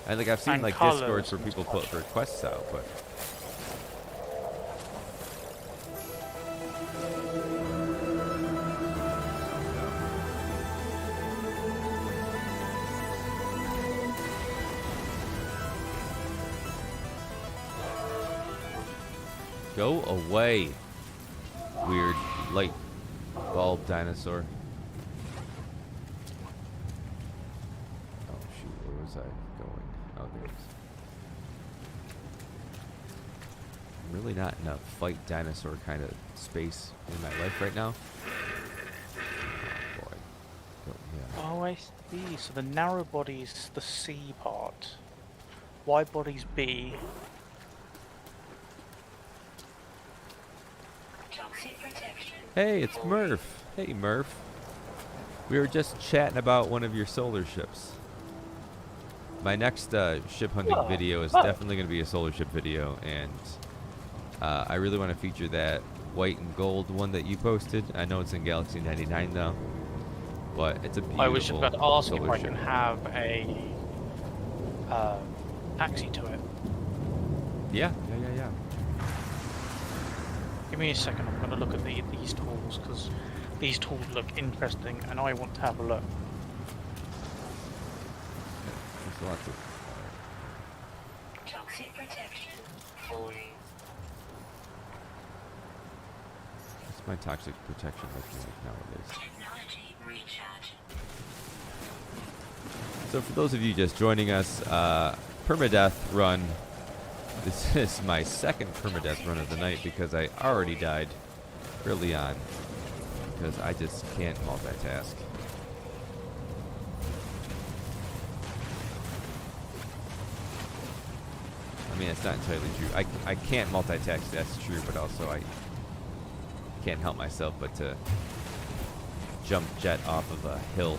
I've seen And like colours Discords where and people put requests out, but go away, weird light bulb dinosaur. Oh shoot, where was I going? Oh, there it is. I'm really not in a fight dinosaur kind of space in my life right now. Oh boy. Yeah. Oh, I see. So the narrow body's the C part. Wide body's B. Toxic protection. Hey, it's Murph. Hey, Murph. We were just chatting about one of your solar ships. My next ship hunting video is definitely going to be a solar ship video, and I really want to feature that white and gold one that you posted. I know it's in Galaxy 99 though, but it's a beautiful I was just about to ask if solar I ship. can have a taxi to it. Yeah. Give me a second, I'm going to look at these tools, because these tools look interesting, and I want to have a look. There's lots of. Toxic protection falling. What's my toxic protection looking like nowadays? Technology recharge. So for those of you just joining us, permadeath run. This is my second permadeath run of the night because I already died early on because I just can't multitask. I mean, it's not entirely true. I can't multitask, that's true, but also I can't help myself but to jump jet off of a hill.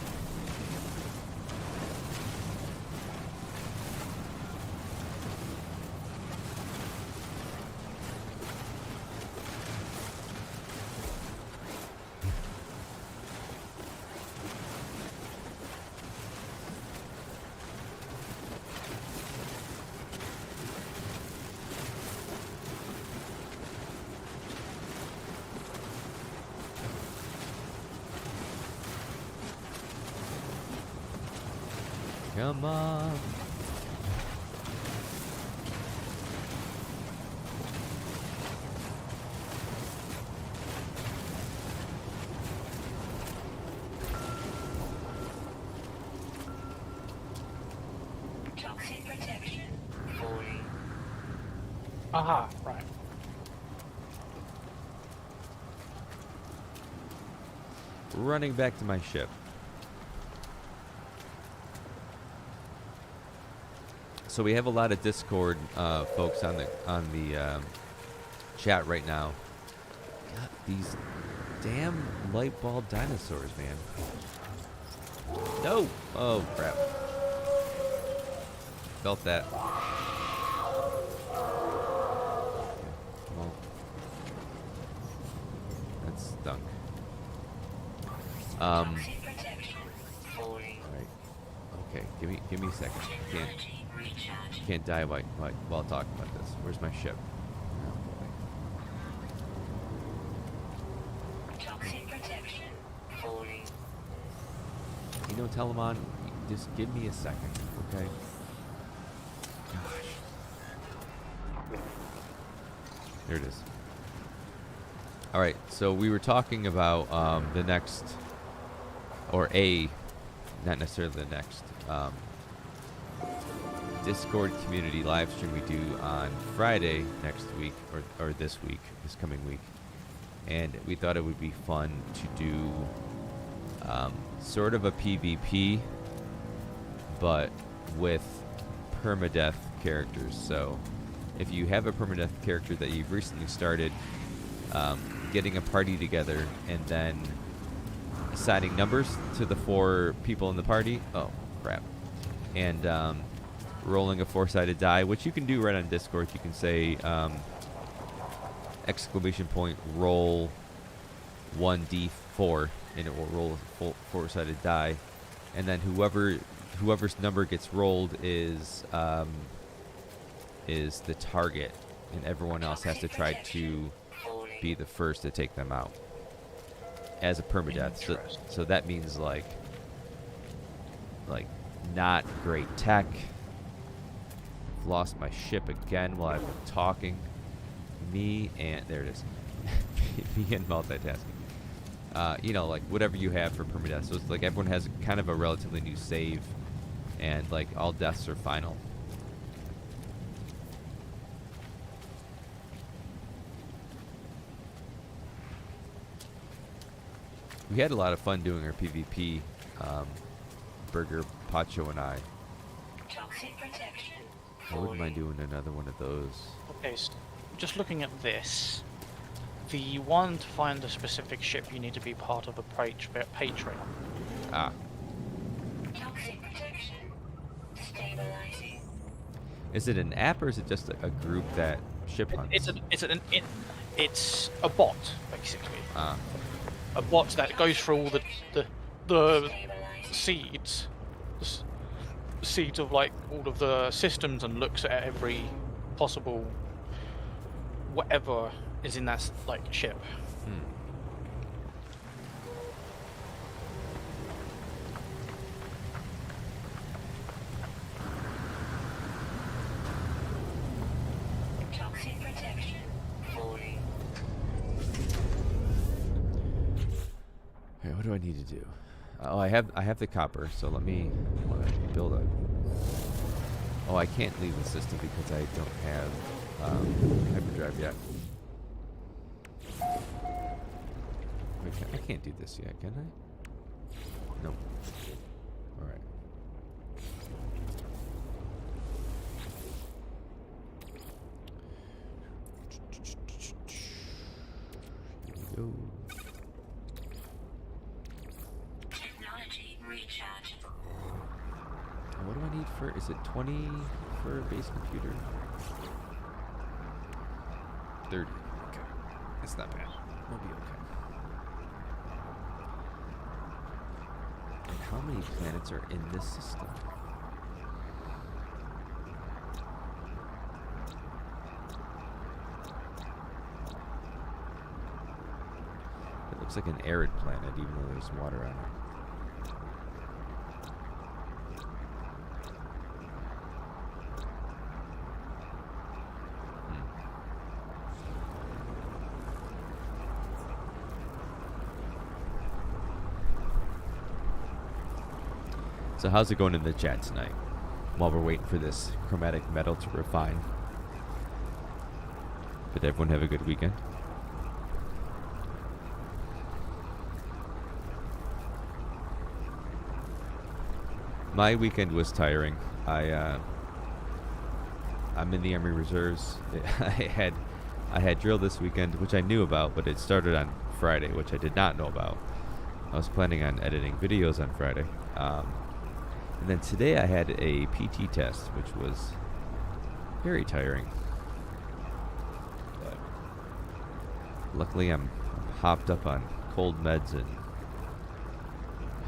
Come on. Toxic protection falling. Aha, right. Running back to my ship. So we have a lot of Discord folks on the chat right now. God, these damn light bulb dinosaurs, man. No! Oh crap! Felt that. Well, that stunk. Toxic protection falling. Right. Okay, give me a second. Technology recharge. Can't die while talking about this. Where's my ship? Oh, Toxic protection falling. boy. You know, Telemon, just give me a second, okay? Gosh. There it is. All right, so we were talking about the next, or not necessarily the next, Discord community live stream we do on Friday next week, or this coming week. And we thought it would be fun to do sort of a PvP, but with permadeath characters. So if you have a permadeath character that you've recently started, getting a party together and then assigning numbers to the 4 people in the party. Oh, crap. And rolling a 4-sided die, which you can do right on Discord. You can say exclamation point roll 1d4 and it will roll a 4-sided die, and then whoever's number gets rolled is the target, and everyone else has to try to be the first to take them out as a permadeath. So that means like not great tech. Lost my ship again while I've been talking. Me and there it is. Me and multitasking. You know, like whatever you have for permadeath. So it's like everyone has kind of a relatively new save, and like all deaths are final. We had a lot of fun doing our PvP. Burger, Pacho, and I. Toxic protection. I wouldn't mind doing another one of those. Okay, so just looking at this, the one to find a specific ship, you need to be part of a Patreon. Ah. Toxic protection. Stabilizing. Is it an app or is it just a group that ship hunts? It's a bot, basically. Ah. A bot that goes through all the seeds, seeds of like all of the systems, and looks at every possible whatever is in that like ship. Toxic protection. Falling. Okay, what do I need to do? Oh, I have the copper, so let me build a. Oh, I can't leave the system because I don't have hyperdrive yet. Wait, I can't do this yet, can I? Nope. All right. Here we go. Technology rechargeable. What do I need for? Is it 20 for a base computer? 30. Okay. It's not bad. We'll be okay. And how many planets are in this system? It looks like an arid planet, even though there's water on it. So how's it going in the chat tonight? While we're waiting for this chromatic metal to refine. Did everyone have a good weekend? My weekend was tiring. I'm in the Army Reserves. I had drill this weekend, which I knew about, but it started on Friday, which I did not know about. I was planning on editing videos on Friday. And then today I had a PT test, which was very tiring. But luckily I'm hopped up on cold meds and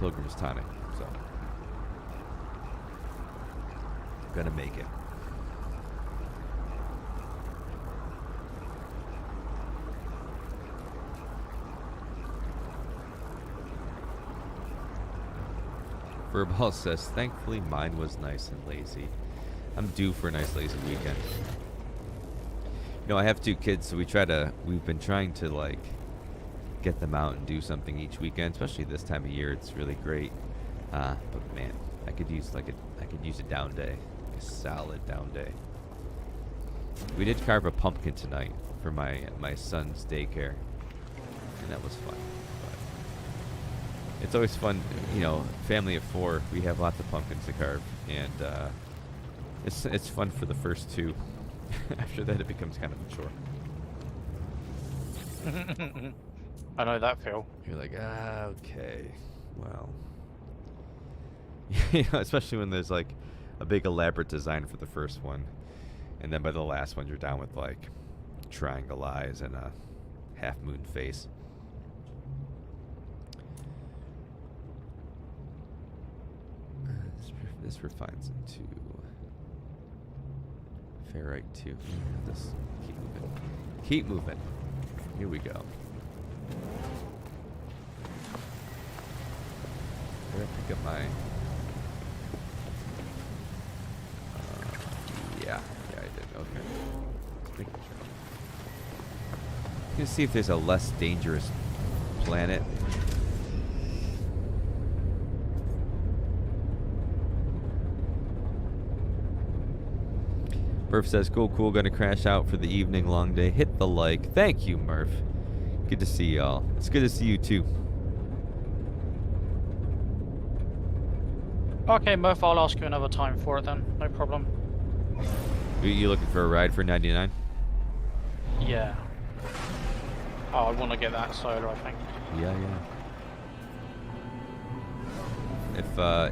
Pilgrim's tonic, so gonna make it. Furball says, thankfully mine was nice and lazy. I'm due for a nice lazy weekend. You know, I have 2 kids, so we've been trying to like get them out and do something each weekend, especially this time of year. It's really great. But man, I could use a down day, a solid down day. We did carve a pumpkin tonight for my son's daycare, and that was fun. But it's always fun, you know. Family of 4, we have lots of pumpkins to carve, and it's fun for the first 2. After that, it becomes kind of a chore. I know that feel. You're like, okay, well, you know, especially when there's like a big elaborate design for the first one, and then by the last one, you're down with like triangle eyes and a half moon face. This refines into ferrite too. Just keep moving. Keep moving. Here we go. Did I pick up my? Yeah, I did. Okay. Just making sure. You can see if there's a less dangerous planet. Murph says, cool, gonna crash out for the evening long day. Hit the like. Thank you, Murph. Good to see y'all. It's good to see you too. Okay, Murph, I'll ask you another time for it then. No problem. You looking for a ride for 99? Yeah. Oh, I want to get that solar, I think. Yeah.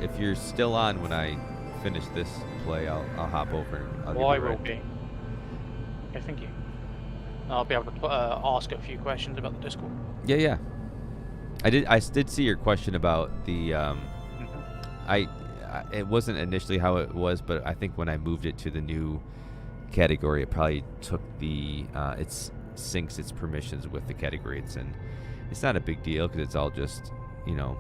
If you're still on when I finish this play, I'll hop over and I'll give you a I will ride. be. Okay, thank you. I'll be able to ask a few questions about the Discord. Yeah. I did see your question about the it wasn't initially how it was, but I think when I moved it to the new category, it probably took the it syncs its permissions with the category it's in. It's not a big deal because it's all just, you know,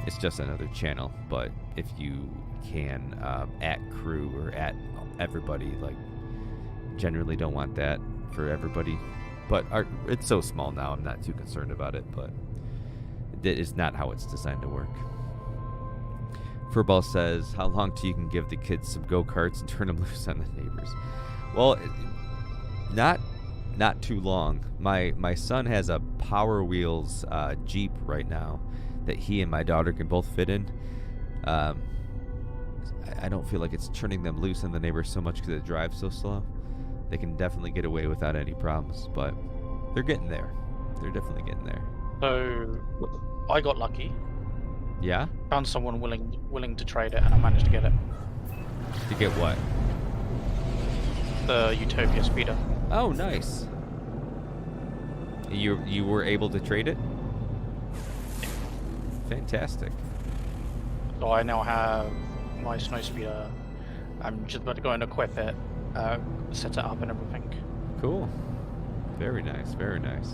it's just another channel. But if you can at crew or at everybody, like, generally don't want that for everybody. But it's so small now, I'm not too concerned about it. But it is not how it's designed to work. Furball says, how long till you can give the kids some go-karts and turn them loose on the neighbors? Well, not too long. My son has a Power Wheels Jeep right now that he and my daughter can both fit in. I don't feel like it's turning them loose on the neighbors so much because it drives so slow. They can definitely get away without any problems, but they're getting there. They're definitely getting there. So, I got lucky. Yeah? Found someone willing to trade it, and I managed to get it. To get what? The Utopia speeder. Oh, nice. You were able to trade it? Fantastic. So I now have my snow speeder. I'm just about to go and equip it, set it up and everything. Cool. Very nice, very nice.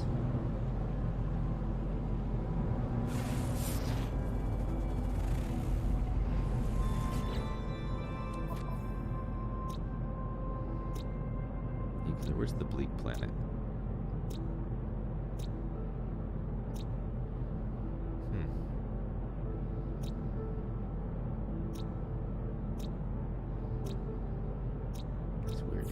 Where's the bleak planet? That's weird.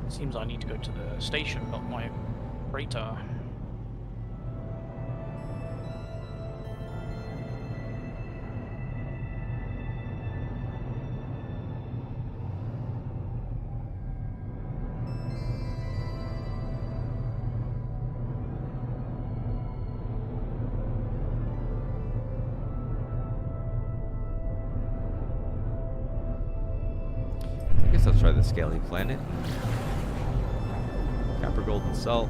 Seems I need to go to the station, not my freighter. I'll try the scaly planet. Copper, gold, and salt.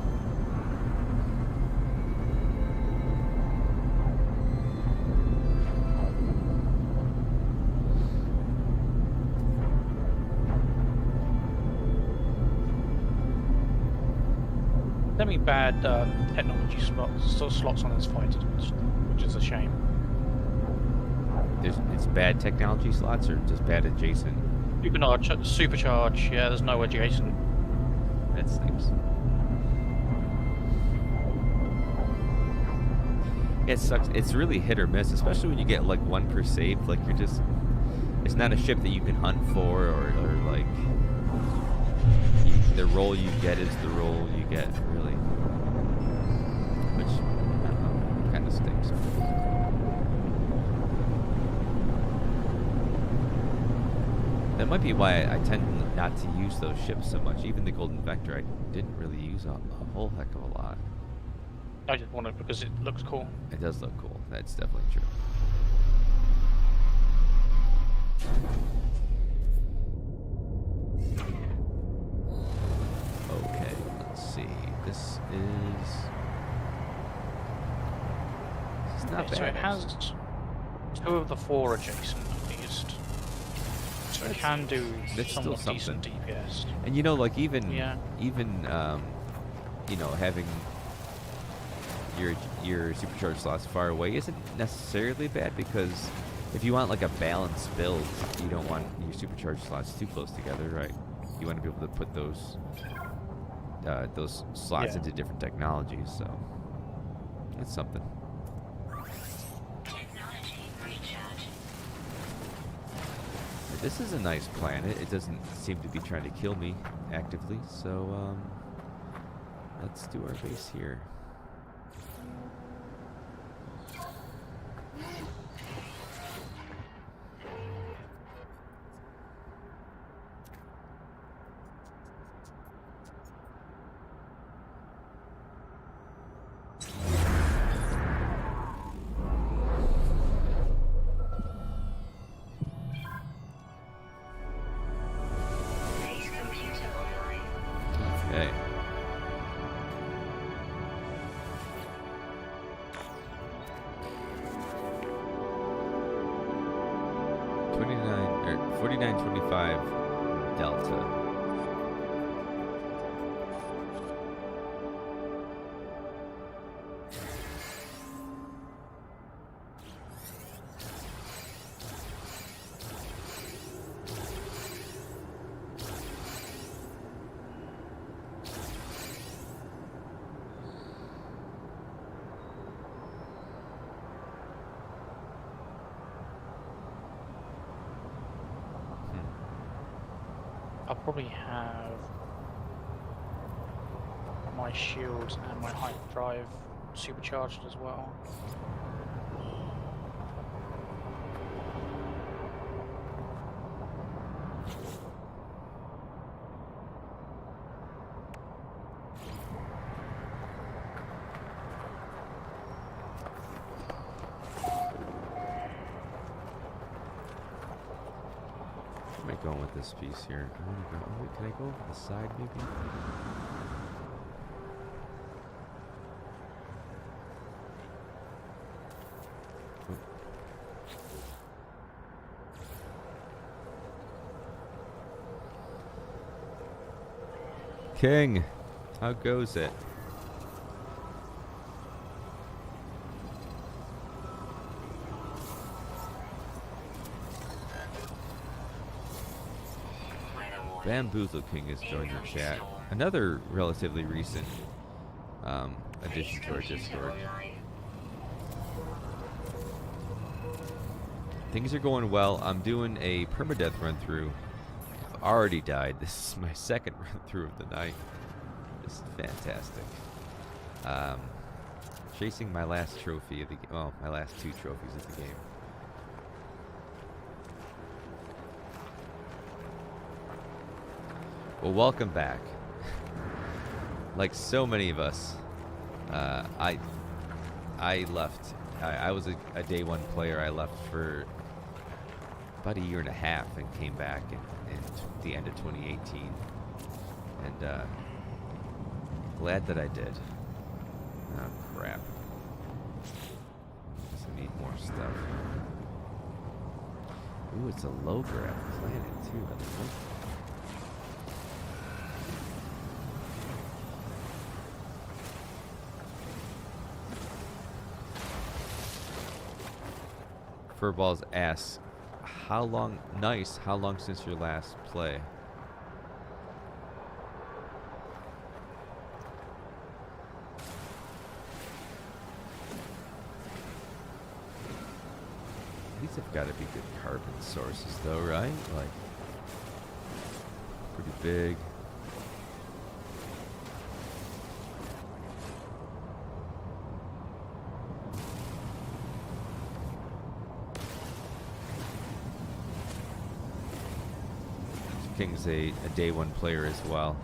Semi-bad technology slots on this fighter, which is a shame. it's bad technology slots or just bad adjacent. Supercharge. Yeah, there's no adjacent. That stinks. Yeah, it sucks. It's really hit or miss, especially when you get like one per save. Like you're just, it's not a ship that you can hunt for, or like the role you get is the role you get, really. Which, I don't know, kind of stinks. That might be why I tend not to use those ships so much. Even the Golden Vector, I didn't really use a whole heck of a lot. I just want it because it looks cool. It does look cool. That's definitely true. Okay, let's see. This is not Okay, bad. so it has 2 of the 4 adjacent at least. So it can do that's still somewhat decent DPS. And you know, like even Yeah. you know, having your supercharged slots far away isn't necessarily bad, because if you want like a balanced build, you don't want your supercharged slots too close together, right? You want to be able to put those slots into different technologies, so that's something. Technology recharge. This is a nice planet. It doesn't seem to be trying to kill me actively, so let's do our base here. Base computer online. Okay. Or 4925 Delta. I'll probably have my shields and my hyperdrive supercharged as well. Where am I going with this piece here? I want to go. Oh, wait, can I go over the side maybe? Oh. King, how goes it? Bamboozle King has joined the chat. Another relatively recent addition to our Discord. Things are going well. I'm doing a permadeath run through. I've already died. This is my second run through of the night. This is fantastic. Chasing my last trophy of the game. Well, my last 2 trophies of the game. Well, welcome back. Like so many of us, I left. I was a day 1 player. I left for about a year and a half and came back in the end of 2018. And glad that I did. Oh crap! Guess I need more stuff. Ooh, it's a low grav planet too. I like. Furballs asks, how long? Nice. How long since your last play? These have got to be good carbon sources, though, right? Like, pretty big. King's a day one player as well.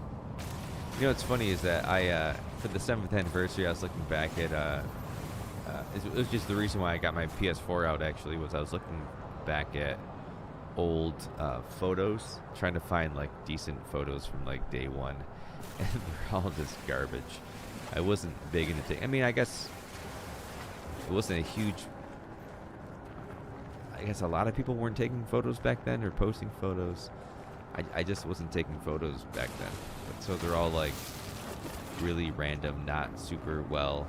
You know what's funny is that I, for the 7th anniversary, I was looking back at, it was just the reason why I got my PS4 out, actually, was I was looking back at old photos, trying to find, like, decent photos from, like, day one, and they're all just garbage. I wasn't big into I mean, I guess it wasn't a huge... I guess a lot of people weren't taking photos back then, or posting photos. I just wasn't taking photos back then. But so they're all like really random, not super well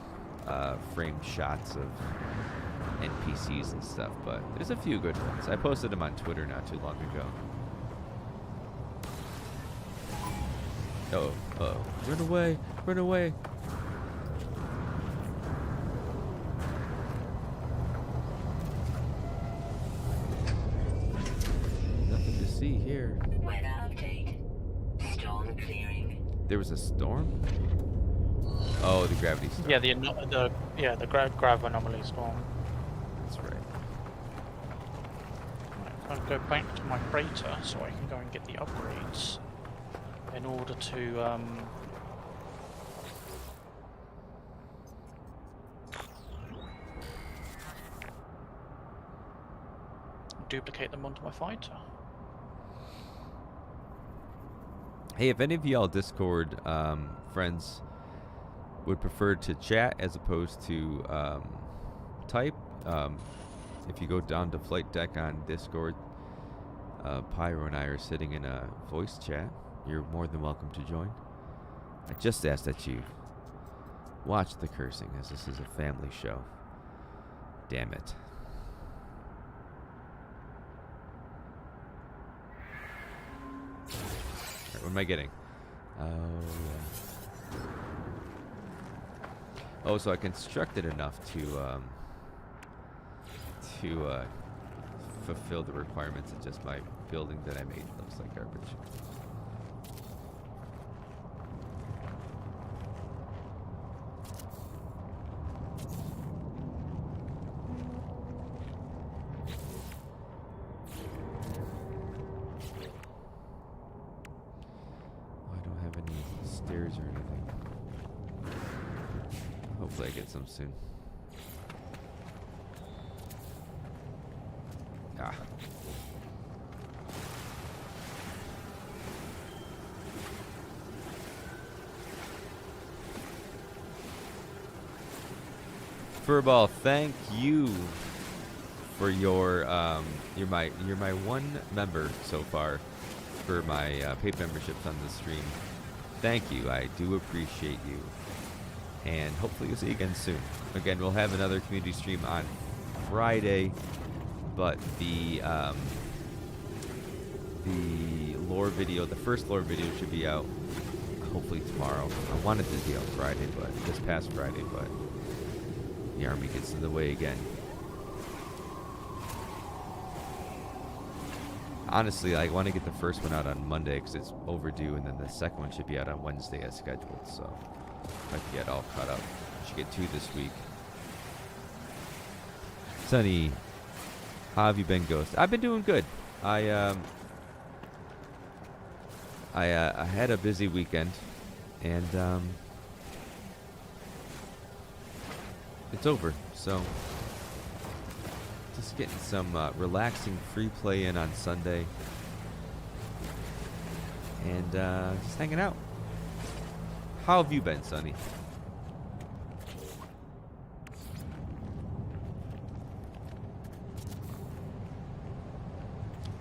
framed shots of NPCs and stuff. But there's a few good ones. I posted them on Twitter not too long ago. Uh-oh. Run away! Run away! Nothing to see here. Weather update. Storm clearing. There was a storm? Oh, the gravity storm. Yeah, the grav anomaly storm. That's right. Right, I'll go back to my crater so I can go and get the upgrades in order to duplicate them onto my fighter. Hey, if any of y'all Discord friends would prefer to chat as opposed to type, if you go down to Flight Deck on Discord, Pyro and I are sitting in a voice chat. You're more than welcome to join. I just ask that you watch the cursing, as this is a family show. Damn it. Alright, what am I getting? Oh, yeah. Oh, so I constructed enough to fulfill the requirements of just my building that I made. Looks like garbage. Stairs or anything. Hopefully I get some soon. Ah. Furball, thank you for your you're my one member so far for my paid memberships on the stream. Thank you. I do appreciate you. And hopefully we'll see you again soon. Again, we'll have another community stream on Friday, but the lore video, the first lore video should be out hopefully tomorrow. I wanted to be out Friday, but this past Friday, but the army gets in the way again. Honestly, I want to get the first one out on Monday because it's overdue, and then the second one should be out on Wednesday as scheduled. So if I can get all caught up, should get 2 this week. Sonny, how have you been, Ghost? I've been doing good. I had a busy weekend, and it's over. So just getting some relaxing free play in on Sunday, and just hanging out. How have you been, Sonny?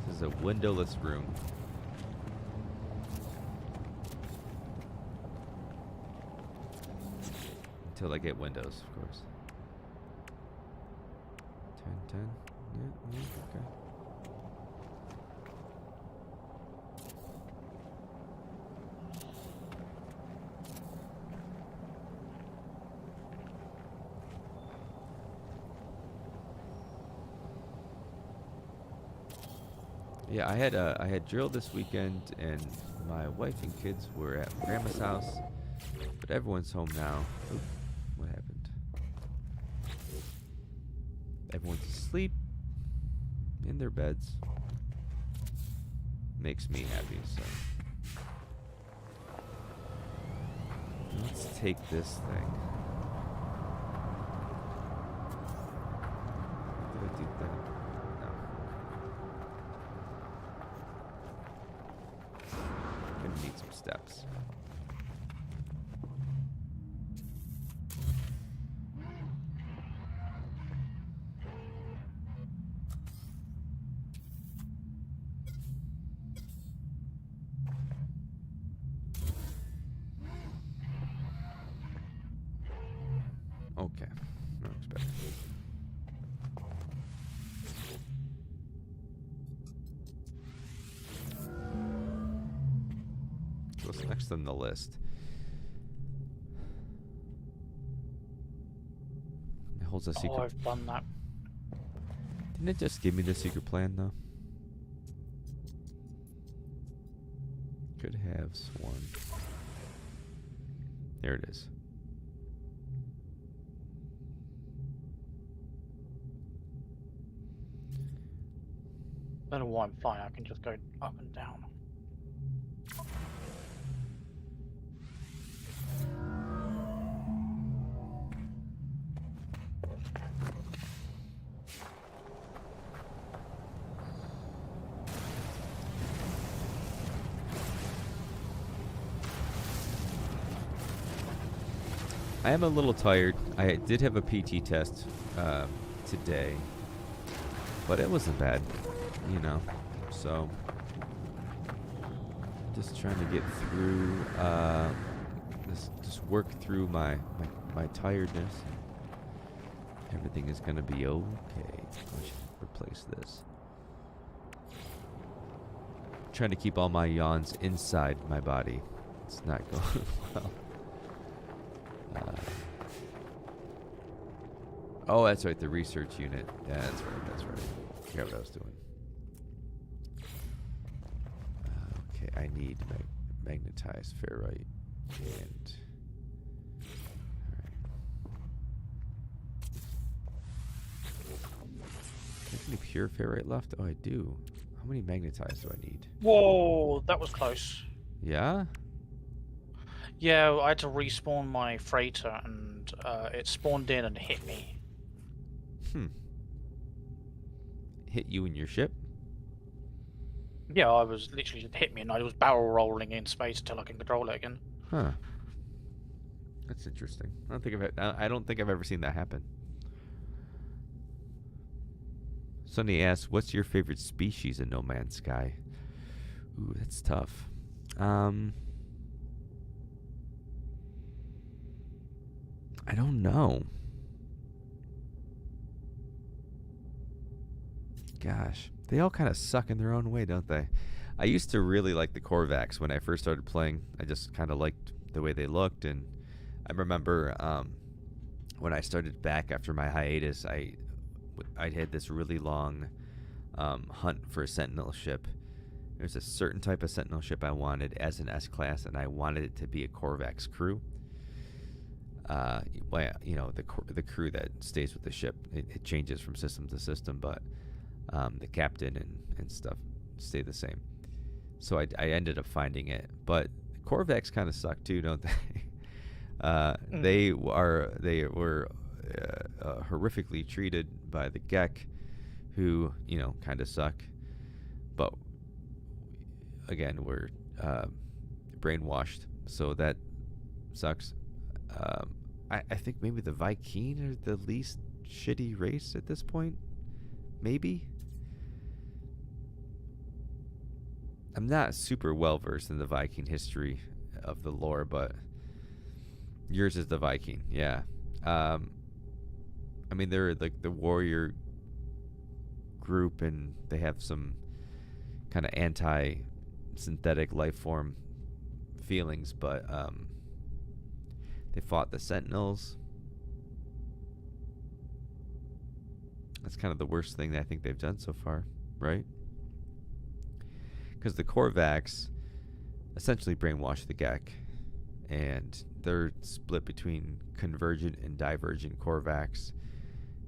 This is a windowless room. Until I get windows, of course. 10, 10, yeah. Okay. Yeah, I had drill this weekend, and my wife and kids were at grandma's house, but everyone's home now. Oop, what happened? Everyone's asleep in their beds. Makes me happy. So let's take this thing. Did I do that? No. Gonna need some steps. Okay, that looks better. So what's next on the list? It holds a secret. Oh, I've done that. Didn't it just give me the secret plan though? Could have sworn. There it is. I don't know why I'm fine. I can just go up and down. I am a little tired. I did have a PT test today, but it wasn't bad, you know. So just trying to get through just work through my tiredness. Everything is gonna be okay. I should replace this. Trying to keep all my yawns inside my body. It's not going well. Oh, that's right, the research unit. Yeah, that's right. I forgot what I was doing. Okay, I need magnetized ferrite and... Alright. Do I have any pure ferrite left? Oh, I do. How many magnetized do I need? Whoa, that was close. Yeah? Yeah, I had to respawn my freighter, and it spawned in and hit me. Hit you in your ship? Yeah, I was literally just hit me, and I was barrel rolling in space until I can control it again. Huh. That's interesting. I don't think I've ever seen that happen. Sonny asks, "What's your favorite species in No Man's Sky?" Ooh, that's tough. I don't know. Gosh, they all kind of suck in their own way, don't they? I used to really like the Korvax when I first started playing. I just kind of liked the way they looked, and I remember when I started back after my hiatus, I had this really long hunt for a Sentinel ship. There's a certain type of Sentinel ship I wanted as an S-class, and I wanted it to be a Korvax crew. Well, you know, the crew that stays with the ship, it changes from system to system, but the captain and stuff stay the same. So I ended up finding it, but Korvax kind of suck too, don't they? They were horrifically treated by the Gek, who, you know, kind of suck. But again, we're brainwashed, so that sucks. I think maybe the Viking are the least shitty race at this point. Maybe. I'm not super well versed in the Viking history of the lore, but yours is the Viking, yeah. I mean, they're like the warrior group, and they have some kind of anti-synthetic life form feelings, but they fought the Sentinels. That's kind of the worst thing that I think they've done so far, right? Because the Korvax essentially brainwashed the Gek, and they're split between convergent and divergent Korvax,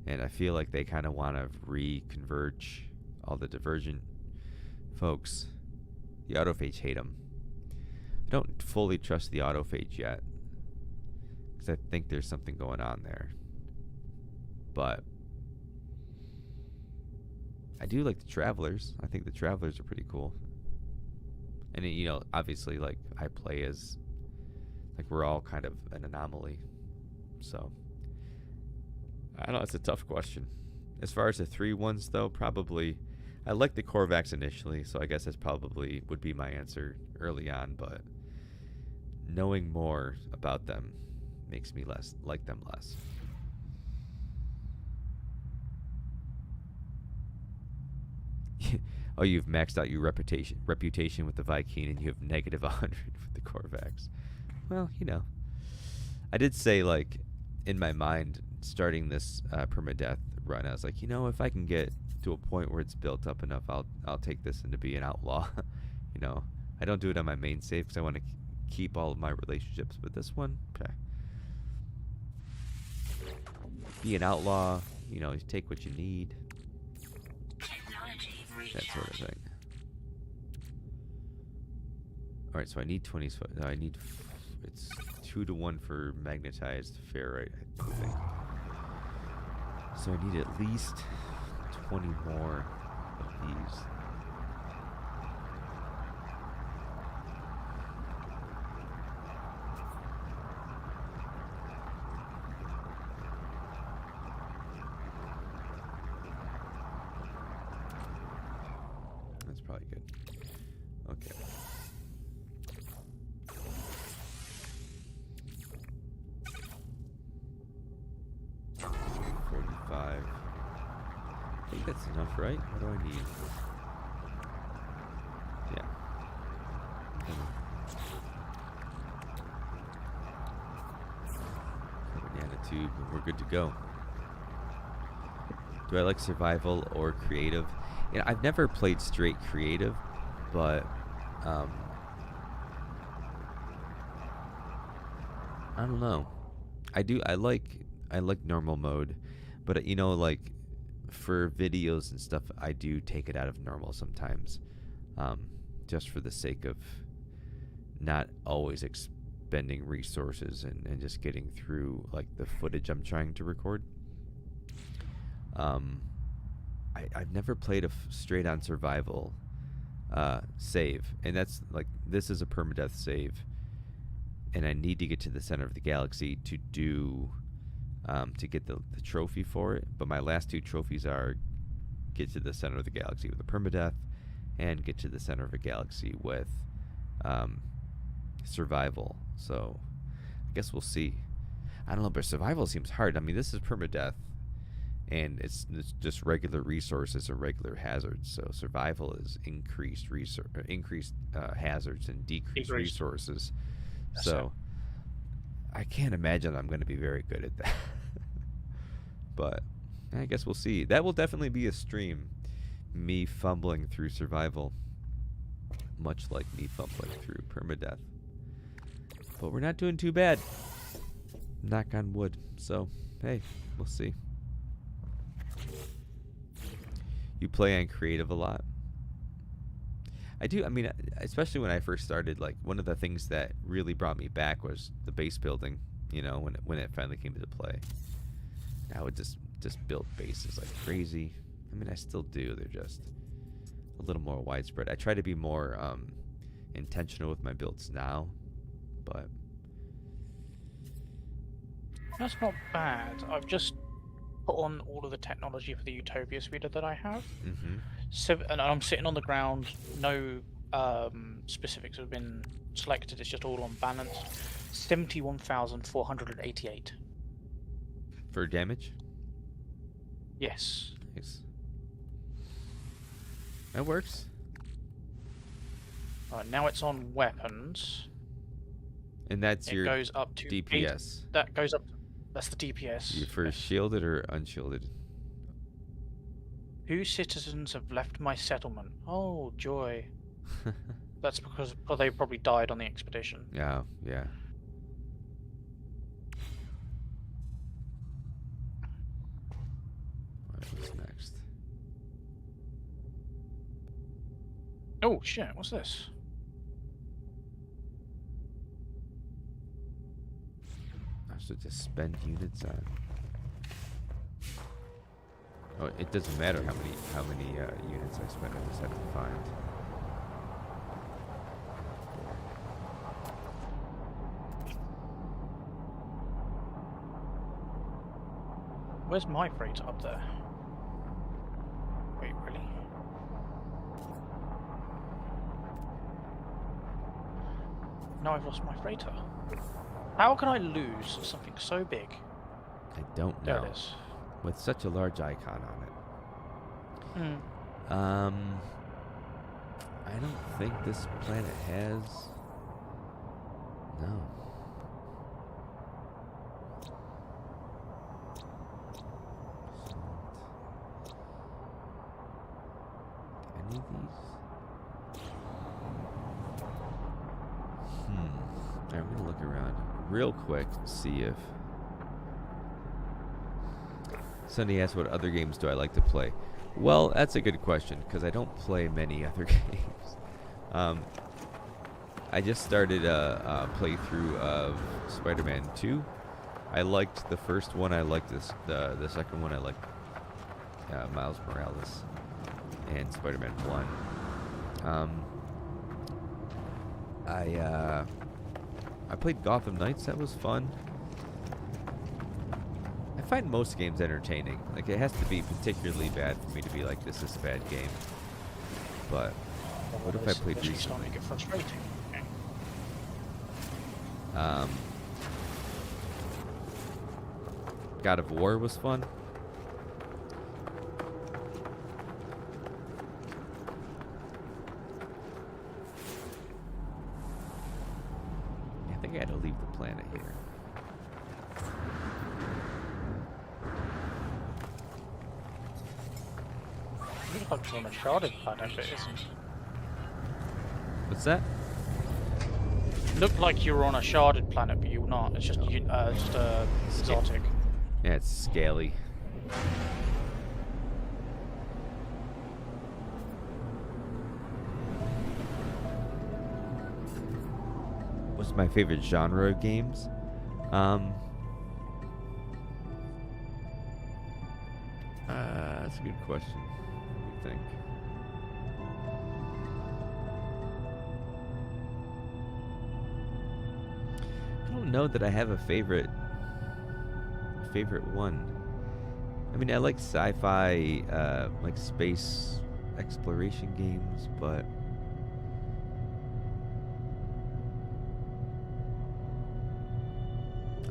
and I feel like they kind of want to reconverge all the divergent folks. The autophage hate them. I don't fully trust the autophage yet, because I think there's something going on there. But I do like the Travelers. I think the Travelers are pretty cool. And, you know, obviously, like, I play as, like, we're all kind of an anomaly. So, I don't know. It's a tough question. As far as the 3 ones, though, probably, I like the Korvax initially, so I guess that's probably would be my answer early on, but knowing more about them makes me like them less. Oh, you've maxed out your reputation with the Viking, and you have negative 100 with the Korvax. Well, you know, I did say, like, in my mind, starting this permadeath run, I was like, you know, if I can get to a point where it's built up enough, I'll take this and to be an outlaw. You know, I don't do it on my main save because I want to keep all of my relationships, but this one, okay. Be an outlaw, you know, you take what you need. That sort of thing. Alright, so I need 20. I need. It's 2-to-1 for magnetized ferrite, I think. So I need at least 20 more of these. That's probably good. Okay. $45. I think that's enough, right? What do I need? Yeah. Nanotube, and we're good to go. Do I like survival or creative? You know, I've never played straight creative, but I don't know. I like normal mode, but you know, like for videos and stuff, I do take it out of normal sometimes, just for the sake of not always expending resources and just getting through like the footage I'm trying to record. I've never played a straight on survival save, and that's like, this is a permadeath save, and I need to get to the center of the galaxy to do to get the trophy for it. But my last 2 trophies are get to the center of the galaxy with a permadeath, and get to the center of a galaxy with survival. So I guess we'll see. I don't know, but survival seems hard. I mean, this is permadeath, and it's just regular resources and regular hazards. So survival is increased hazards and decreased resources. So I can't imagine I'm going to be very good at that. But I guess we'll see. That will definitely be a stream, me fumbling through survival, much like me fumbling through permadeath. But we're not doing too bad. Knock on wood. So, hey, we'll see. You play on creative a lot? I do. I mean, especially when I first started, like, one of the things that really brought me back was the base building, you know, when it finally came into play. I would just build bases like crazy. I mean, I still do. They're just a little more widespread. I try to be more intentional with my builds now, but That's not bad. I've just put on all of the technology for the Utopia speeder that I have. And I'm sitting on the ground. No specifics have been selected. It's just all on balanced. 71,488. for damage. Yes. Nice. That works. Right, now it's on weapons. And that's It your goes up to DPS. That goes up. That's the DPS. You for Yes. shielded or unshielded? Whose citizens have left my settlement? Oh, joy. That's because they probably died on the expedition. Yeah, yeah. Alright, what's next? Oh shit! What's this? I should just spend units on. Oh, it doesn't matter how many units I spend. I just have to find. Where's my freighter up there? Wait, really? Now I've lost my freighter. How can I lose something so big? I don't There know. it is. With such a large icon on it. Hmm. I don't think this planet has. No. Any of these? Alright, I'm gonna look around real quick, see if. Sunny asked, what other games do I like to play? Well, that's a good question, because I don't play many other games. I just started a playthrough of Spider-Man 2. I liked the first one. I liked the second one. I liked Miles Morales and Spider-Man 1. I played Gotham Knights. That was fun. I find most games entertaining. Like, it has to be particularly bad for me to be like, this is a bad game. But what if I played This is recently? starting to get frustrating. Okay. God of War was fun. I think I had to leave the planet here. You look like you're on a sharded planet, but it isn't. What's that? Looked like you were on a sharded planet, but you're not. It's just exotic. Yeah, it's scaly. What's my favorite genre of games? That's a good question. What do you think? I don't know that I have a favorite one. I mean, I like sci-fi, like space exploration games, but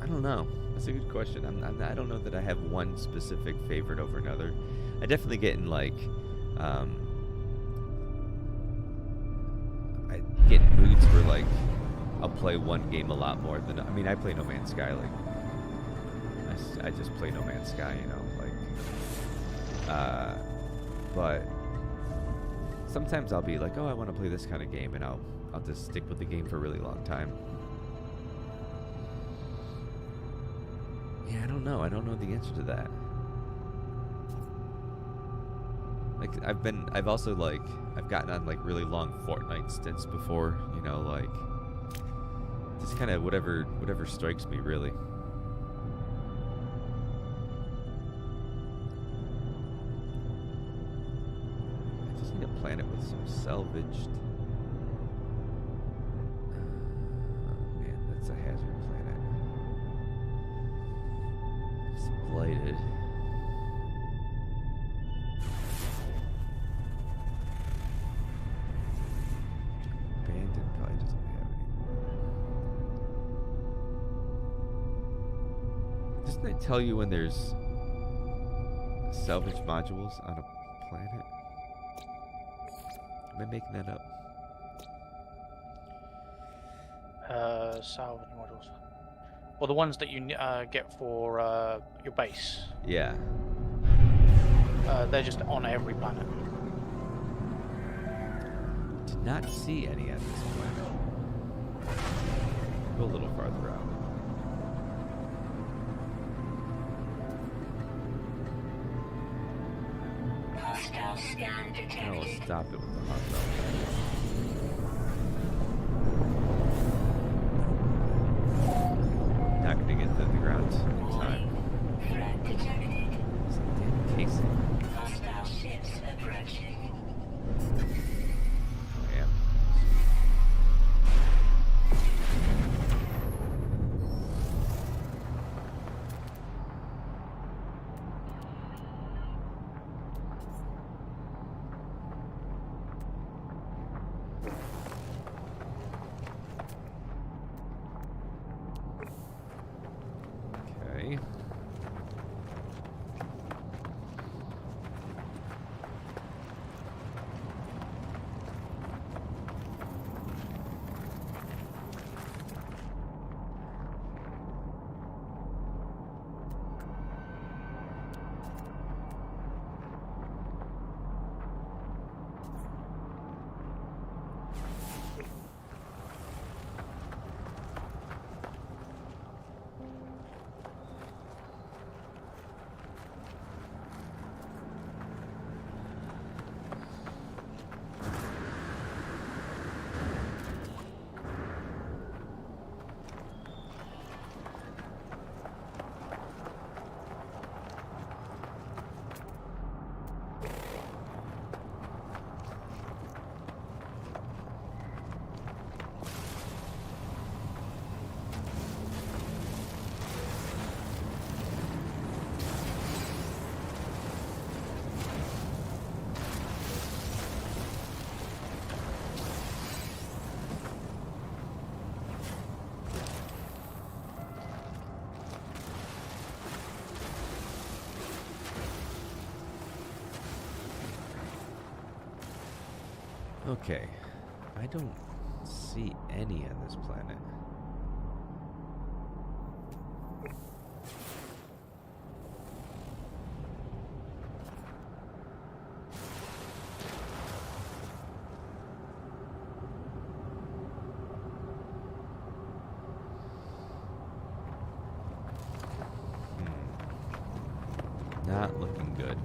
I don't know. That's a good question. I don't know that I have one specific favorite over another. I definitely get in like, I get in moods where like I'll play one game a lot more than I mean I play No Man's Sky like I just play No Man's Sky, you know, like but sometimes I'll be like, oh, I want to play this kind of game, and I'll just stick with the game for a really long time. Yeah, I don't know the answer to that. Like I've also like I've gotten on like really long Fortnite stints before, you know, like just kind of whatever strikes me, really. I just need a planet with some salvaged. Man, that's a hazard planet. It's blighted. Abandoned probably doesn't have any. Doesn't it tell you when there's salvage modules on a planet? Am I making that up? Salvage models. Well, the ones that you get for your base, Yeah. they're just on every planet. Did not see any at this planet. Go a little farther out. Hostile scan Now we'll detected. stop it with the hostile. Not gonna get to the ground in time. Threat detected. Some damn casing. Hostile ships approaching. I am. Okay. Okay. I don't see any on this planet. Not looking good.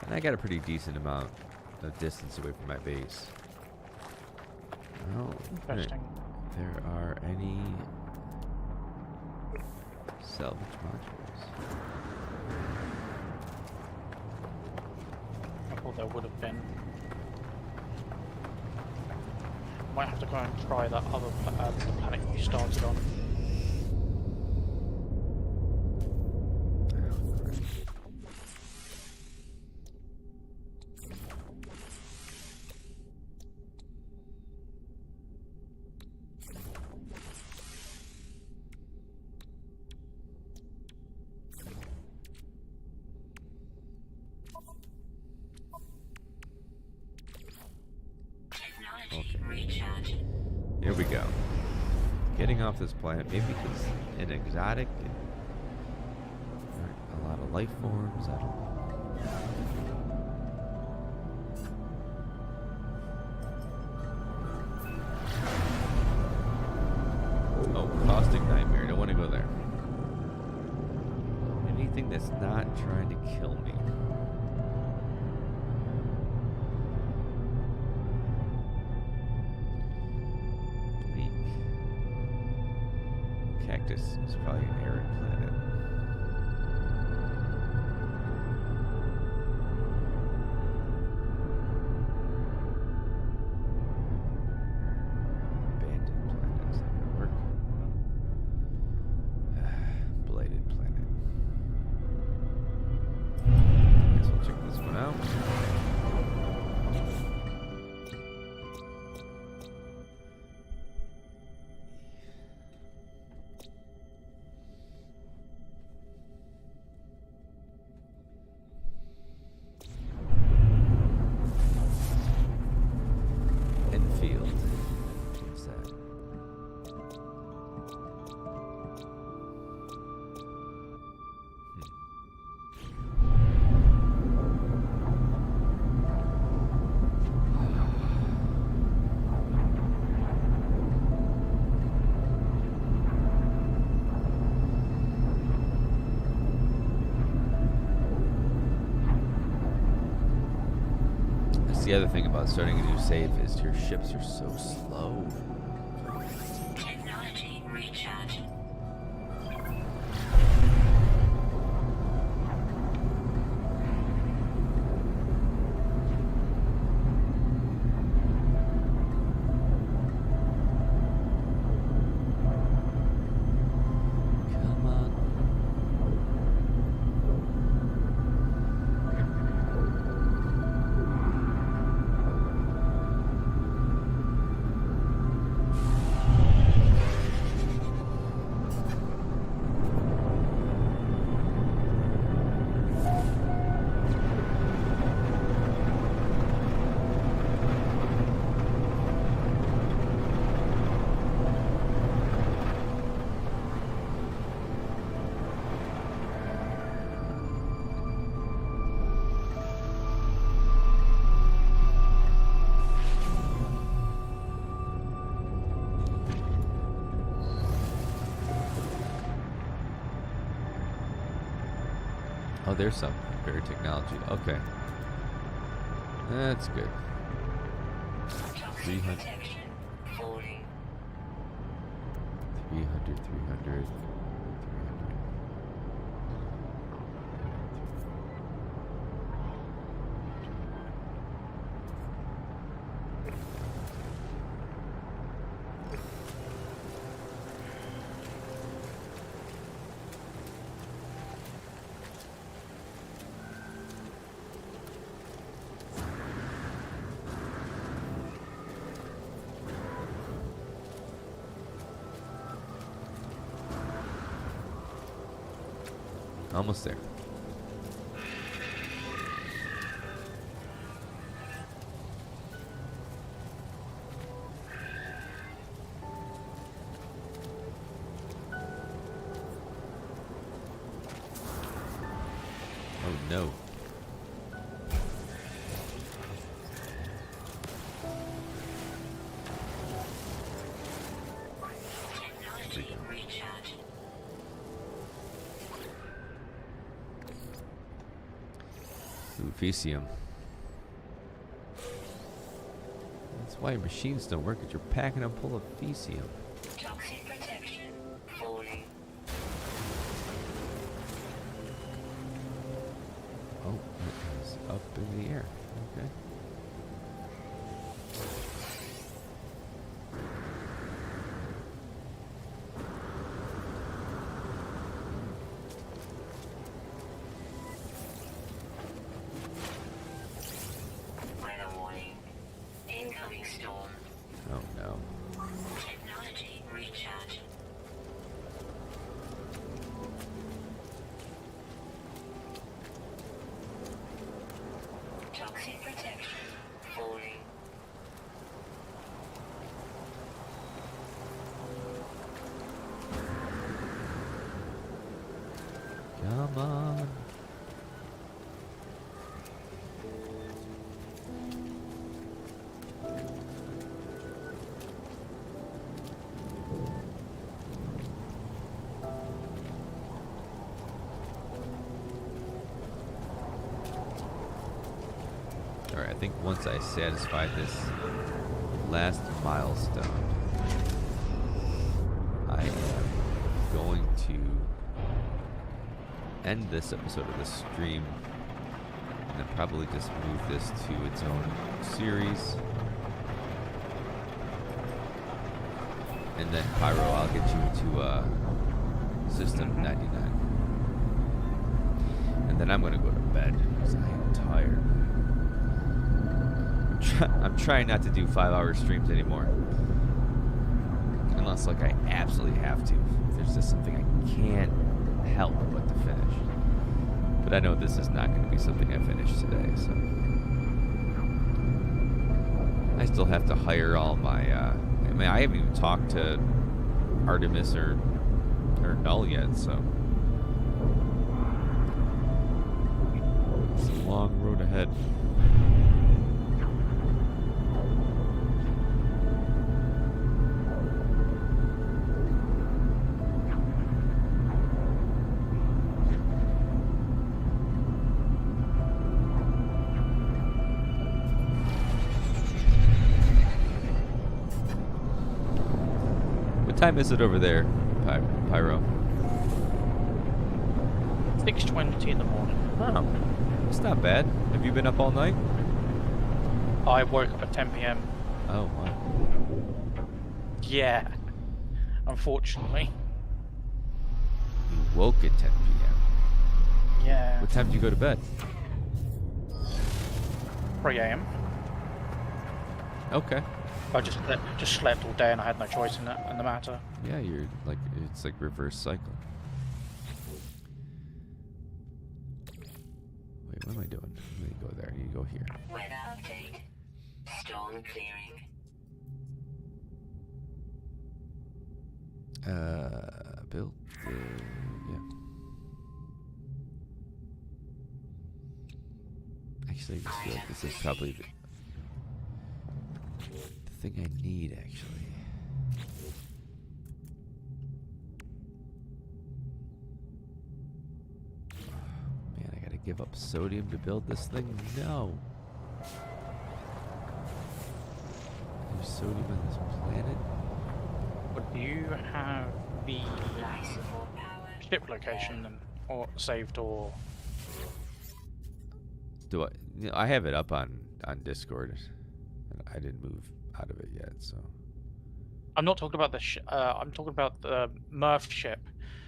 And I got a pretty decent amount of distance away from my base. I don't think Interesting. there are any salvage modules. I thought there would have been. Might have to go and try that other the planet you started on. Technology recharge. Here we go. Getting off this planet, maybe it's an exotic, and a lot of life forms. I don't know. Oh, caustic nightmare. Don't want to go there. Anything that's not trying to kill me. Cactus is probably an arid planet. the other thing about starting a new save is your ships are so slow. Technology recharge. Come on. Oh, there's some better technology. Okay. That's good. Toxic 300. protection. Falling. 300. Almost there. Oh no. Technology recharge. Ooh, Fecium. That's why your machines don't work, because you're packing them full of Fecium. Toxic protection. Falling. Oh, it is up in the air. Okay. Weather warning. Incoming storm. Oh no. Technology recharge. Toxic protection. Falling. Come on. Alright, I think once I satisfy this last milestone, I am going to end this episode of the stream and then probably just move this to its own series. And then Pyro, I'll get you to System 99. And then I'm going to go to bed because I am tired. I'm trying not to do 5-hour streams anymore. Unless, like, I absolutely have to. If there's just something I can't help but to finish. But I know this is not going to be something I finish today, so. I still have to hire all my, I mean, I haven't even talked to Artemis or Null yet, so. It's a long road ahead. time is it over there, Pyro? 6:20 in the morning. Oh, it's not bad. Have you been up all night? I woke up at 10 p.m. Oh, wow. Yeah. Unfortunately. You woke at 10 p.m. Yeah. What time did you go to bed? 3 a.m. Okay. I just slept all day and I had no choice in the matter. Yeah, you're like, it's like reverse cycle. Wait, what am I doing? Let me go there. You go here. Weather update. Storm clearing. Built. Yeah. Actually, I just feel like this is probably the thing I need, actually. Man, I gotta give up sodium to build this thing? No. There's sodium on this planet? Would you have the Life support power. ship location or saved or? Do I? You know, I have it up on Discord. I didn't move out of it yet, so. I'm not talking about the. I'm talking about the Murph ship.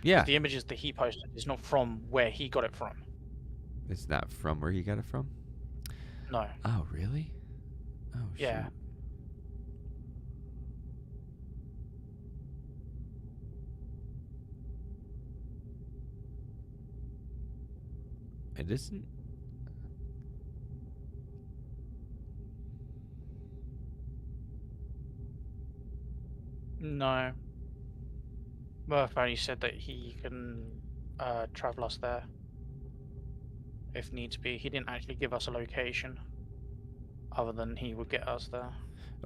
Yeah. The images that he posted is not from where he got it from. It's not from where he got it from? No. Oh, really? Oh, Yeah. shoot. It isn't. No. Murph only said that he can travel us there if needs be. He didn't actually give us a location other than he would get us there.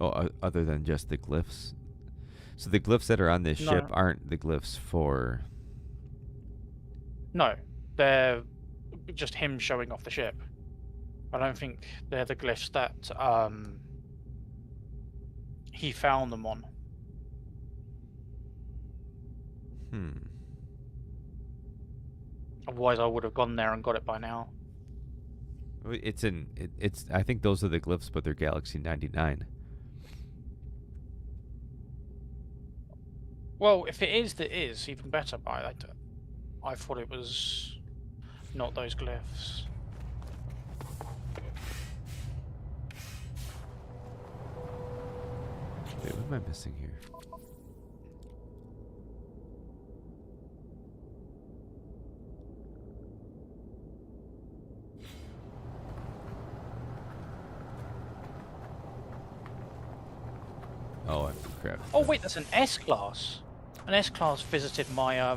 Oh, other than just the glyphs? So the glyphs that are on this ship No. aren't the glyphs for... No, they're just him showing off the ship. I don't think they're the glyphs that he found them on. Otherwise, I would have gone there and got it by now. It's in... It's. I think those are the glyphs, but they're Galaxy 99. Well, if it is, even better. But I thought it was not those glyphs. Wait, what am I missing here? Oh, crap. Oh wait, that's an S-Class. An S-Class visited my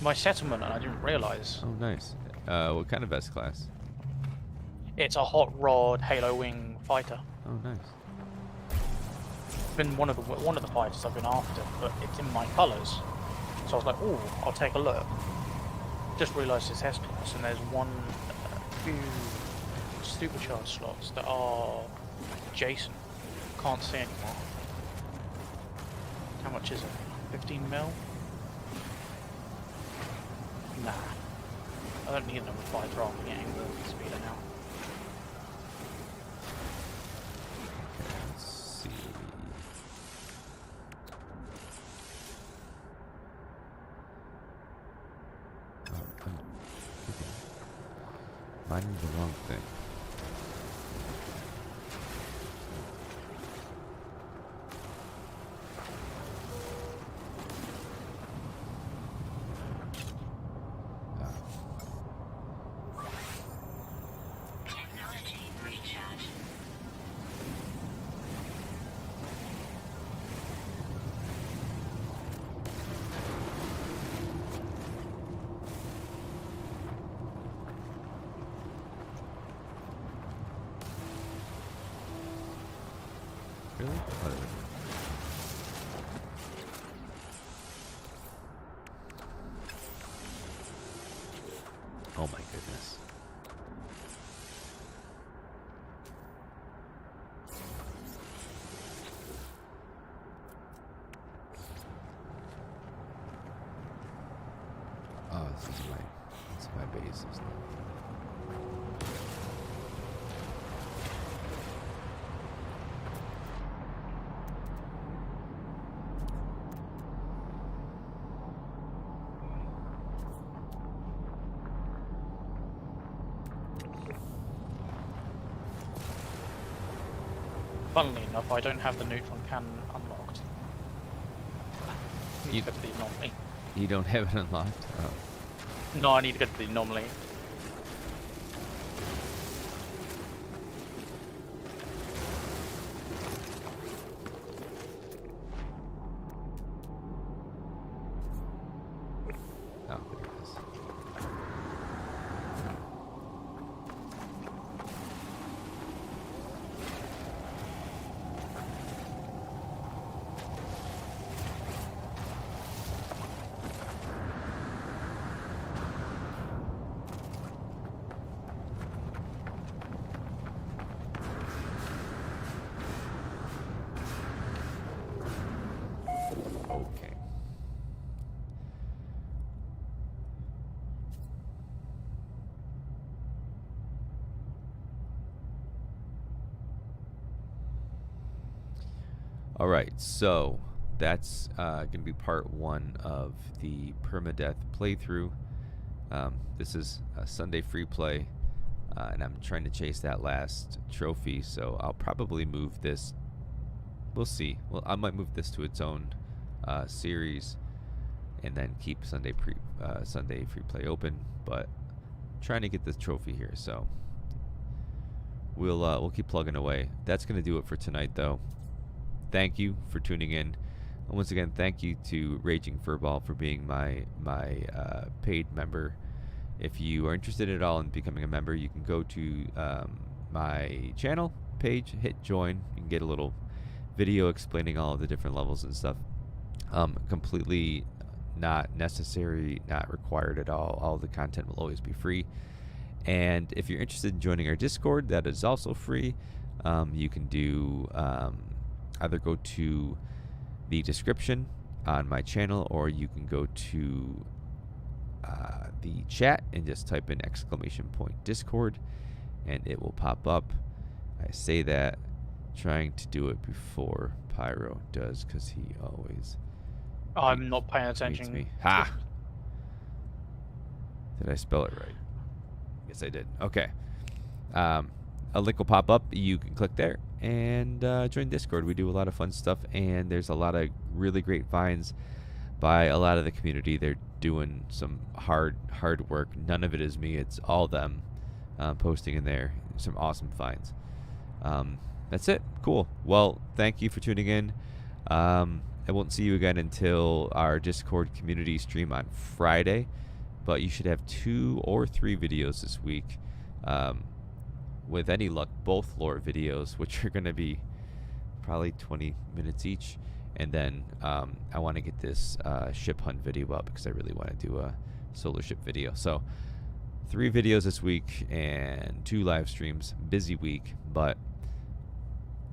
my settlement and I didn't realise. Oh, nice. What kind of S-Class? It's a hot rod Halo Wing fighter. Oh, nice. It's been one of the fighters I've been after, but it's in my colours. So I was like, oh, I'll take a look. Just realised it's S-Class and there's two supercharged slots that are adjacent. Can't see anymore. How much is it? 15 mil? Nah. I don't need another fighter after getting the speeder now. Let's see. Oh, I'm mining the wrong thing. Technology recharge. Really? Oh, there we go. Oh my goodness. This is my base and stuff. Funnily enough, I don't have the neutron cannon unlocked. I need You- to go to the anomaly. You don't have it unlocked? Oh. No, I need to go to the anomaly. Oh, there it is. Okay. All right, so that's going to be part 1 of the permadeath playthrough. This is a Sunday free play, and I'm trying to chase that last trophy, so I'll probably move this. We'll see. Well, I might move this to its own series, and then keep Sunday free play open. But I'm trying to get this trophy here, so we'll keep plugging away. That's gonna do it for tonight, though. Thank you for tuning in. And once again, thank you to Raging Furball for being my paid member. If you are interested at all in becoming a member, you can go to my channel page, hit join. You can get a little video explaining all of the different levels and stuff. Completely not necessary, not required at all. All the content will always be free. And if you're interested in joining our Discord, that is also free. You can do either go to the description on my channel, or you can go to the chat and just type in !Discord, and it will pop up. I say that trying to do it before Pyro does, because he always I'm not paying beats attention. me. Ha! Did I spell it right? Yes, I did. Okay. A link will pop up. You can click there and join Discord. We do a lot of fun stuff, and there's a lot of really great finds by a lot of the community. They're doing some hard work. None of it is me. It's all them posting in there. Some awesome finds. That's it. Cool. Well, thank you for tuning in. I won't see you again until our Discord community stream on Friday, but you should have 2 or 3 videos this week. With any luck, both lore videos, which are going to be probably 20 minutes each. And then I want to get this ship hunt video up, because I really want to do a solar ship video. So 3 videos this week and 2 live streams. Busy week, but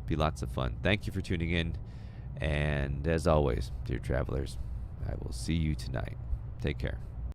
be lots of fun. Thank you for tuning in. And as always, dear travelers, I will see you tonight. Take care.